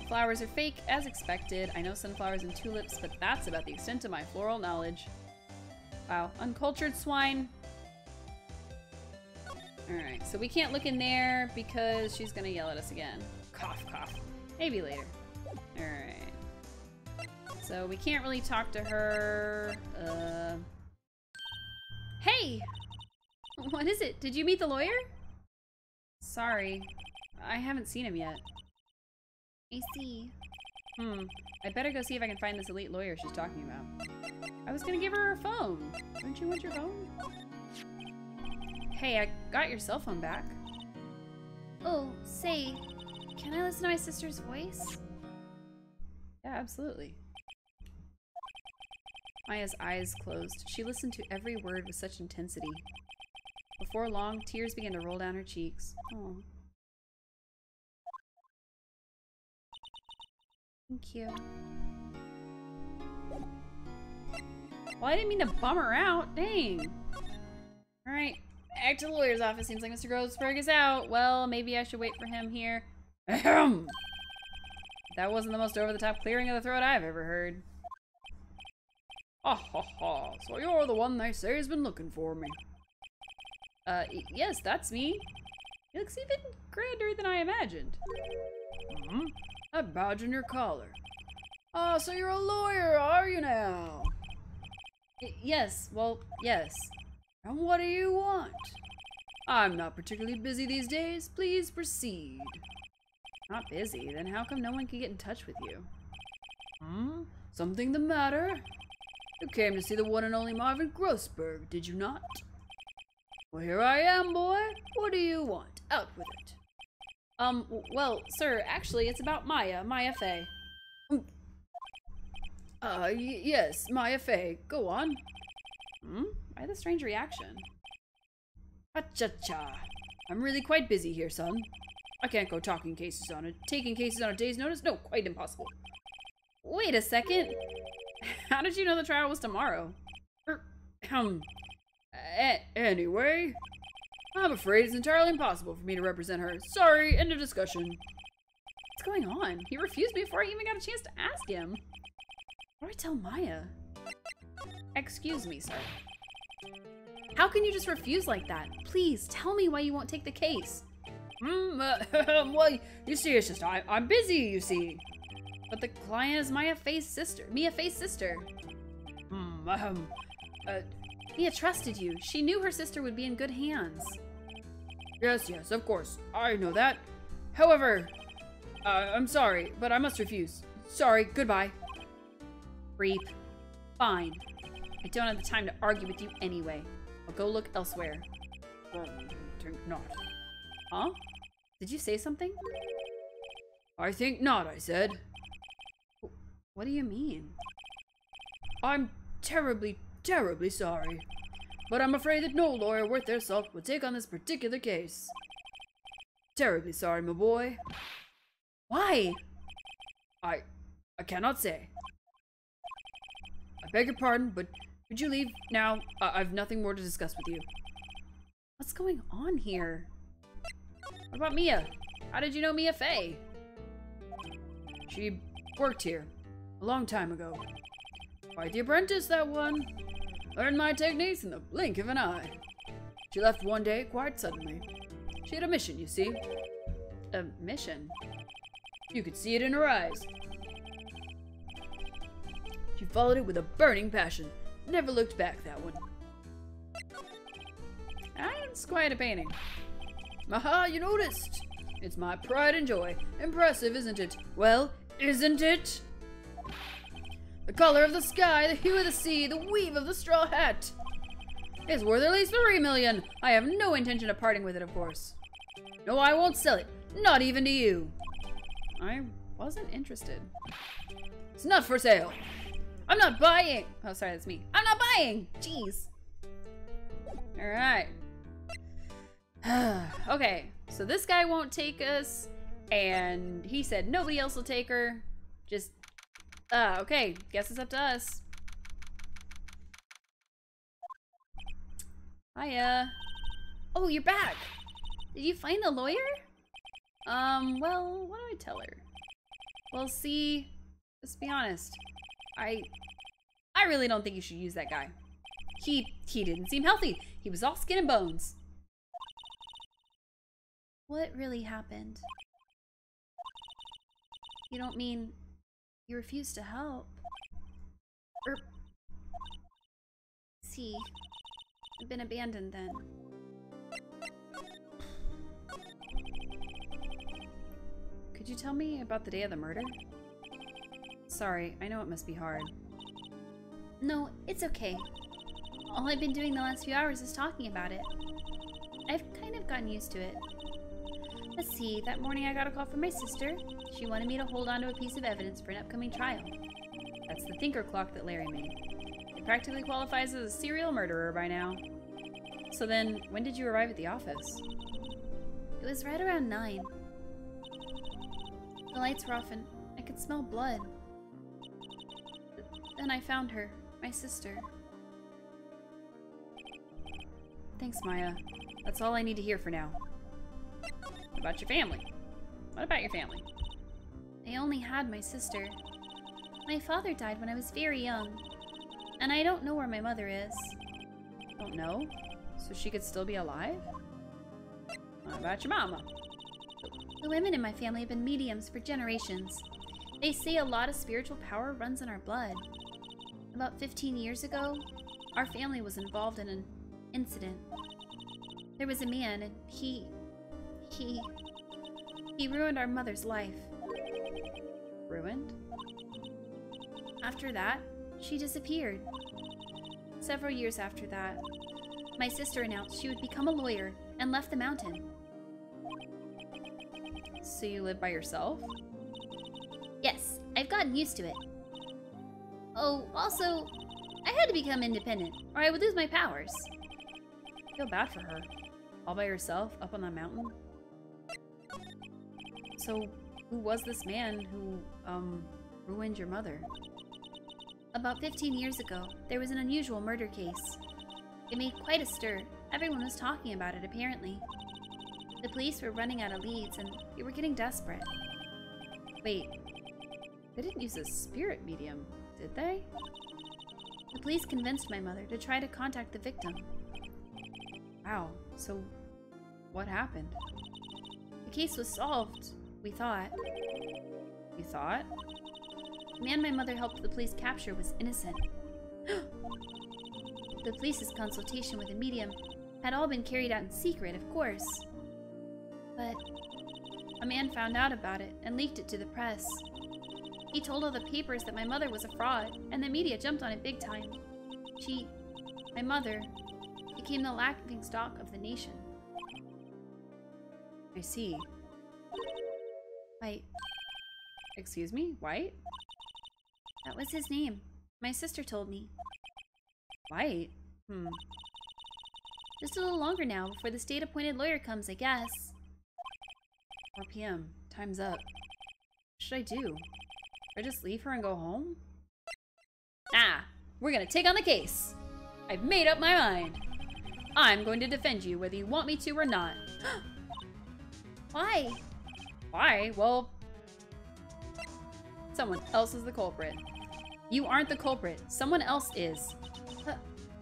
Flowers are fake, as expected. I know sunflowers and tulips, but that's about the extent of my floral knowledge. Wow, uncultured swine. Alright, so we can't look in there because she's gonna yell at us again. Cough, cough. Maybe later. Alright. So we can't really talk to her. Hey! What is it? Did you meet the lawyer? Sorry. I haven't seen him yet. I see. I better go see if I can find this elite lawyer she's talking about. I was gonna give her her phone. Don't you want your phone? Hey, I got your cell phone back. Oh, say, can I listen to my sister's voice? Yeah, absolutely. Maya's eyes closed. She listened to every word with such intensity. Before long, tears began to roll down her cheeks. Oh. Thank you. Well, I didn't mean to bum her out. Dang. Alright. Back to the lawyer's office. Seems like Mr. Grossberg is out. Well, maybe I should wait for him here. Ahem. That wasn't the most over-the-top clearing of the throat I've ever heard. Ha ha ha. So you're the one they say has been looking for me. Yes, that's me. He looks even grander than I imagined. That badge on your collar. Ah, so you're a lawyer, are you now? Yes, well, yes. And what do you want? I'm not particularly busy these days. Please proceed. Not busy? Then how come no one can get in touch with you? Something the matter? You came to see the one and only Marvin Grossberg, did you not? Well, here I am, boy. What do you want? Out with it. Well, sir, actually, it's about Maya Fey. Yes, Maya Fey. Go on. Why the strange reaction? Cha-cha-cha. I'm really quite busy here, son. I can't go taking cases on a day's notice? No, quite impossible. Wait a second. How did you know the trial was tomorrow? Anyway, I'm afraid it's entirely impossible for me to represent her. Sorry, end of discussion. What's going on? He refused me before I even got a chance to ask him. What do I tell Maya? Excuse me, sir. How can you just refuse like that? Please, tell me why you won't take the case. Well, you see, it's just I'm busy, you see. But the client is Mia Fey's sister. Mia trusted you. She knew her sister would be in good hands. Yes, of course. I know that. However, I'm sorry, but I must refuse. Sorry, goodbye. Creep. Fine. I don't have the time to argue with you anyway. I'll go look elsewhere. Think not. Huh? Did you say something? I think not, I said. What do you mean? I'm terribly, terribly sorry. But I'm afraid that no lawyer worth their salt would take on this particular case. Terribly sorry, my boy. Why? I cannot say. I beg your pardon, but could you leave now? I've nothing more to discuss with you. What's going on here? What about Mia? How did you know Mia Fey? She worked here a long time ago. Quite the apprentice, that one. Learned my techniques in the blink of an eye. She left one day quite suddenly. She had a mission, you see. A mission? You could see it in her eyes. She followed it with a burning passion. Never looked back, that one. That's quite a painting. Aha, you noticed! It's my pride and joy. Impressive, isn't it? Well, isn't it? The color of the sky, the hue of the sea, the weave of the straw hat. It's worth at least 3 million. I have no intention of parting with it, of course. No, I won't sell it. Not even to you. I wasn't interested. It's not for sale. I'm not buying. Oh, sorry, that's me. I'm not buying. Jeez. All Alright. Okay, so this guy won't take us, and he said nobody else will take her. Just, okay, guess it's up to us. Hiya. Oh, you're back! Did you find the lawyer? Well, what do I tell her? Well, see, let's be honest. I really don't think you should use that guy. He didn't seem healthy. He was all skin and bones. What really happened? You don't mean you refused to help? See, I've been abandoned then. Could you tell me about the day of the murder? Sorry, I know it must be hard. No, it's okay. All I've been doing the last few hours is talking about it. I've kind of gotten used to it. Let's see, that morning I got a call from my sister. She wanted me to hold on to a piece of evidence for an upcoming trial. That's the thinker clock that Larry made. It practically qualifies as a serial murderer by now. So then, when did you arrive at the office? It was right around 9. The lights were off and I could smell blood. Then I found her, my sister. Thanks, Maya. That's all I need to hear for now. What about your family? What about your family? I only had my sister. My father died when I was very young. And I don't know where my mother is. Don't know? So she could still be alive? What about your mama? The women in my family have been mediums for generations. They say a lot of spiritual power runs in our blood. About 15 years ago, our family was involved in an incident. There was a man and he ruined our mother's life. Ruined? After that, she disappeared. Several years after that, my sister announced she would become a lawyer and left the mountain. So you live by yourself? Yes, I've gotten used to it. Oh, also, I had to become independent, or I would lose my powers. I feel bad for her. All by herself, up on that mountain? So, who was this man who, ruined your mother? About 15 years ago, there was an unusual murder case. It made quite a stir. Everyone was talking about it, apparently. The police were running out of leads, and they were getting desperate. Wait, they didn't use a spirit medium, did they? The police convinced my mother to try to contact the victim. Wow, so what happened? The case was solved, we thought. You thought? The man my mother helped the police capture was innocent. The police's consultation with a medium had all been carried out in secret, of course. But a man found out about it and leaked it to the press. He told all the papers that my mother was a fraud, and the media jumped on it big time. My mother, became the laughingstock of the nation. I see. White. Excuse me? White? That was his name. My sister told me. White? Just a little longer now before the state-appointed lawyer comes, I guess. 4 p.m. Time's up. What should I do? Should I just leave her and go home? Nah, we're gonna take on the case. I've made up my mind. I'm going to defend you whether you want me to or not. Why? Why? Well, someone else is the culprit. You aren't the culprit. Someone else is.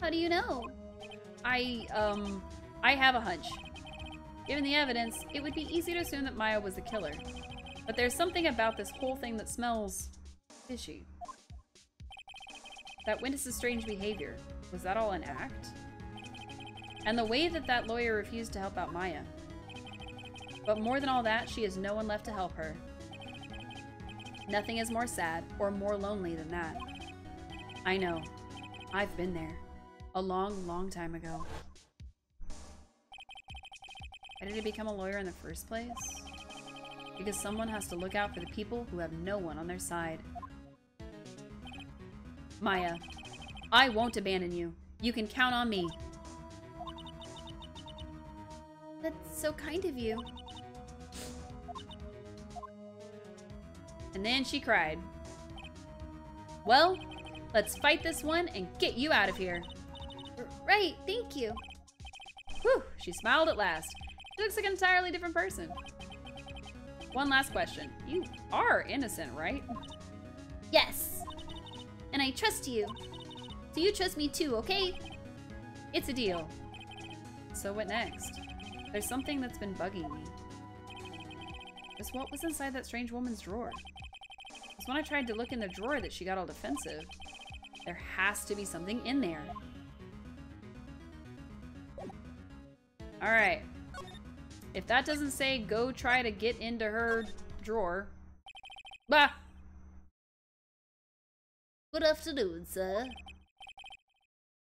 How do you know? I have a hunch. Given the evidence, it would be easy to assume that Maya was the killer. But there's something about this whole thing that smells fishy. That witness's strange behavior. Was that all an act? And the way that that lawyer refused to help out Maya. But more than all that, she has no one left to help her. Nothing is more sad or more lonely than that. I know. I've been there. A long, long time ago. Why did I become a lawyer in the first place? Because someone has to look out for the people who have no one on their side. Maya, I won't abandon you. You can count on me. That's so kind of you. And then she cried. Well, let's fight this one and get you out of here. Right, thank you. Whew, she smiled at last. She looks like an entirely different person. One last question. You are innocent, right? Yes. And I trust you. So you trust me too, okay? It's a deal. So what next? There's something that's been bugging me. Just what was inside that strange woman's drawer? Because when I tried to look in the drawer that she got all defensive, there has to be something in there. Alright. If that doesn't say go try to get into her drawer. Bah! Good afternoon, sir.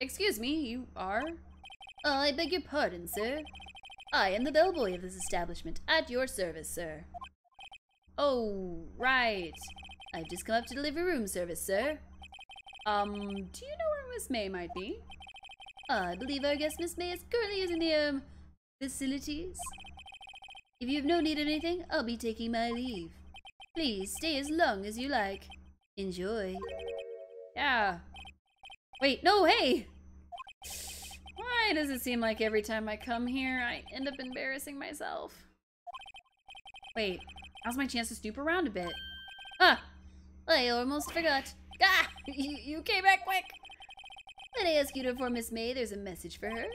Excuse me, you are? I beg your pardon, sir. I am the bellboy of this establishment, at your service, sir. Oh, right. I've just come up to deliver room service, sir. Do you know where Miss May might be? I believe our guest Miss May is currently using the, facilities. If you have no need of anything, I'll be taking my leave. Please stay as long as you like. Enjoy. Yeah. Wait, no, hey! Why does it seem like every time I come here, I end up embarrassing myself? Wait, now's my chance to snoop around a bit. Ah! I almost forgot. Ah! You came back quick! Let I ask you to inform Miss May there's a message for her.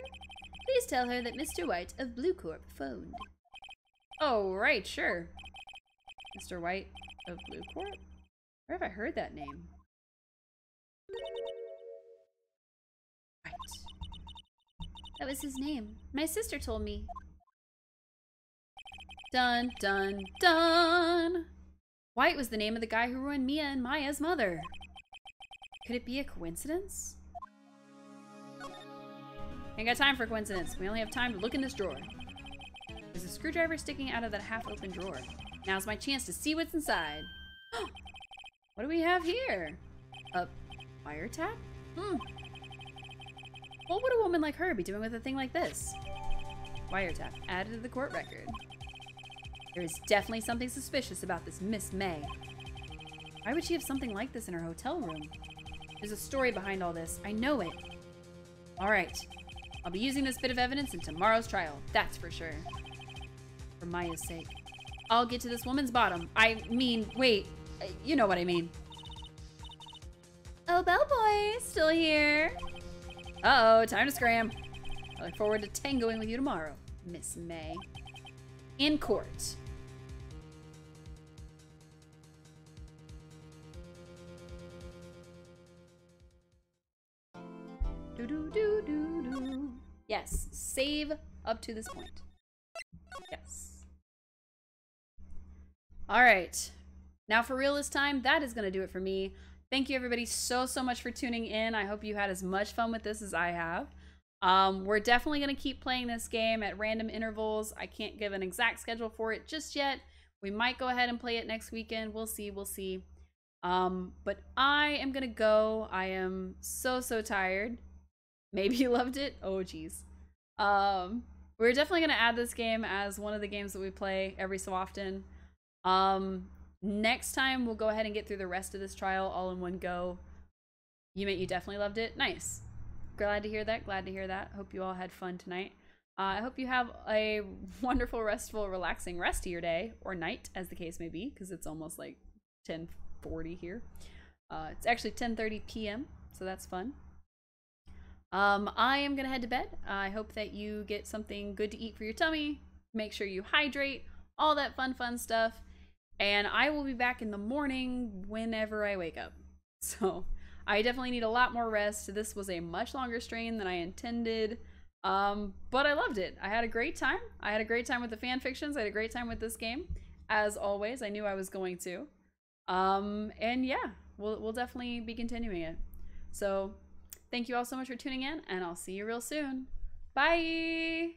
Please tell her that Mr. White of Blue Corp phoned. Oh, right, sure. Mr. White of Blue Corp? Where have I heard that name? Right. That was his name. My sister told me. Dun, dun, dun! White was the name of the guy who ruined Mia and Maya's mother. Could it be a coincidence? Ain't got time for coincidence. We only have time to look in this drawer. There's a screwdriver sticking out of that half-open drawer. Now's my chance to see what's inside. What do we have here? A wiretap? What would a woman like her be doing with a thing like this? Wiretap added to the court record. There is definitely something suspicious about this Miss May. Why would she have something like this in her hotel room? There's a story behind all this. I know it. All right. I'll be using this bit of evidence in tomorrow's trial. That's for sure. For Maya's sake. I'll get to this woman's bottom. I mean, wait. You know what I mean. Oh, bellboy, still here. Uh-oh, time to scram. I look forward to tangoing with you tomorrow, Miss May. In court. Do-do-do-do-do. Yes, save up to this point. Yes. All right. Now for real this time, that is going to do it for me. Thank you everybody so much for tuning in. I hope you had as much fun with this as I have. We're definitely going to keep playing this game at random intervals. I can't give an exact schedule for it just yet. We might go ahead and play it next weekend. We'll see. But I am going to go. I am so tired. Maybe you loved it. Oh, geez. We're definitely going to add this game as one of the games that we play every so often. Next time, we'll go ahead and get through the rest of this trial all in one go. You definitely loved it. Nice. Glad to hear that. Glad to hear that. Hope you all had fun tonight. I hope you have a wonderful, restful, relaxing rest of your day or night, as the case may be, because it's almost like 10:40 here. It's actually 10:30 p.m., so that's fun. I am gonna head to bed. I hope that you get something good to eat for your tummy. Make sure you hydrate, all that fun stuff. And I will be back in the morning whenever I wake up. So I definitely need a lot more rest. This was a much longer stream than I intended. But I loved it. I had a great time. I had a great time with the fan fictions. I had a great time with this game. As always, I knew I was going to. And yeah, we'll definitely be continuing it. So thank you all so much for tuning in, and I'll see you real soon. Bye!